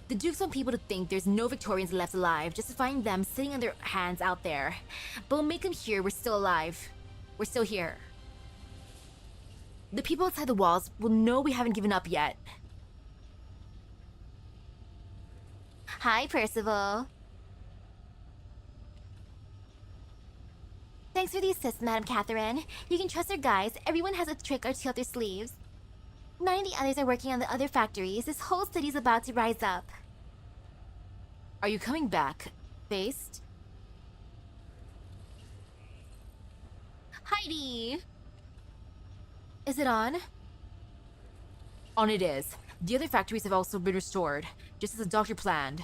The Dukes want people to think there's no Victorians left alive, justifying them sitting on their hands out there. But we'll make them hear we're still alive. We're still here. The people outside the walls will know we haven't given up yet. Hi, Percival. Thanks for the assist, Madam Catherine. You can trust our guys. Everyone has a trick or two up their sleeves. 90 others are working on the other factories. This whole city's about to rise up. Are you coming back, Faced? Heidi! Is it on? On it is. The other factories have also been restored, just as the doctor planned.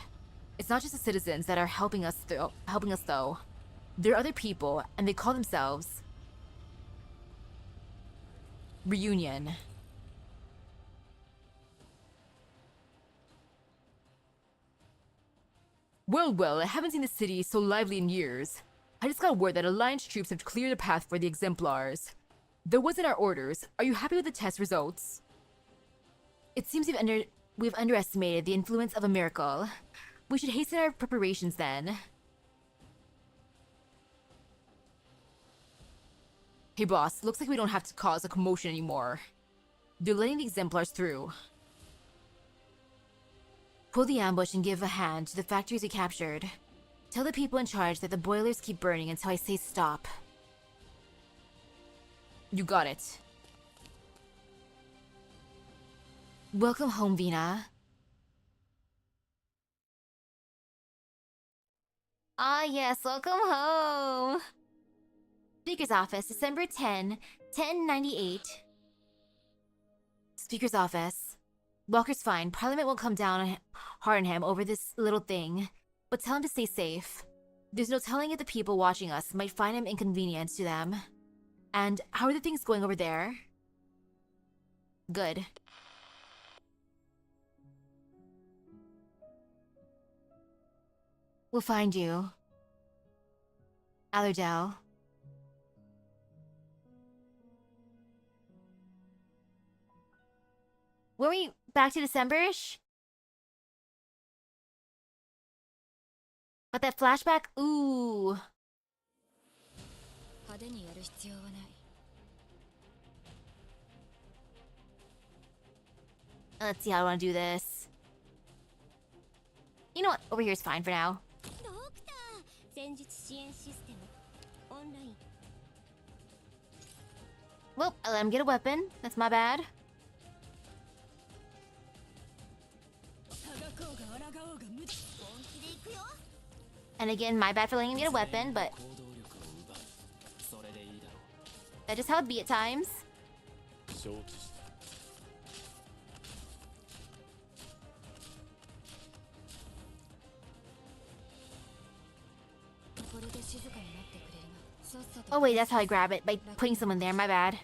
It's not just the citizens that are helping us though. There are other people, and they call themselves... Reunion. Well, I haven't seen the city so lively in years. I just got word that Alliance troops have cleared the path for the exemplars. There wasn't our orders. Are you happy with the test results? It seems we've underestimated the influence of a miracle. We should hasten our preparations then. Hey boss, looks like we don't have to cause a commotion anymore. They're letting the exemplars through. Pull the ambush and give a hand to the factories we captured. Tell the people in charge that the boilers keep burning until I say stop. You got it. Welcome home, Vina. Ah, yes, welcome home. Speaker's office, December 10, 1098. Speaker's office. Walker's fine. Parliament won't come down hard on him over this little thing. But tell him to stay safe. There's no telling if the people watching us might find him inconvenient to them. And how are the things going over there? Good. We'll find you. Allerdale. Were we back to December-ish? But that flashback? Ooh. Let's see how I want to do this. You know what? Over here is fine for now. Well, I let him get a weapon. That's my bad. And again, my bad for letting him get a weapon, but... that's just how it be at times. Oh wait, that's how I grab it, by putting someone there, my bad.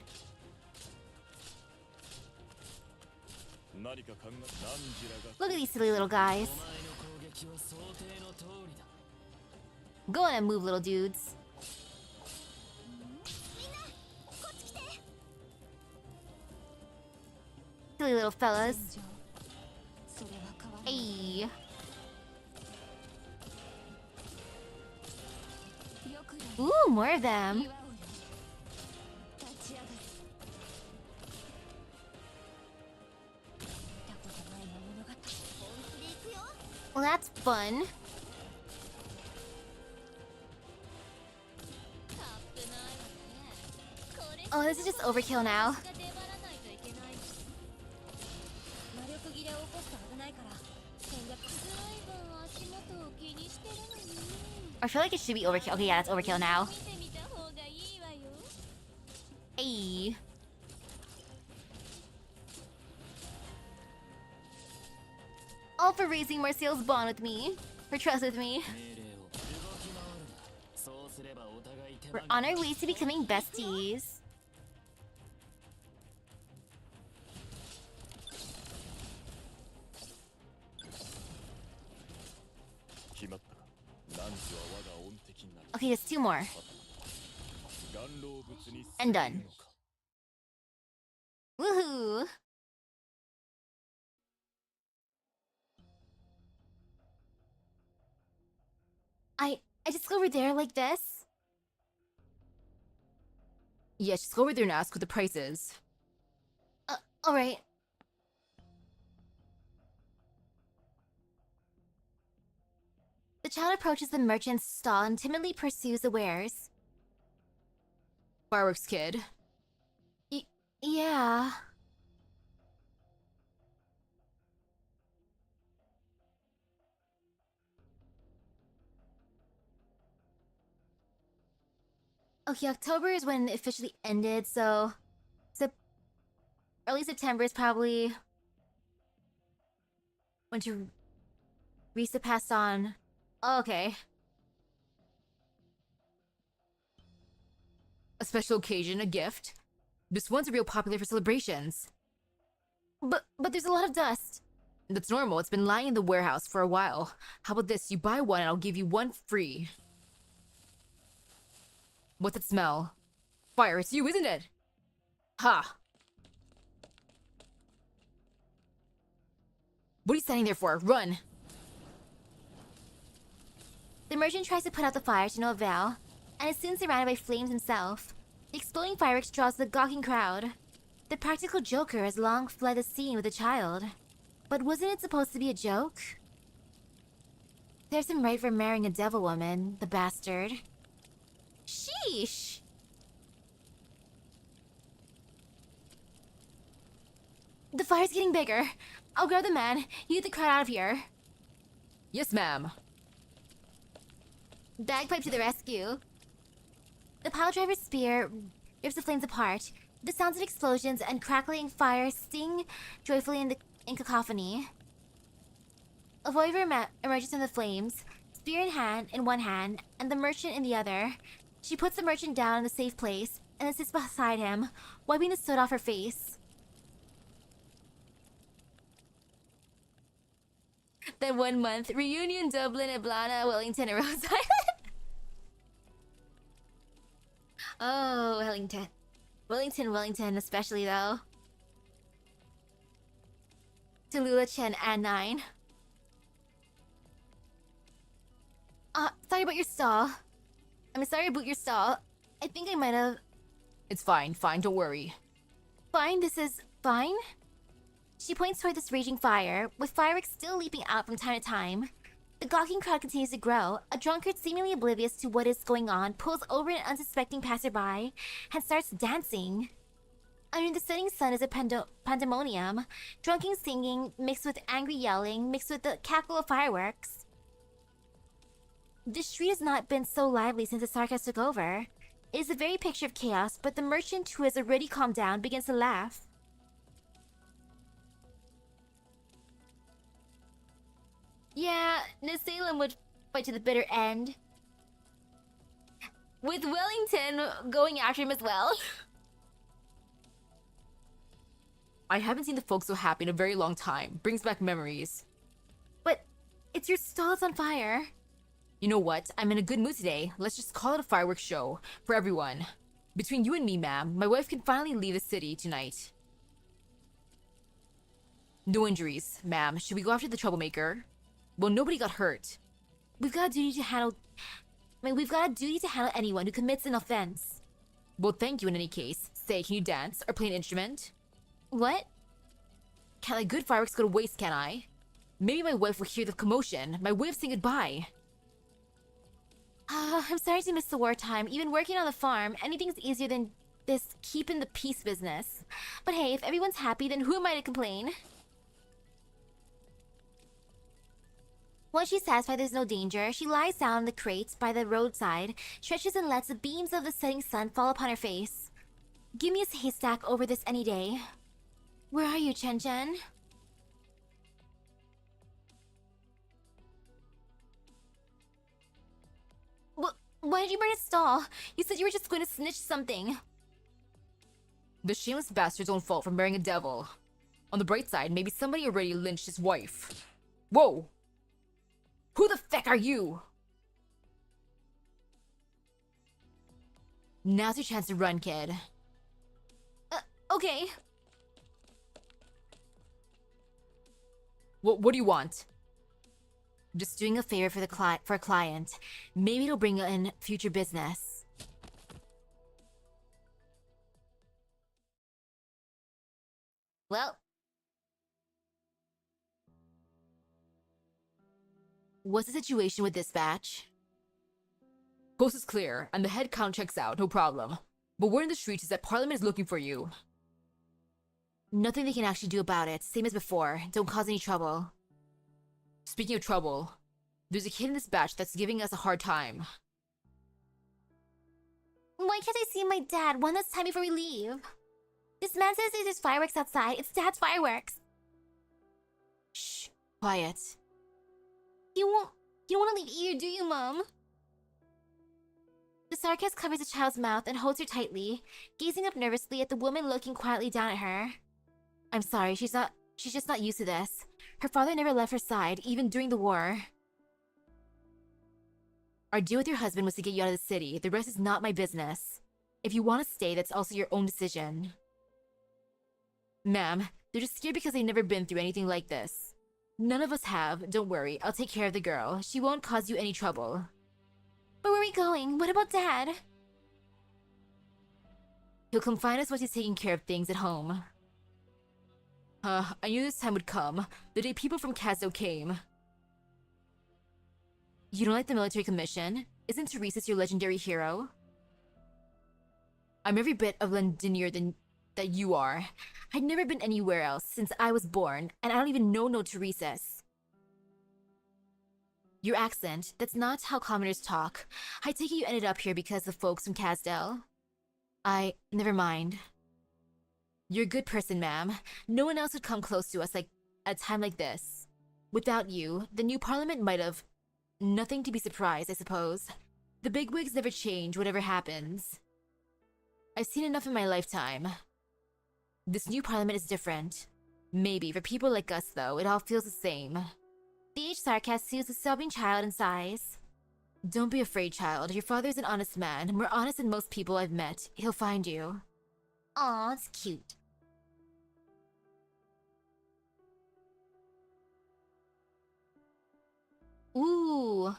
Look at these silly little guys. Go on and move, little dudes. Silly little fellas. Hey. Ooh, more of them. Well, that's fun. Oh, this is just overkill now. I feel like it should be overkill. Okay, yeah, that's overkill now. Hey. All for raising Marcial's bond with me. Her trust with me. We're on our way to becoming besties. Okay, just 2 more. And done. Woohoo! I just go over there like this? Yeah, just go over there and ask what the price is. Alright. The child approaches the merchant's stall and timidly pursues the wares. Fireworks kid. Yeah. Okay, October is when it officially ended, so... early September is probably... when Risa passed on. Oh, okay. A special occasion, a gift. This one's real popular for celebrations. But there's a lot of dust. That's normal, it's been lying in the warehouse for a while. How about this, you buy one and I'll give you one free. What's it smell? Fire, it's you, isn't it? Ha! What are you standing there for? Run! The merchant tries to put out the fire to no avail, and is soon surrounded by flames himself. The exploding fireworks draws the gawking crowd. The practical joker has long fled the scene with the child. But wasn't it supposed to be a joke? There's him right for marrying a devil woman, the bastard. Sheesh! The fire's getting bigger. I'll grab the man. You get the crowd out of here. Yes, ma'am. Bagpipe to the rescue. The pile driver's spear rips the flames apart. The sounds of explosions and crackling fire sting joyfully in cacophony. A voiver emerges from the flames, spear in one hand, and the merchant in the other. She puts the merchant down in a safe place, and then sits beside him, wiping the soot off her face. Then 1 month, reunion Dublin, Ablana, Wellington, and Rhode Island. Oh, Wellington. Wellington especially though. Tallulah, Chen, and 9. Sorry about your stall. I'm sorry about your stall. I think I might have... It's fine, don't worry. Fine, this is fine? She points toward this raging fire, with fireworks still leaping out from time to time. The gawking crowd continues to grow. A drunkard seemingly oblivious to what is going on pulls over an unsuspecting passerby and starts dancing. Under the setting sun is a pandemonium, drunken singing mixed with angry yelling, mixed with the cackle of fireworks. The street has not been so lively since the Sarkas took over. It is the very picture of chaos, but the merchant, who has already calmed down, begins to laugh. Yeah, Salem would fight to the bitter end. With Wellington going after him as well. I haven't seen the folks so happy in a very long time. Brings back memories. But it's your stall's on fire. You know what? I'm in a good mood today. Let's just call it a fireworks show for everyone. Between you and me, ma'am, my wife can finally leave the city tonight. No injuries, ma'am. Should we go after the troublemaker? Well, nobody got hurt. We've got a duty to handle anyone who commits an offense. Well, thank you in any case. Say, can you dance or play an instrument? What? Can't let good fireworks go to waste, can I? Maybe my wife will hear the commotion. My way of saying goodbye. I'm sorry to miss the wartime. Even working on the farm, anything's easier than this keeping the peace business. But hey, if everyone's happy, then who am I to complain? Once she's satisfied there's no danger, she lies down in the crate by the roadside, stretches and lets the beams of the setting sun fall upon her face. Give me a haystack over this any day. Where are you, Chen Chen? Why did you burn a stall? You said you were just going to snitch something. The shameless bastard's own fault for marrying a devil. On the bright side, maybe somebody already lynched his wife. Whoa! Who the feck are you? Now's your chance to run, kid. Okay. What do you want? I'm just doing a favor for a client. Maybe it'll bring in future business. Well, what's the situation with dispatch? Coast is clear, and the head count checks out, no problem. But word in the streets is that Parliament is looking for you. Nothing they can actually do about it. Same as before. Don't cause any trouble. Speaking of trouble, there's a kid in this batch that's giving us a hard time. Why can't I see my dad one last time before we leave? This man says there's fireworks outside. It's Dad's fireworks. Shh, quiet. You don't want to leave either, do you, Mom? The sarcasm covers the child's mouth and holds her tightly, gazing up nervously at the woman looking quietly down at her. I'm sorry, she's just not used to this. Her father never left her side, even during the war. Our deal with your husband was to get you out of the city. The rest is not my business. If you want to stay, that's also your own decision. Ma'am, they're just scared because they've never been through anything like this. None of us have. Don't worry, I'll take care of the girl. She won't cause you any trouble. But where are we going? What about Dad? He'll come find us once he's taking care of things at home. I knew this time would come, the day people from Kazdo came. You don't like the military commission? Isn't Teresa's your legendary hero? I'm every bit of Londonier that you are. I'd never been anywhere else since I was born, and I don't even know no Teresas. Your accent, that's not how commoners talk. I take it you ended up here because of folks from Kasdel. Never mind. You're a good person, ma'am. No one else would come close to us at a time like this. Without you, the new parliament might have... Nothing to be surprised, I suppose. The bigwigs never change, whatever happens. I've seen enough in my lifetime. This new parliament is different. Maybe, for people like us though, it all feels the same. The aged sarcasm soothes the sobbing child and sighs. Don't be afraid, child. Your father's an honest man, more honest than most people I've met. He'll find you. Aw, it's cute. Ooh.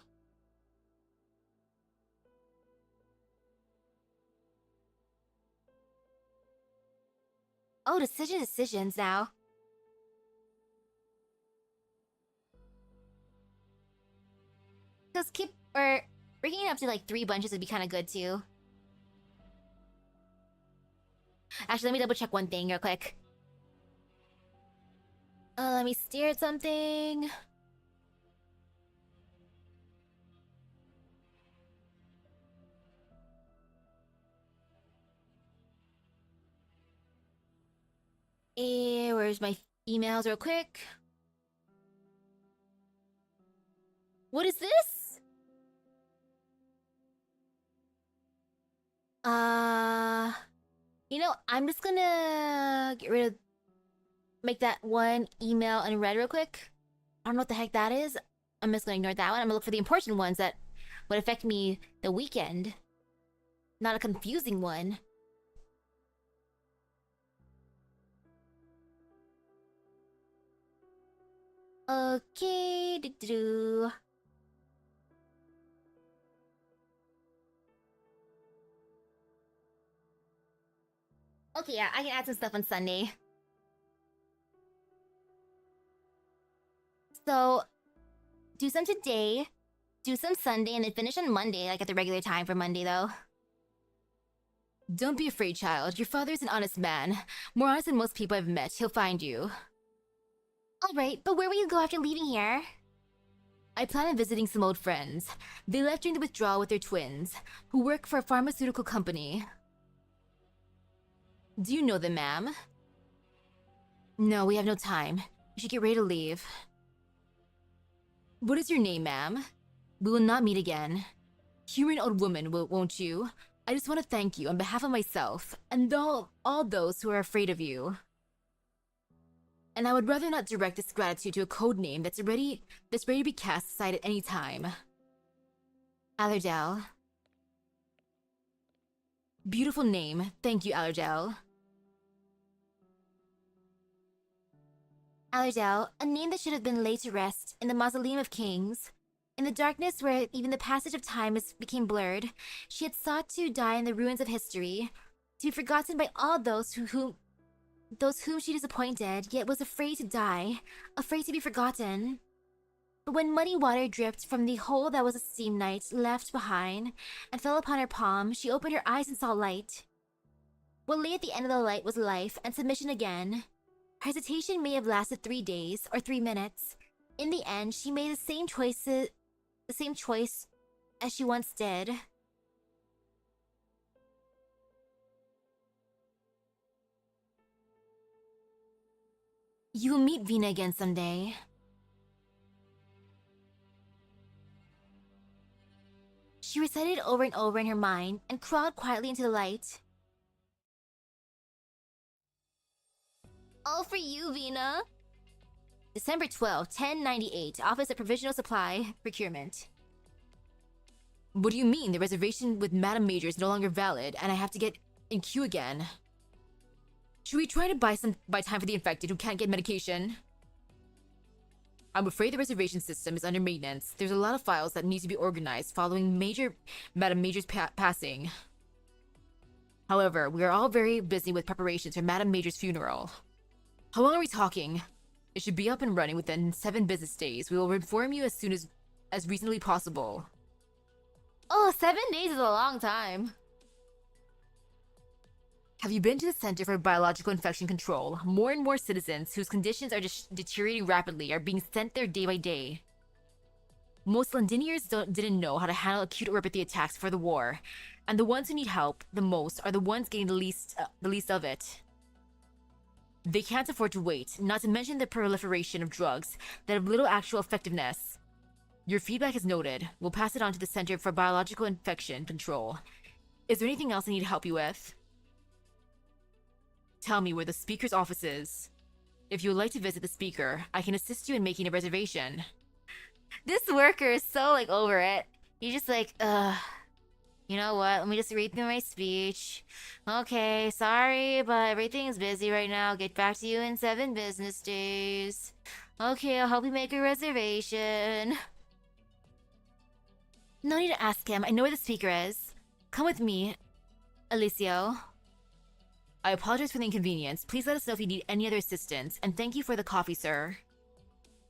Oh, decisions now. Cause breaking it up to like 3 bunches would be kind of good too. Actually, let me double check one thing real quick. Let me stare at something. Where's my emails real quick? What is this? Uh, I'm just gonna make that one email unread real quick. I don't know what the heck that is. I'm just gonna ignore that one. I'm gonna look for the important ones that would affect me the weekend. Not a confusing one. Okay, do. Okay, yeah, I can add some stuff on Sunday. So, do some today, do some Sunday, and then finish on Monday, like at the regular time for Monday, though. Don't be afraid, child. Your father's an honest man. More honest than most people I've met. He'll find you. Alright, but where will you go after leaving here? I plan on visiting some old friends. They left during the withdrawal with their twins, who work for a pharmaceutical company. Do you know them, ma'am? No, we have no time. You should get ready to leave. What is your name, ma'am? We will not meet again. Human old woman, won't you? I just want to thank you on behalf of myself, and all those who are afraid of you. And I would rather not direct this gratitude to a code name that's ready to be cast aside at any time. Allerdale. Beautiful name. Thank you, Allerdale. Allerdale, a name that should have been laid to rest in the Mausoleum of Kings. In the darkness where even the passage of time became blurred, she had sought to die in the ruins of history, to be forgotten by all those whom she disappointed, yet was afraid to die, afraid to be forgotten. But when muddy water dripped from the hole that was a steam knight left behind and fell upon her palm, she opened her eyes and saw light. What lay at the end of the light was life and submission again. Her hesitation may have lasted 3 days or 3 minutes. In the end, she made the same choice as she once did. You will meet Vina again someday. She recited it over and over in her mind and crawled quietly into the light. All for you, Vina. December 12, 1098, Office of Provisional Supply, Procurement. What do you mean? The reservation with Madame Major is no longer valid, and I have to get in queue again. Should we try to buy time for the infected who can't get medication? I'm afraid the reservation system is under maintenance. There's a lot of files that need to be organized following Madame Major's passing. However, we are all very busy with preparations for Madame Major's funeral. How long are we talking? It should be up and running within 7 business days. We will inform you as soon as reasonably possible. Oh, 7 days is a long time. Have you been to the Center for Biological Infection Control? More and more citizens whose conditions are deteriorating rapidly are being sent there day by day. Most Londiniers didn't know how to handle acute neuropathy attacks for the war, and the ones who need help the most are the ones getting the least of it. They can't afford to wait, not to mention the proliferation of drugs that have little actual effectiveness. Your feedback is noted. We'll pass it on to the Center for Biological Infection Control. Is there anything else I need to help you with? Tell me where the speaker's office is. If you would like to visit the speaker, I can assist you in making a reservation. This worker is so, over it. He's just you know what? Let me just read through my speech. Okay, sorry, but everything's busy right now. Get back to you in 7 business days. Okay, I'll help you make a reservation. No need to ask him. I know where the speaker is. Come with me, Alicio. I apologize for the inconvenience. Please let us know if you need any other assistance, and thank you for the coffee, sir.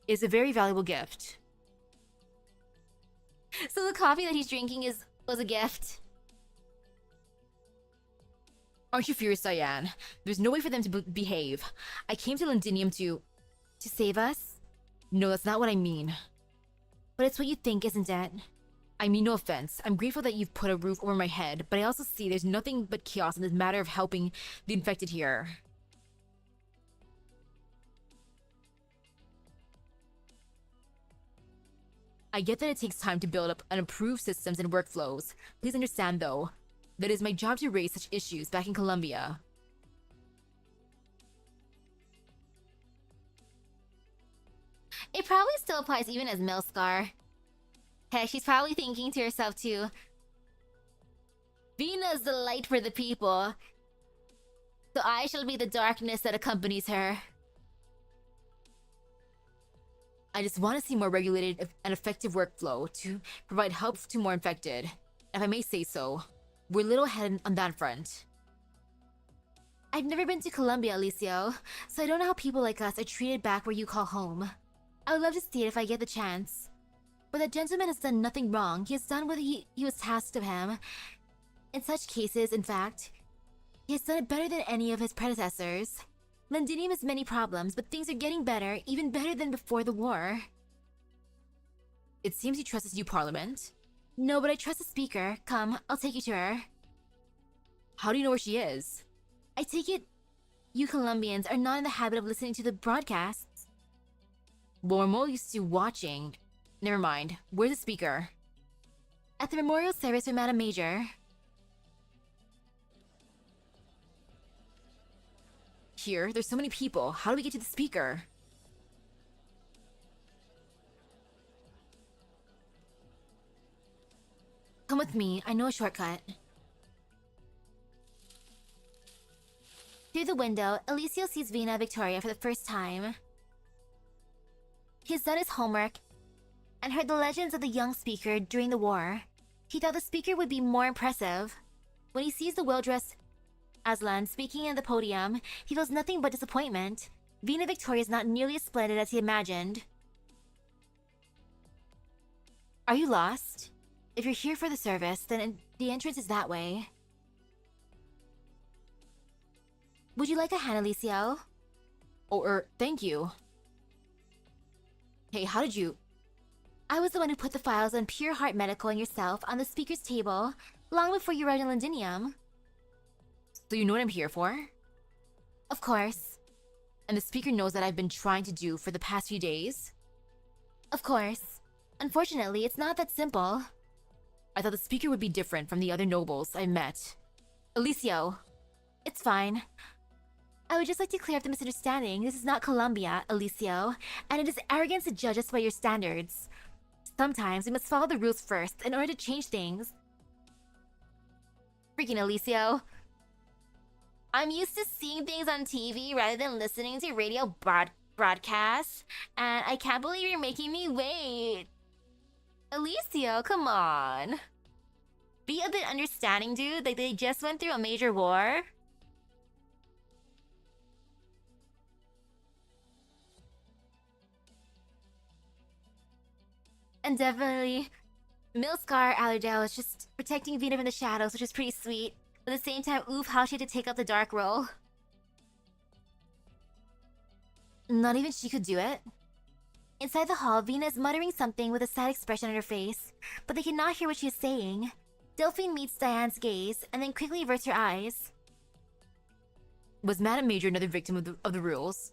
It's a very valuable gift. So the coffee that he's drinking was a gift. Aren't you furious, Diane? There's no way for them to behave. I came to Londinium to save us? No, that's not what I mean. But it's what you think, isn't it? I mean no offense. I'm grateful that you've put a roof over my head, but I also see there's nothing but chaos in this matter of helping the infected here. I get that it takes time to build up and improve systems and workflows. Please understand though, that it is my job to raise such issues back in Colombia. It probably still applies even as Milscar. Heck, she's probably thinking to herself too, Vina's the light for the people, so I shall be the darkness that accompanies her. I just want to see more regulated and effective workflow to provide help to more infected. If I may say so, we're a little ahead on that front. I've never been to Colombia, Alicio, so I don't know how people like us are treated back where you call home. I would love to see it if I get the chance. But that gentleman has done nothing wrong. He has done what he was tasked of him. In such cases, in fact, he has done it better than any of his predecessors. Londinium has many problems, but things are getting better, even better than before the war. It seems he trusts his new parliament. No, but I trust the speaker. Come, I'll take you to her. How do you know where she is? I take it you Colombians are not in the habit of listening to the broadcasts. Well, we're more used to watching. Never mind. Where's the speaker? At the memorial service with Madame Major. Here, there's so many people. How do we get to the speaker? Come with me, I know a shortcut. Through the window, Alicio sees Vina Victoria for the first time. He has done his homework and heard the legends of the young speaker during the war. He thought the speaker would be more impressive. When he sees the well-dressed Aslan speaking at the podium, he feels nothing but disappointment. Vina Victoria is not nearly as splendid as he imagined. Are you lost? If you're here for the service, then the entrance is that way. Would you like a hand, Alicio? Oh, thank you. Hey, how did you... I was the one who put the files on Pure Heart Medical and yourself on the speaker's table, long before you arrived in Londinium. So you know what I'm here for? Of course. And the speaker knows that I've been trying to do for the past few days? Of course. Unfortunately, it's not that simple. I thought the speaker would be different from the other nobles I met. Alicio. It's fine. I would just like to clear up the misunderstanding. This is not Colombia, Alicio, and it is arrogance to judge us by your standards. Sometimes we must follow the rules first in order to change things. Freaking Alicio. I'm used to seeing things on TV rather than listening to radio broadcasts, and I can't believe you're making me wait. Alicio, come on. Be a bit understanding, dude. Like, they just went through a major war. And definitely, Milscar Allerdale is just protecting Vina from the shadows, which is pretty sweet. But at the same time, oof, how she had to take up the dark role. Not even she could do it. Inside the hall, Vina is muttering something with a sad expression on her face, but they cannot hear what she is saying. Delphine meets Diane's gaze, and then quickly averts her eyes. Was Madame Major another victim of the rules?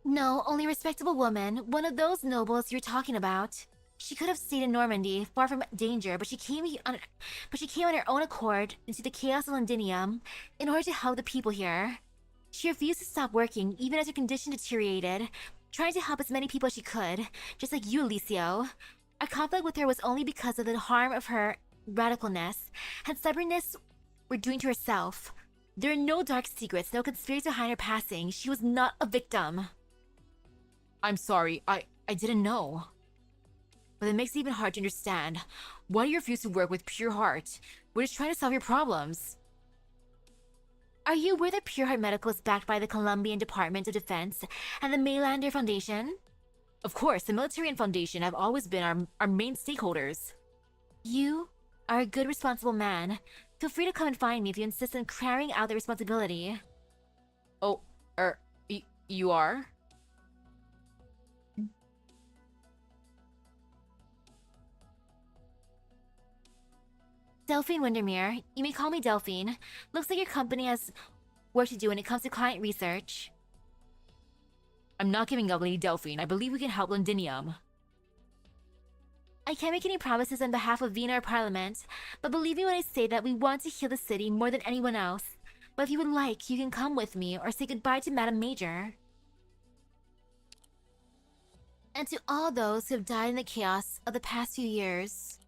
No, only a respectable woman, one of those nobles you're talking about. She could have stayed in Normandy, far from danger, but she came on her own accord into the chaos of Londinium in order to help the people here. She refused to stop working, even as her condition deteriorated, trying to help as many people as she could, just like you, Alicio. Our conflict with her was only because of the harm of her radicalness and stubbornness were doing to herself. There are no dark secrets, no conspiracy behind her passing. She was not a victim. I'm sorry, I didn't know. But it makes it even hard to understand. Why do you refuse to work with Pure Heart? We're just trying to solve your problems. Are you aware that Pure Heart Medical is backed by the Colombian Department of Defense and the Maylander Foundation? Of course, the military and foundation have always been our main stakeholders. You are a good, responsible man. Feel free to come and find me if you insist on carrying out the responsibility. Oh, you are? Delphine Windermere. You may call me Delphine. Looks like your company has work to do when it comes to client research. I'm not giving up, Lady Delphine. I believe we can help Londinium. I can't make any promises on behalf of Vienna or Parliament, but believe me when I say that we want to heal the city more than anyone else. But if you would like, you can come with me or say goodbye to Madame Major. And to all those who have died in the chaos of the past few years.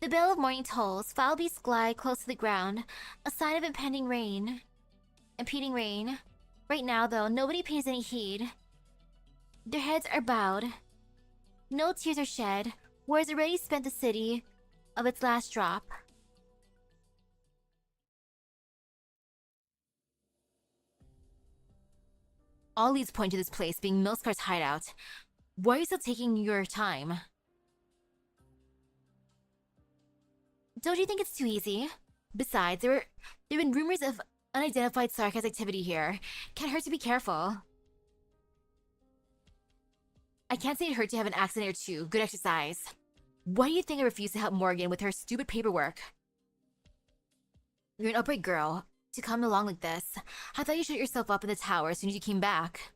The bell of morning tolls, foul beasts glide close to the ground, a sign of impending rain. Impeding rain. Right now, though, nobody pays any heed. Their heads are bowed. No tears are shed. War has already spent the city of its last drop. All leads point to this place being Milskar's hideout. Why are you still taking your time? Don't you think it's too easy? Besides, there have been rumors of unidentified Sarkaz activity here. Can't hurt to be careful. I can't say it hurt to have an accident or two. Good exercise. Why do you think I refused to help Morgan with her stupid paperwork? You're an upright girl. To come along like this, I thought you shut yourself up in the tower as soon as you came back.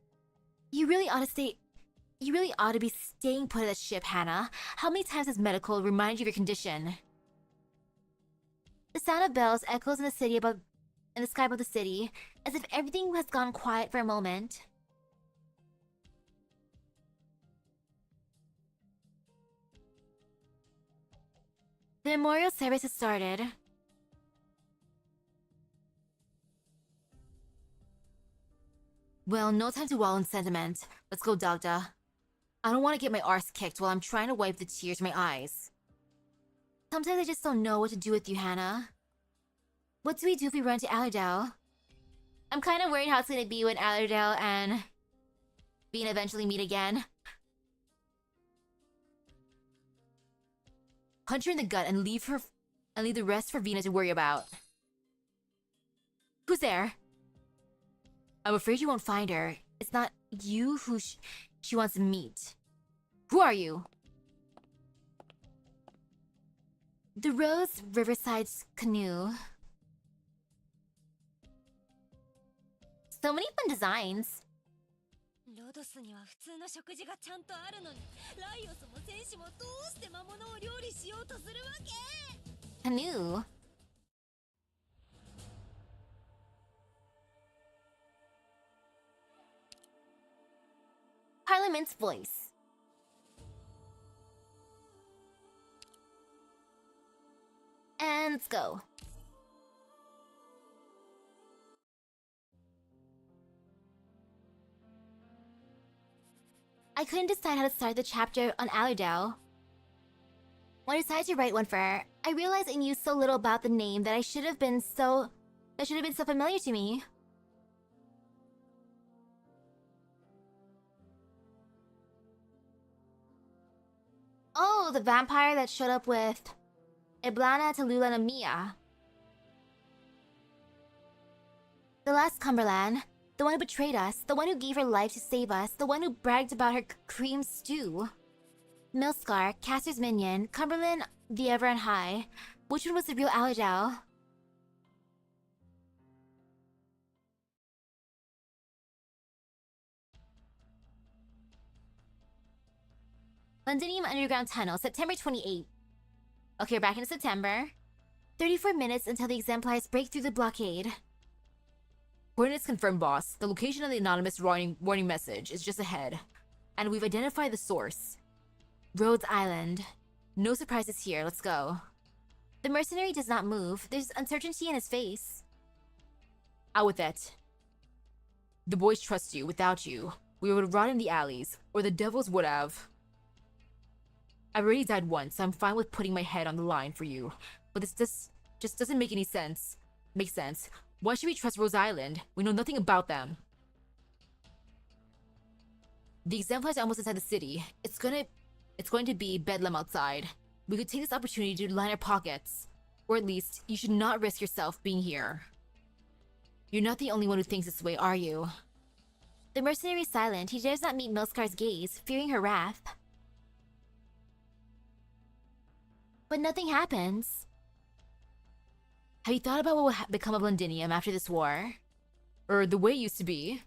You really ought to be staying put at that ship, Hannah. How many times has medical reminded you of your condition? The sound of bells echoes in the sky above the city, as if everything has gone quiet for a moment. The memorial service has started. Well, no time to wallow in sentiment. Let's go, Dagda. I don't want to get my arse kicked while I'm trying to wipe the tears from my eyes. Sometimes I just don't know what to do with you, Hannah. What do we do if we run to Allerdale? I'm kind of worried how it's going to be when Allerdale and Bean eventually meet again. Punch her in the gut and leave the rest for Vina to worry about. Who's there? I'm afraid you won't find her. It's not you who she wants to meet. Who are you? The Rose Riverside's canoe. So many fun designs. Canoe. Parliament's voice. And let's go. I couldn't decide how to start the chapter on Allerdale. When I decided to write one for her, I realized I knew so little about the name that should have been so familiar to me. Oh, the vampire that showed up with Iblana, Tallulah, and Mia. The last Cumberland. The one who betrayed us. The one who gave her life to save us. The one who bragged about her cream stew. Milskar, Caster's minion. Cumberland, the ever on high. Which one was the real Allerdale? Londinium Underground Tunnel, September 28th. Okay, we're back in September. 34 minutes until the exemplars break through the blockade. Coordinates confirmed, boss. The location of the anonymous warning message is just ahead. And we've identified the source. Rhodes Island. No surprises here, let's go. The mercenary does not move. There's uncertainty in his face. Out with it. The boys trust you. Without you, we would rot in the alleys. Or the devils would have. I've already died once, so I'm fine with putting my head on the line for you. But this just doesn't make any sense. Make sense. Why should we trust Rose Island? We know nothing about them. The exemplars are almost inside the city. It's going to be bedlam outside. We could take this opportunity to line our pockets. Or at least, you should not risk yourself being here. You're not the only one who thinks this way, are you? The mercenary is silent. He dares not meet Milskar's gaze, fearing her wrath. But nothing happens. Have you thought about what will become of Londinium after this war? Or the way it used to be?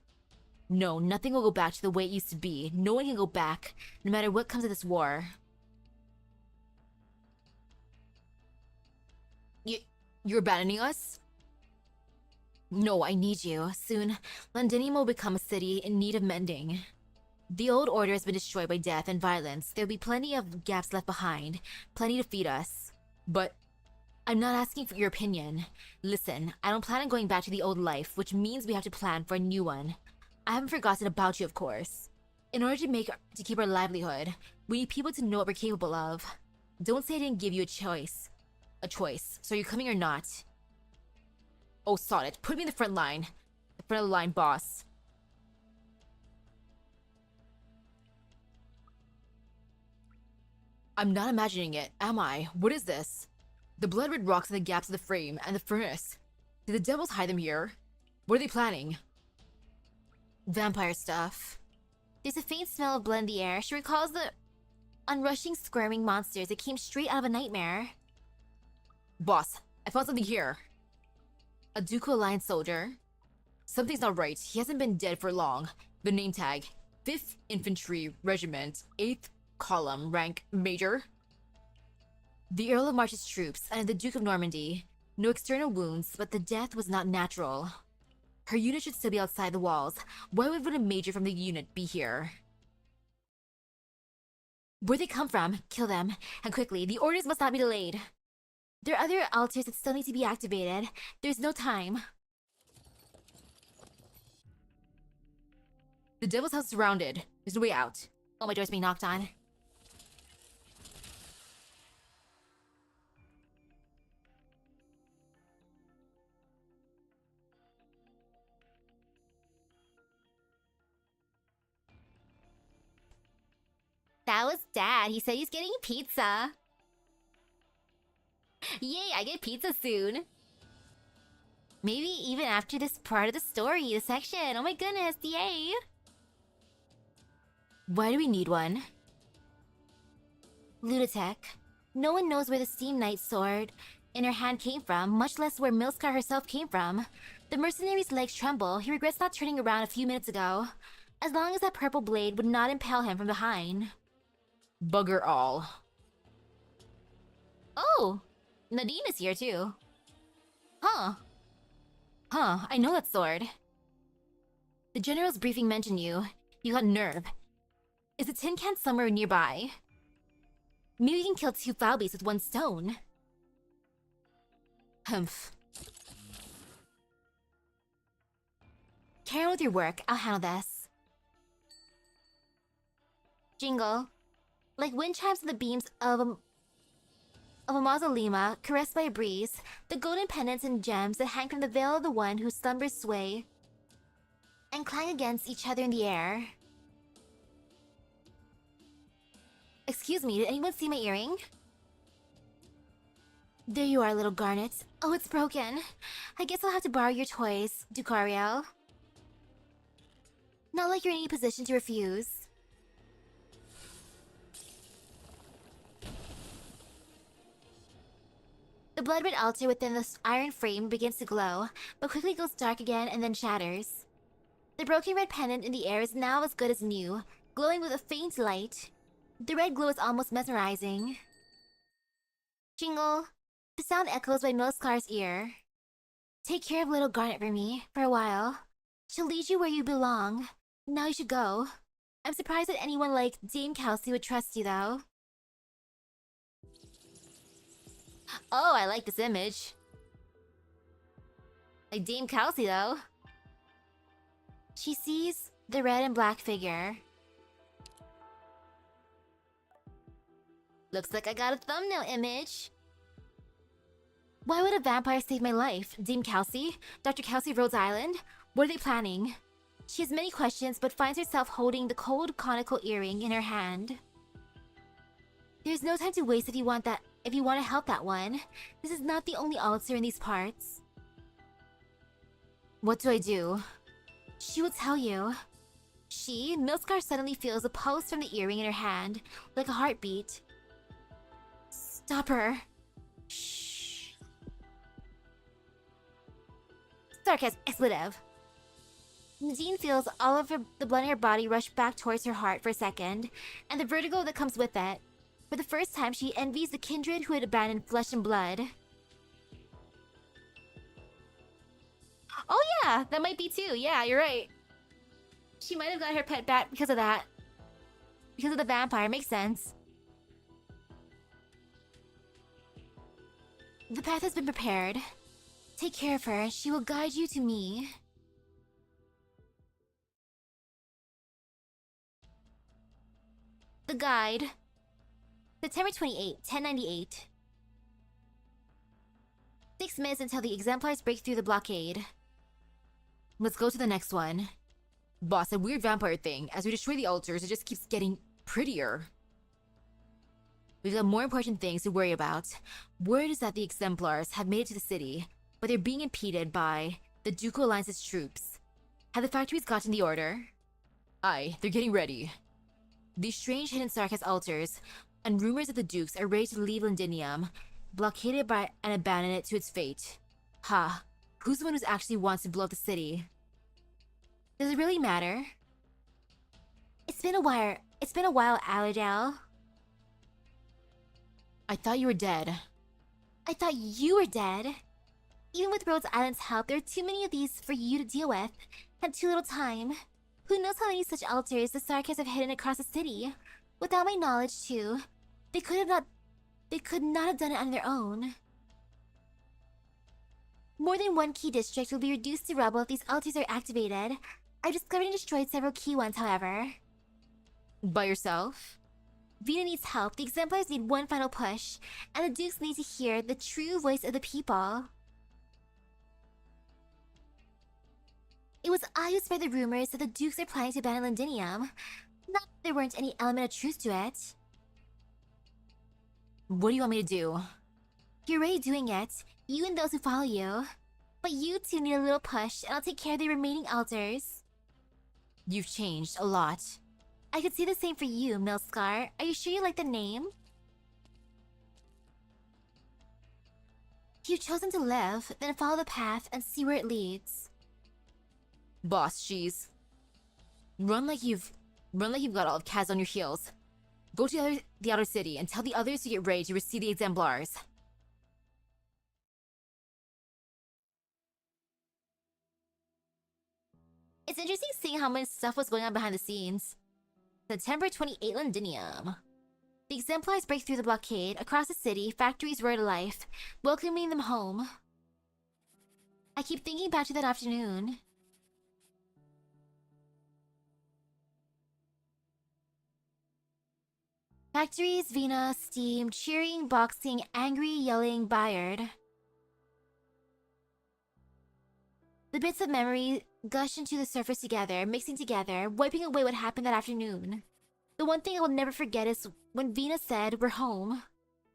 No, nothing will go back to the way it used to be. No one can go back, no matter what comes of this war. You're abandoning us? No, I need you. Soon, Londinium will become a city in need of mending. The old order has been destroyed by death and violence. There'll be plenty of gaps left behind, plenty to feed us. But I'm not asking for your opinion. Listen, I don't plan on going back to the old life, which means we have to plan for a new one. I haven't forgotten about you, of course. In order to keep our livelihood, we need people to know what we're capable of. Don't say I didn't give you a choice. So you're coming or not? Oh, sod it. Put me in the front line. The front of the line, boss. I'm not imagining it, am I? What is this? The blood-red rocks in the gaps of the frame and the furnace. Did the devils hide them here? What are they planning? Vampire stuff. There's a faint smell of blood in the air. She recalls the unrushing, squirming monsters that came straight out of a nightmare. Boss, I found something here. A Ducal Alliance soldier. Something's not right. He hasn't been dead for long. The name tag: 5th Infantry Regiment, 8th Column, rank Major. The Earl of March's troops and the Duke of Normandy. No external wounds, but the death was not natural. Her unit should still be outside the walls. Why would a major from the unit be here? Where'd they come from? Kill them. And quickly. The orders must not be delayed. There are other altars that still need to be activated. There's no time. The Devil's House is surrounded. There's no way out. Oh, my door's being knocked on. That was Dad. He said he's getting pizza. Yay, I get pizza soon. Maybe even after this part of the story, the section. Oh my goodness, yay. Why do we need one? Lunatic. No one knows where the Steam Knight's sword in her hand came from, much less where Milskar herself came from. The mercenary's legs tremble. He regrets not turning around a few minutes ago. As long as that purple blade would not impale him from behind. Bugger all. Oh! Nadine is here too. Huh, I know that sword. the general's briefing mentioned you. You got nerve. Is a tin can somewhere nearby? Maybe we can kill 2 foul beasts with 1 stone. Humph. Carry on with your work. I'll handle this. Jingle. Like wind chimes on the beams of a mausoleum caressed by a breeze, the golden pendants and gems that hang from the veil of the one whose slumbers sway and clang against each other in the air. Excuse me, did anyone see my earring? There you are, little Garnet. Oh, it's broken. I guess I'll have to borrow your toys, Ducariel. Not like you're in any position to refuse. The blood-red altar within the iron frame begins to glow, but quickly goes dark again and then shatters. The broken red pendant in the air is now as good as new, glowing with a faint light. The red glow is almost mesmerizing. Jingle. The sound echoes by Milskar's ear. Take care of little Garnet for me, for a while. She'll lead you where you belong. Now you should go. I'm surprised that anyone like Dame Kelsey would trust you, though. Oh, I like this image. Like Dame Kelsey, though. She sees the red and black figure. Looks like I got a thumbnail image. Why would a vampire save my life? Dame Kelsey? Dr. Kelsey, Rhodes Island? What are they planning? She has many questions, but finds herself holding the cold conical earring in her hand. There's no time to waste if you want to help that one. This is not the only altar in these parts. What do I do? She will tell you. Milskar suddenly feels a pulse from the earring in her hand, like a heartbeat. Stop her. Shh. Sarcasm expletive. Nadine feels all of the blood in her body rush back towards her heart for a second, and the vertigo that comes with it. For the first time, she envies the kindred who had abandoned flesh and blood. Oh yeah, that might be too. Yeah, you're right. She might have got her pet back because of that. Because of the vampire, makes sense. The path has been prepared. Take care of her, she will guide you to me. The guide. September 28, 1098. 6 minutes until the exemplars break through the blockade. Let's go to the next one. Boss, that weird vampire thing, as we destroy the altars, it just keeps getting prettier. We've got more important things to worry about. Word is that the exemplars have made it to the city, but they're being impeded by the Ducal Alliance's troops. Have the factories gotten the order? Aye, they're getting ready. These strange hidden Sarkis altars, and rumors that the Dukes are ready to leave Londinium, blockaded by and abandon it to its fate. Ha, who's the one who actually wants to blow up the city? Does it really matter? It's been a while, Allerdale. I thought you were dead. I thought you were dead. Even with Rhodes Island's help, there are too many of these for you to deal with, and too little time. Who knows how many such altars the Sarkis have hidden across the city? Without my knowledge, too, they could not have done it on their own. More than one key district will be reduced to rubble if these altars are activated. I've discovered and destroyed several key ones, however. By yourself? Vina needs help, the exemplars need one final push, and the Dukes need to hear the true voice of the people. It was I who spread the rumors that the Dukes are planning to abandon Londinium. Not that there weren't any element of truth to it. What do you want me to do? You're already doing it, you and those who follow you. But you two need a little push, and I'll take care of the remaining altars. You've changed a lot. I could say the same for you, Milscar. Are you sure you like the name? If you've chosen to live, then follow the path and see where it leads. Boss, she's... Run like you've got all of Kaz on your heels. Go to the outer city and tell the others to get ready to receive the exemplars. It's interesting seeing how much stuff was going on behind the scenes. September 28, Londinium. The exemplars break through the blockade. Across the city, factories roar to life, welcoming them home. I keep thinking back to that afternoon. Factories, Vina, steam, cheering, boxing, angry, yelling, Bayard. The bits of memory gush into the surface together, mixing together, wiping away what happened that afternoon. The one thing I will never forget is when Vina said, "We're home."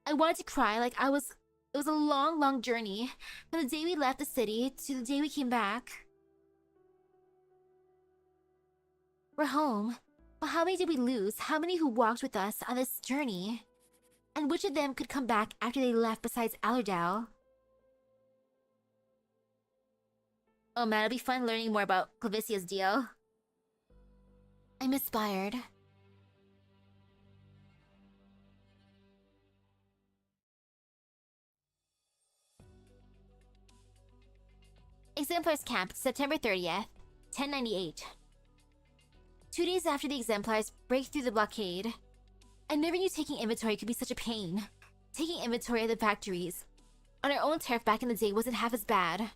I wanted to cry like it was a long, long journey, from the day we left the city to the day we came back. We're home. But how many did we lose? How many who walked with us on this journey? And which of them could come back after they left besides Allerdale? Oh man, it'll be fun learning more about Clavicia's deal. I'm inspired. Exemplars Camp, September 30th, 1098. 2 days after the exemplars break through the blockade. I never knew taking inventory could be such a pain. Taking inventory of the factories on our own turf back in the day wasn't half as bad.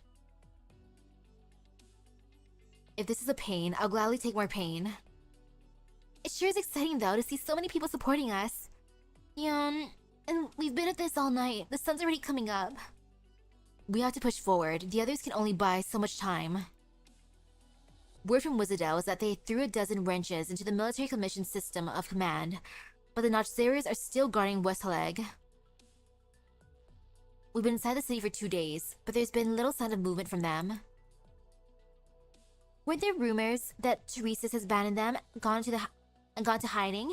If this is a pain, I'll gladly take more pain. It sure is exciting though to see so many people supporting us. Yeah, and we've been at this all night. The sun's already coming up. We have to push forward. The others can only buy so much time. Word from Wizardel is that they threw a dozen wrenches into the military commission system of command, but the Notchzerers are still guarding Westhaleg. We've been inside the city for 2 days, but there's been little sign of movement from them. Weren't there rumors that Teresa's has abandoned them, gone to hiding?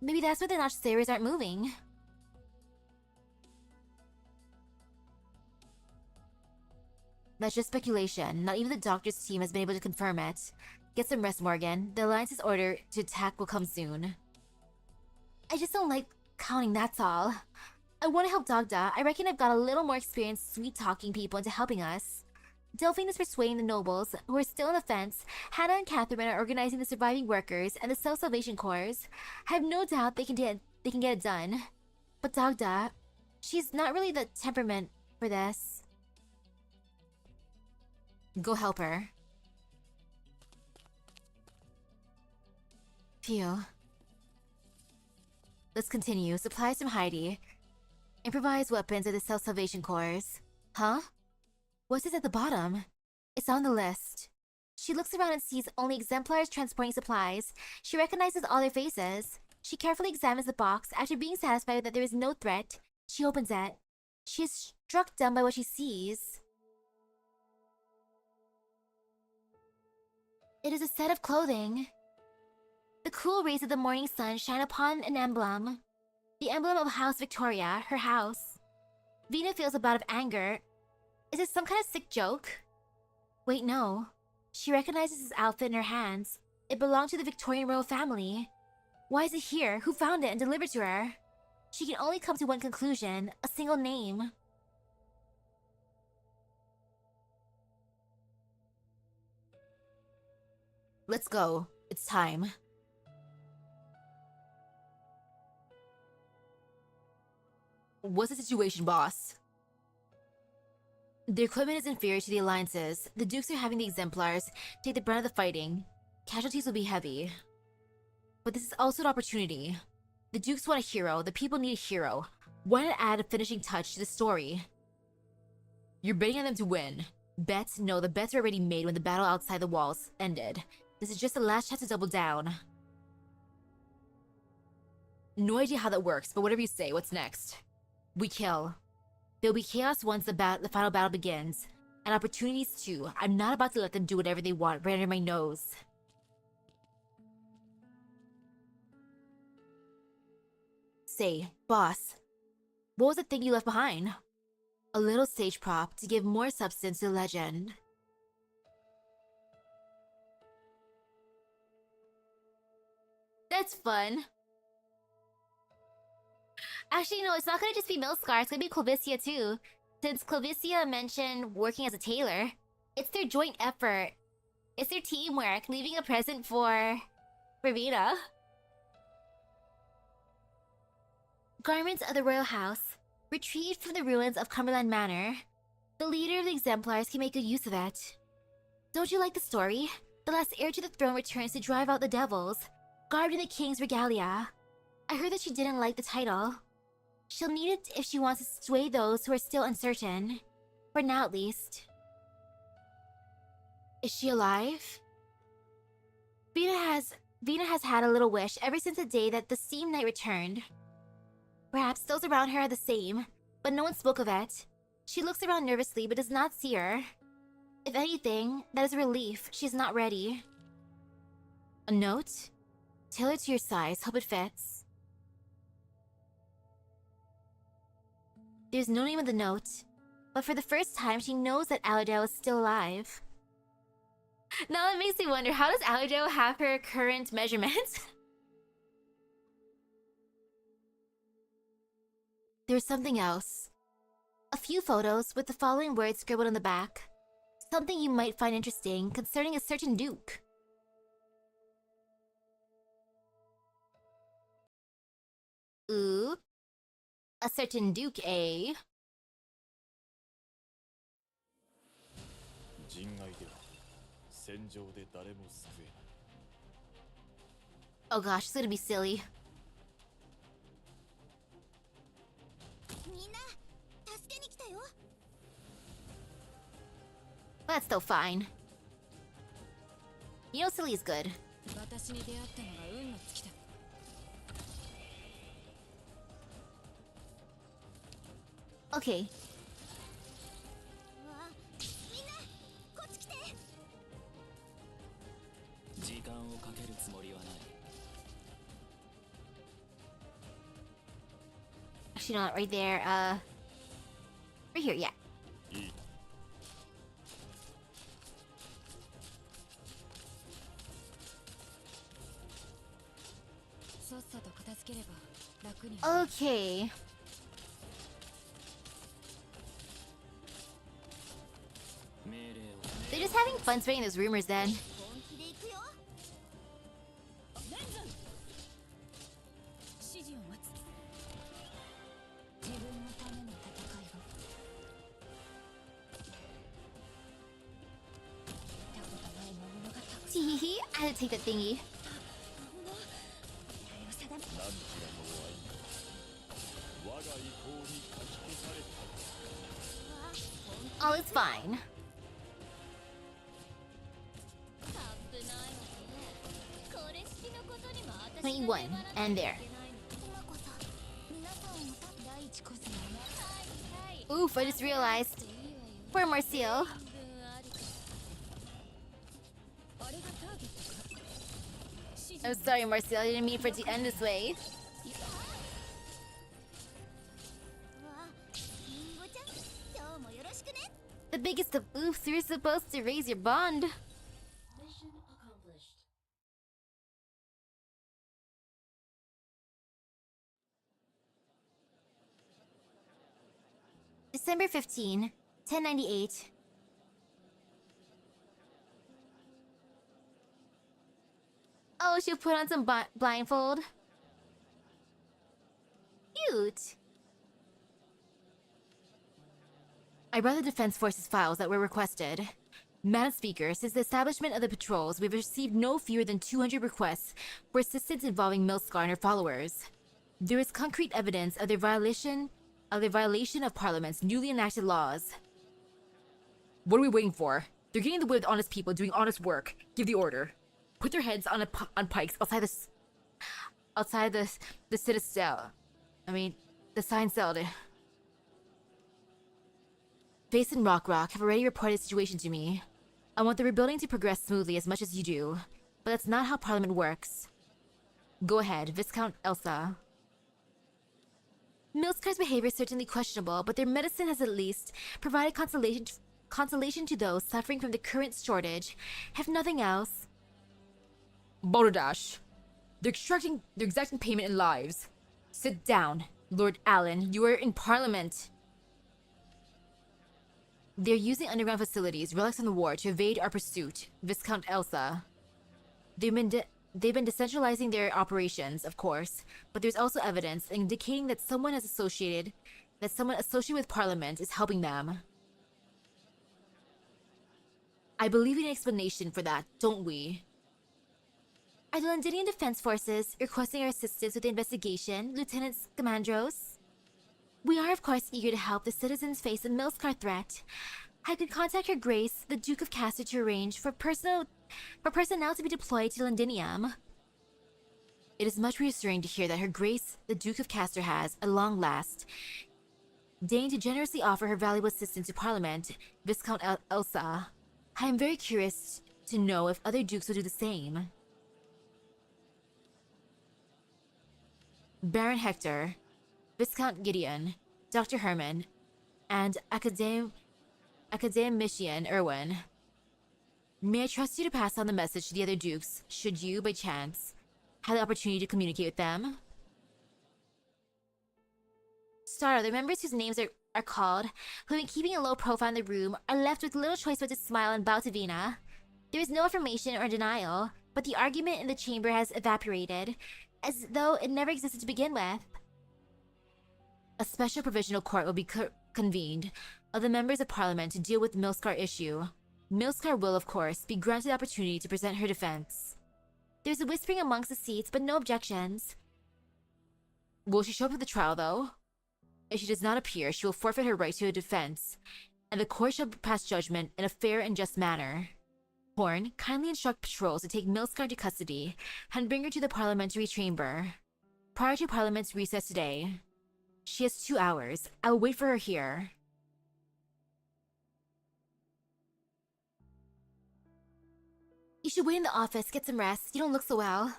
Maybe that's why the Notchzerers aren't moving. That's just speculation. Not even the doctor's team has been able to confirm it. Get some rest, Morgan. The Alliance's order to attack will come soon. I just don't like counting, that's all. I want to help Dogda. I reckon I've got a little more experience sweet-talking people into helping us. Delphine is persuading the nobles, who are still on the fence. Hannah and Catherine are organizing the surviving workers and the Self-Salvation Corps. I have no doubt they can get it done. But Dogda, she's not really the temperament for this. Go help her. Phew. Let's continue. Supplies from Heidi. Improvised weapons of the Self-Salvation Corps. Huh? What's this at the bottom? It's on the list. She looks around and sees only exemplars transporting supplies. She recognizes all their faces. She carefully examines the box. After being satisfied that there is no threat, she opens it. She is struck dumb by what she sees. It is a set of clothing. The cool rays of the morning sun shine upon an emblem. The emblem of House Victoria, her house. Vina feels a bout of anger. Is this some kind of sick joke? Wait, no. She recognizes his outfit in her hands. It belonged to the Victorian royal family. Why is it here? Who found it and delivered to her? She can only come to one conclusion, a single name. Let's go. It's time. What's the situation, boss? The equipment is inferior to the Alliance's. The Dukes are having the exemplars take the brunt of the fighting. Casualties will be heavy. But this is also an opportunity. The Dukes want a hero. The people need a hero. Why not add a finishing touch to the story? You're betting on them to win. Bets? No, the bets were already made when the battle outside the walls ended. This is just the last chance to double down. No idea how that works, but whatever you say, what's next? We kill. There'll be chaos once the final battle begins. And opportunities too. I'm not about to let them do whatever they want right under my nose. Say, boss, what was the thing you left behind? A little stage prop to give more substance to the legend. That's fun. Actually, no, it's not gonna just be Milscar, it's gonna be Clovicia too. Since Clovicia mentioned working as a tailor, it's their joint effort. It's their teamwork, leaving a present for Vina. Garments of the royal house, retrieved from the ruins of Cumberland Manor. The leader of the exemplars can make good use of it. Don't you like the story? The last heir to the throne returns to drive out the devils, garbed in the king's regalia. I heard that she didn't like the title. She'll need it if she wants to sway those who are still uncertain. For now, at least. Is she alive? Vina has had a little wish ever since the day that the Steam Knight returned. Perhaps those around her are the same, but no one spoke of it. She looks around nervously but does not see her. If anything, that is a relief. She's not ready. A note? Tailor to your size. Hope it fits. There's no name on the note, but for the first time she knows that Allerdale is still alive. Now it makes me wonder, how does Allerdale have her current measurements? There's something else. A few photos with the following words scribbled on the back. Something you might find interesting concerning a certain duke. Ooh. A certain duke, eh? Oh gosh, it's gonna be silly. That's still fine. You know, silly is good. Okay. Actually, not right there. Right here, yeah. Okay. They're just having fun spreading those rumors then. Teehee, I had to take that thingy. All is fine. $21, and there. Oof, I just realized. Poor Marcel. I'm sorry, Marcel, I didn't mean for it to end this way. The biggest of oofs, you're supposed to raise your bond. Mission accomplished. December 15, 1098. Oh, she'll put on some blindfold. Cute. I brought the Defense Forces files that were requested. Madam Speaker, since the establishment of the patrols, we've received no fewer than 200 requests for assistance involving Milscar and her followers. There is concrete evidence of their violation of Parliament's newly enacted laws. What are we waiting for? They're getting in the way of honest people doing honest work. Give the order. Put their heads on pikes outside the citadel. I mean, the sign cell. Face and Rock have already reported the situation to me. I want the rebuilding to progress smoothly as much as you do, but that's not how Parliament works. Go ahead, Viscount Elsa. Milscar's behavior is certainly questionable, but their medicine has at least provided consolation to those suffering from the current shortage. If nothing else. Balderdash. They're exacting payment in lives. Sit down, Lord Allen. You are in Parliament. They're using underground facilities, relics from the war, to evade our pursuit, Viscount Elsa. They've been decentralizing their operations, of course, but there's also evidence indicating that someone associated with Parliament is helping them. I believe in an explanation for that, don't we? Are the Londinian Defense Forces requesting our assistance with the investigation, Lieutenant Scamandros? We are, of course, eager to help the citizens face a Milscar threat. I could contact Her Grace, the Duke of Castor, to arrange for personnel to be deployed to Londinium. It is much reassuring to hear that Her Grace, the Duke of Castor has, at long last, deigned to generously offer her valuable assistance to Parliament, Viscount Elsa. I am very curious to know if other dukes will do the same. Baron Hector, Viscount Gideon, Dr. Herman, and Academician Erwin. May I trust you to pass on the message to the other dukes, should you, by chance, have the opportunity to communicate with them? Star, the members whose names are called, who have been keeping a low profile in the room, are left with little choice but to smile and bow to Vina. There is no affirmation or denial, but the argument in the chamber has evaporated, as though it never existed to begin with. A special provisional court will be convened of the members of Parliament to deal with the Milscar issue. Milscar will, of course, be granted the opportunity to present her defense. There's a whispering amongst the seats, but no objections. Will she show up at the trial, though? If she does not appear, she will forfeit her right to a defense, and the court shall pass judgment in a fair and just manner. Horn, kindly instruct patrols to take Milscar into custody and bring her to the parliamentary chamber. Prior to Parliament's recess today. She has 2 hours. I will wait for her here. You should wait in the office, get some rest. You don't look so well.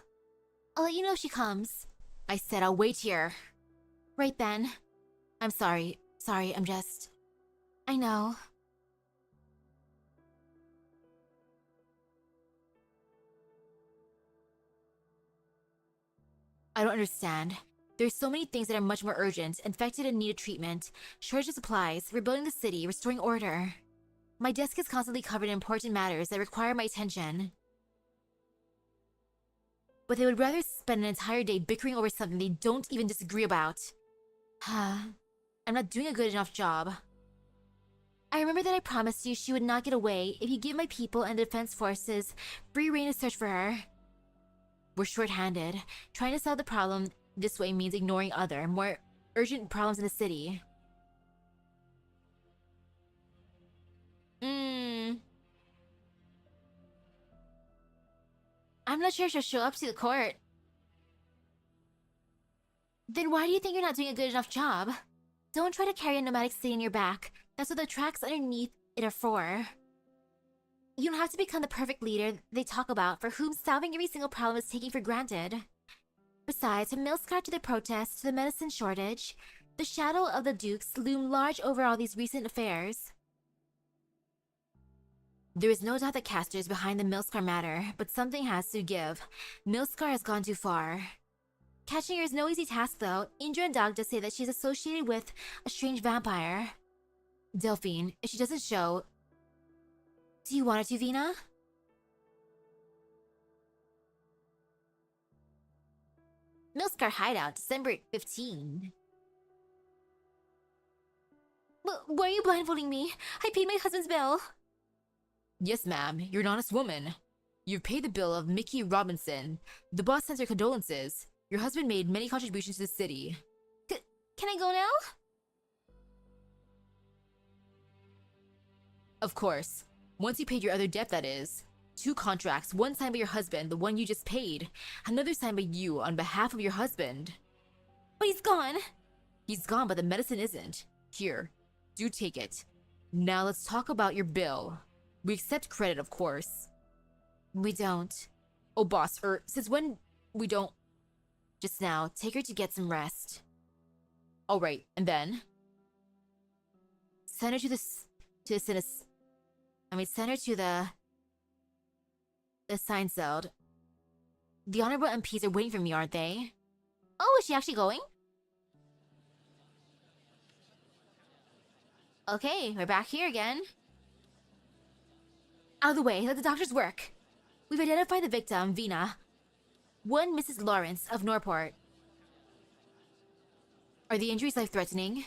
I'll let you know if she comes. I said I'll wait here. Right then. I'm sorry. I'm just... I know. I don't understand. There's so many things that are much more urgent, infected and needed treatment, shortage of supplies, rebuilding the city, restoring order. My desk is constantly covered in important matters that require my attention. But they would rather spend an entire day bickering over something they don't even disagree about. I'm not doing a good enough job. I remember that I promised you she would not get away if you give my people and the defense forces free rein to search for her. We're short-handed. Trying to solve the problem this way means ignoring other, more urgent problems in the city. I'm not sure she'll show up to the court. Then why do you think you're not doing a good enough job? Don't try to carry a nomadic city in your back. That's what the tracks underneath it are for. You don't have to become the perfect leader they talk about, for whom solving every single problem is taken for granted. Besides, from Milscar to the protests to the medicine shortage, the shadow of the Dukes loom large over all these recent affairs. There is no doubt that Castor is behind the Milscar matter, but something has to give. Milscar has gone too far. Catching her is no easy task, though. Indra and Dagda say that she's associated with a strange vampire. Delphine, if she doesn't show... Do you want her to, Vina? Milscar Hideout, December 15. Why are you blindfolding me? I paid my husband's bill. Yes, ma'am. You're an honest woman. You've paid the bill of Mickey Robinson. The boss sends her condolences. Your husband made many contributions to the city. Can I go now? Of course. Once you paid your other debt, that is. 2 contracts, one signed by your husband, the one you just paid. Another signed by you on behalf of your husband. But he's gone. He's gone, but the medicine isn't. Here, do take it. Now let's talk about your bill. We accept credit, of course. We don't. Oh, boss, since when we don't... Just now, take her to get some rest. All right, and then? Send her to the sign cell. The honorable MPs are waiting for me, aren't they? Oh, is she actually going? Okay, we're back here again. Out of the way, let the doctors work. We've identified the victim, Vina. One Mrs. Lawrence of Norport. Are the injuries life-threatening?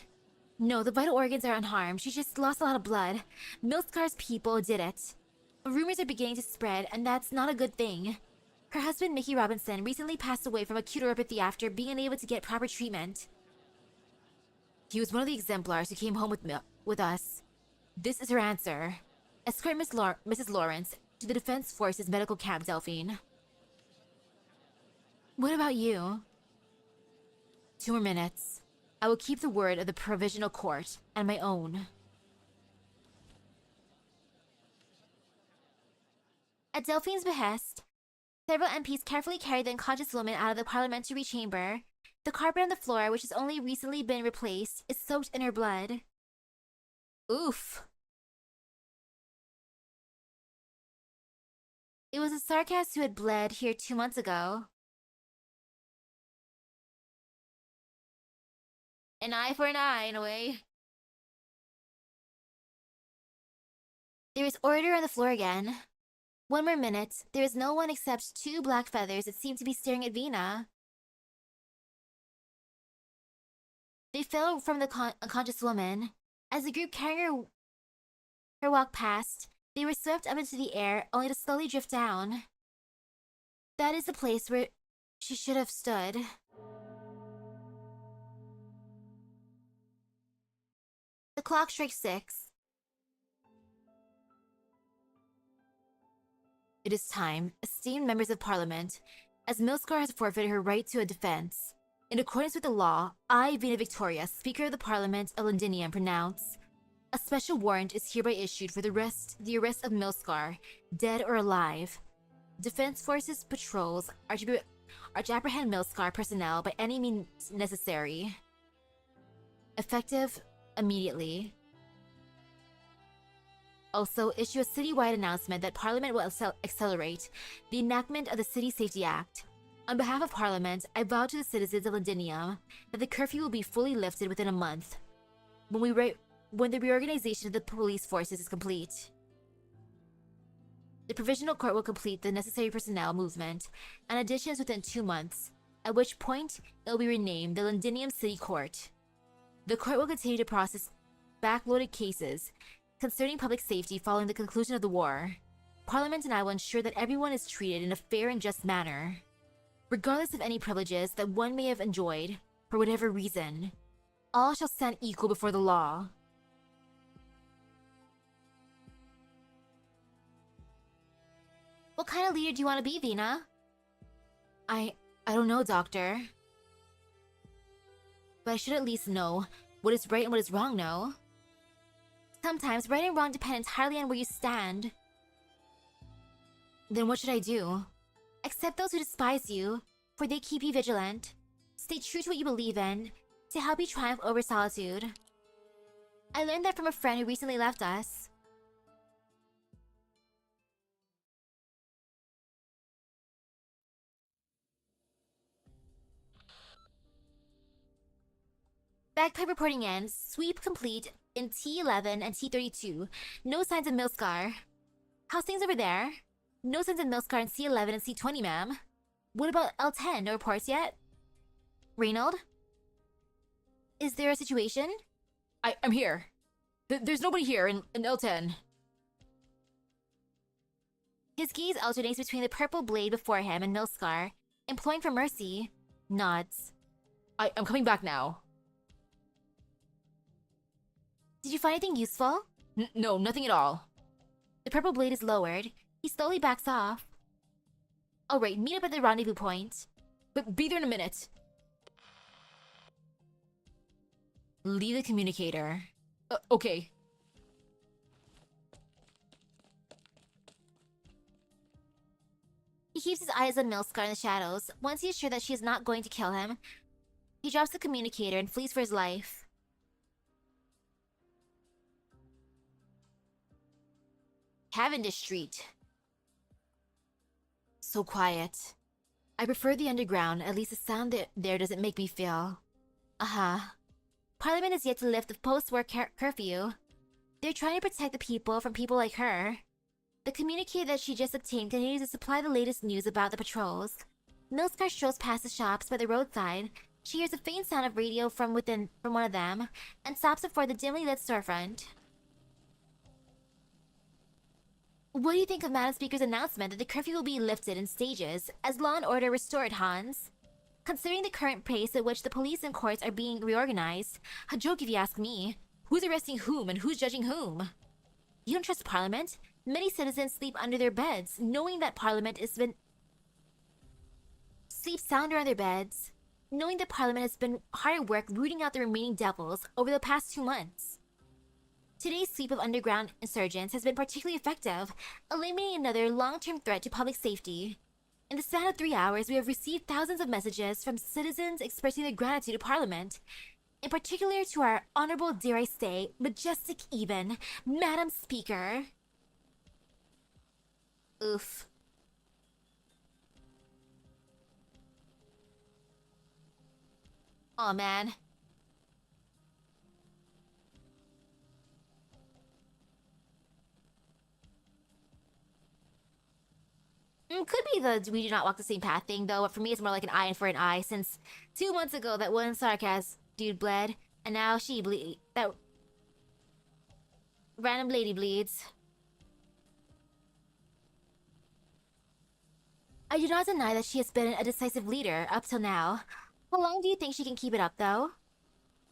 No, the vital organs are unharmed. She just lost a lot of blood. Milscar's people did it. Rumors are beginning to spread, and that's not a good thing. Her husband, Mickey Robinson, recently passed away from acute neuropathy after being unable to get proper treatment. He was one of the exemplars who came home with us. This is her answer. Escort Mrs. Lawrence to the Defense Forces medical camp, Delphine. What about you? 2 more minutes. I will keep the word of the Provisional Court and my own. At Delphine's behest, several MPs carefully carried the unconscious woman out of the parliamentary chamber. The carpet on the floor, which has only recently been replaced, is soaked in her blood. Oof. It was a Sarkis who had bled here 2 months ago. An eye for an eye, in a way. There is order on the floor again. 1 more minute. There is no one except 2 black feathers that seem to be staring at Vina. They fell from the unconscious woman. As the group carrying her walked past, they were swept up into the air, only to slowly drift down. That is the place where she should have stood. The clock strikes 6. It is time, esteemed members of Parliament, as Milscar has forfeited her right to a defense. In accordance with the law, I, Vina Victoria, Speaker of the Parliament of Londinium, pronounce a special warrant is hereby issued for the arrest of Milscar, dead or alive. Defense Forces patrols are to apprehend Milscar personnel by any means necessary. Effective immediately. Also, issue a citywide announcement that Parliament will accelerate the enactment of the City Safety Act. On behalf of Parliament, I vow to the citizens of Londinium that the curfew will be fully lifted within a month, when the reorganization of the police forces is complete. The Provisional Court will complete the necessary personnel movement and additions within 2 months, at which point it will be renamed the Londinium City Court. The court will continue to process backloaded cases concerning public safety following the conclusion of the war. Parliament and I will ensure that everyone is treated in a fair and just manner, regardless of any privileges that one may have enjoyed for whatever reason. All shall stand equal before the law. What kind of leader do you want to be, Vina? I don't know, Doctor. But I should at least know what is right and what is wrong, no? Sometimes right and wrong depend entirely on where you stand. Then what should I do? Accept those who despise you, for they keep you vigilant. Stay true to what you believe in, to help you triumph over solitude. I learned that from a friend who recently left us. Bagpipe reporting in. Sweep complete in T11 and T32. No signs of Milscar. How's things over there? No signs of Milscar in C11 and C20, ma'am. What about L10? No reports yet? Reynold? Is there a situation? I'm here. There's nobody here in L10. His gaze alternates between the purple blade before him and Milscar, imploring for mercy. Nods. I'm coming back now. Did you find anything useful? No, nothing at all. The purple blade is lowered. He slowly backs off. Alright, meet up at the rendezvous point. But be there in a minute. Leave the communicator. Okay. He keeps his eyes on Milscar in the shadows. Once he is sure that she is not going to kill him, he drops the communicator and flees for his life. Cavendish Street. So quiet. I prefer the underground, at least the sound there doesn't make me feel... Parliament is yet to lift the post-war curfew. They're trying to protect the people from people like her. The communique that she just obtained continues to supply the latest news about the patrols. Milscar strolls past the shops by the roadside. She hears a faint sound of radio from one of them, and stops before the dimly lit storefront. What do you think of Madam Speaker's announcement that the curfew will be lifted in stages as law and order restored, Hans? Considering the current pace at which the police and courts are being reorganized, a joke if you ask me. Who's arresting whom and who's judging whom? You don't trust Parliament? Many citizens sleep under their beds, knowing that Parliament sleep sounder on their beds, knowing that Parliament has been hard at work rooting out the remaining devils over the past 2 months. Today's sweep of underground insurgents has been particularly effective, eliminating another long-term threat to public safety. In the span of 3 hours, we have received thousands of messages from citizens expressing their gratitude to Parliament, in particular to our honorable, dare I say, majestic even, Madam Speaker. Oof. Aw, man. Could be the we do not walk the same path thing, though, but for me it's more like an eye for an eye, since 2 months ago that one sarcasm dude bled, and now that random lady bleeds. I do not deny that she has been a decisive leader up till now. How long do you think she can keep it up, though?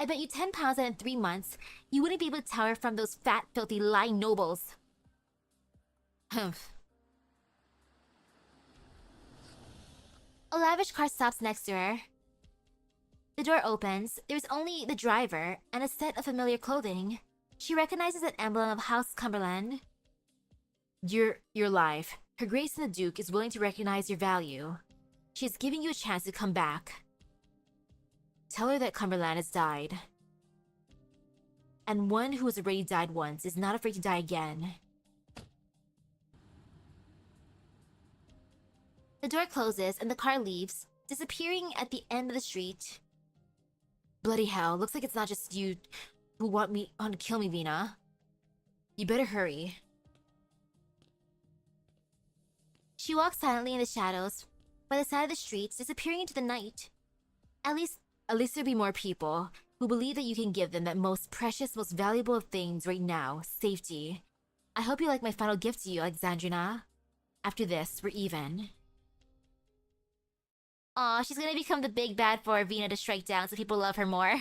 I bet you 10 pounds that in 3 months, you wouldn't be able to tell her from those fat, filthy, lying nobles. Humph. A lavish car stops next to her. The door opens. There's only the driver and a set of familiar clothing. She recognizes an emblem of House Cumberland. You're alive. Her Grace and the Duke is willing to recognize your value. She is giving you a chance to come back. Tell her that Cumberland has died. And one who has already died once is not afraid to die again. The door closes and the car leaves, disappearing at the end of the street. Bloody hell, looks like it's not just you who want to kill me, Vina. You better hurry. She walks silently in the shadows, by the side of the streets, disappearing into the night. At least there'll be more people who believe that you can give them that most precious, most valuable of things right now, safety. I hope you like my final gift to you, Alexandrina. After this, we're even. Aw, she's gonna become the big bad for Vina to strike down so people love her more.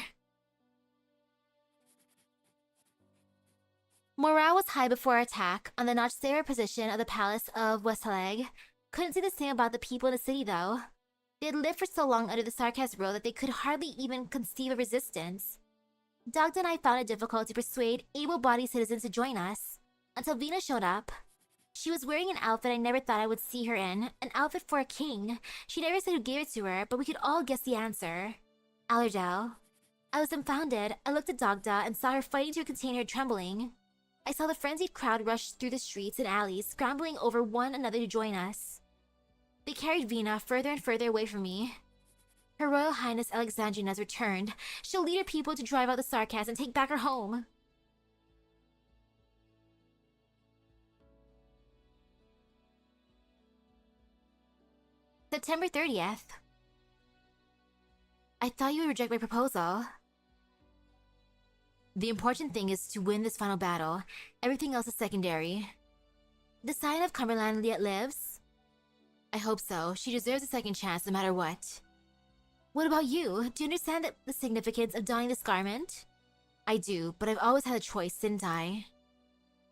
Morale was high before our attack on the Notchsayer position of the Palace of Westaleg. Couldn't say the same about the people in the city, though. They had lived for so long under the Sarkaz rule that they could hardly even conceive of resistance. Dagda and I found it difficult to persuade able-bodied citizens to join us, until Vina showed up. She was wearing an outfit I never thought I would see her in, an outfit for a king. She never said who gave it to her, but we could all guess the answer. Allerdale. I was dumbfounded. I looked at Dagda and saw her fighting to contain her trembling. I saw the frenzied crowd rush through the streets and alleys, scrambling over one another to join us. They carried Vina further and further away from me. Her Royal Highness Alexandrina has returned. She'll lead her people to drive out the Sarkaz and take back her home. September 30th. I thought you would reject my proposal. The important thing is to win this final battle. Everything else is secondary. The Scion of Cumberland yet lives? I hope so. She deserves a second chance no matter what. What about you? Do you understand the significance of donning this garment? I do, but I've always had a choice, didn't I?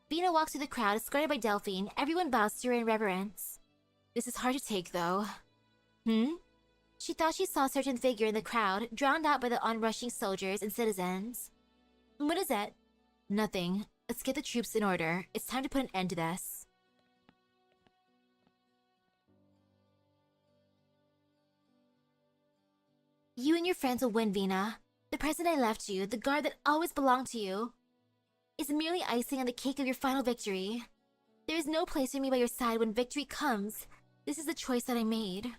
Vina walks through the crowd, escorted by Delphine. Everyone bows to her in reverence. This is hard to take, though. She thought she saw a certain figure in the crowd, drowned out by the onrushing soldiers and citizens. What is it? Nothing. Let's get the troops in order. It's time to put an end to this. You and your friends will win, Vina. The present I left you, the guard that always belonged to you, is merely icing on the cake of your final victory. There is no place for me by your side when victory comes. This is the choice that I made.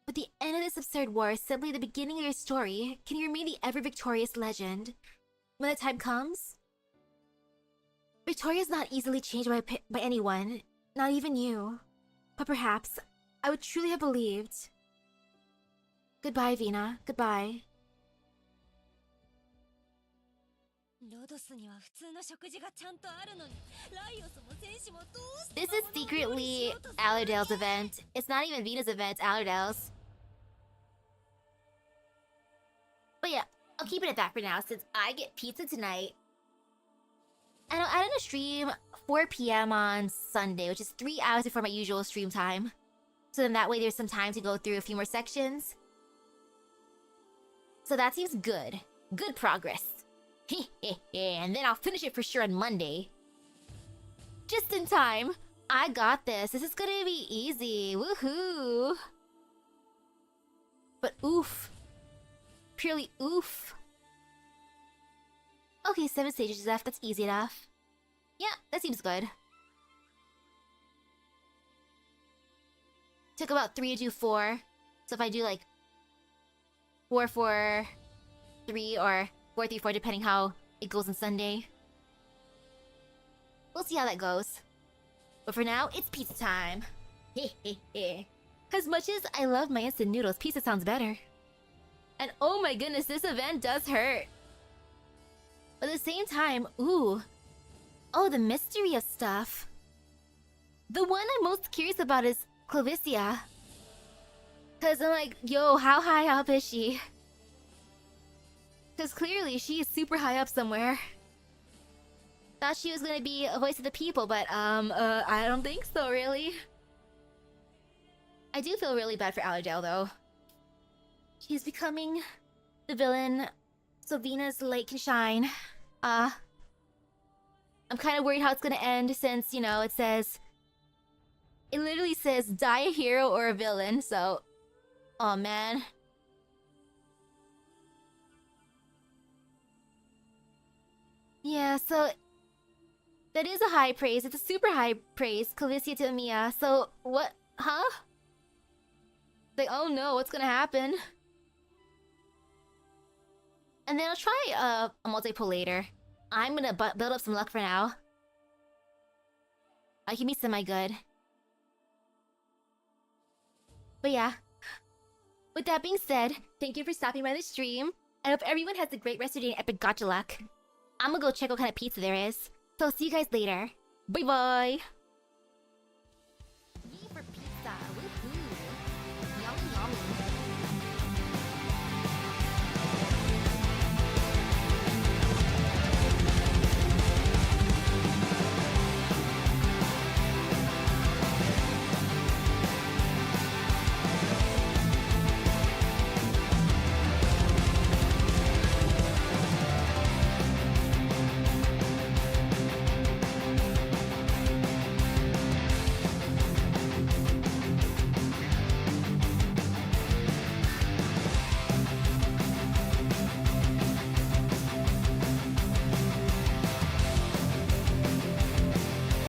But the end of this absurd war is simply the beginning of your story. Can you remain the ever-victorious legend when the time comes? Victoria is not easily changed by anyone, not even you. But perhaps I would truly have believed. Goodbye, Vina. Goodbye. This is secretly Allerdale's event. It's not even Vina's event, it's Allerdale's. But yeah, I'll keep it at that for now since I get pizza tonight. And I'll add in a stream 4 p.m. on Sunday, which is 3 hours before my usual stream time. So then that way there's some time to go through a few more sections. So that seems good. Good progress. And then I'll finish it for sure on Monday. Just in time. I got this. This is gonna be easy. Woohoo! But oof. Purely oof. Okay, 7 stages left. That's easy enough. Yeah, that seems good. Took about 3 to do 4. So if I do like 4, 4, 3, or 4, 3, 4, depending how it goes on Sunday. We'll see how that goes. But for now, it's pizza time. As much as I love my instant noodles, pizza sounds better. And oh my goodness, this event does hurt. But at the same time, ooh. Oh, the mystery of stuff. The one I'm most curious about is Clovicia. Cause I'm like, yo, how high up is she? Cause clearly she is super high up somewhere. Thought she was gonna be a voice of the people, but I don't think so, really. I do feel really bad for Allerdale, though. She's becoming the villain, so Vina's light can shine. I'm kind of worried how it's gonna end since, you know, it says... It literally says, die a hero or a villain, so... Oh, man. Yeah, so... That is a high praise. It's a super high praise, Calicia to Amiya. So, what? Huh? Like, oh no, what's gonna happen? And then I'll try a multi-pull later. I'm gonna build up some luck for now. I can be semi-good. But yeah. With that being said, thank you for stopping by the stream. I hope everyone has a great rest of your day and epic gotcha luck. I'm gonna go check what kind of pizza there is. So I'll see you guys later. Bye bye!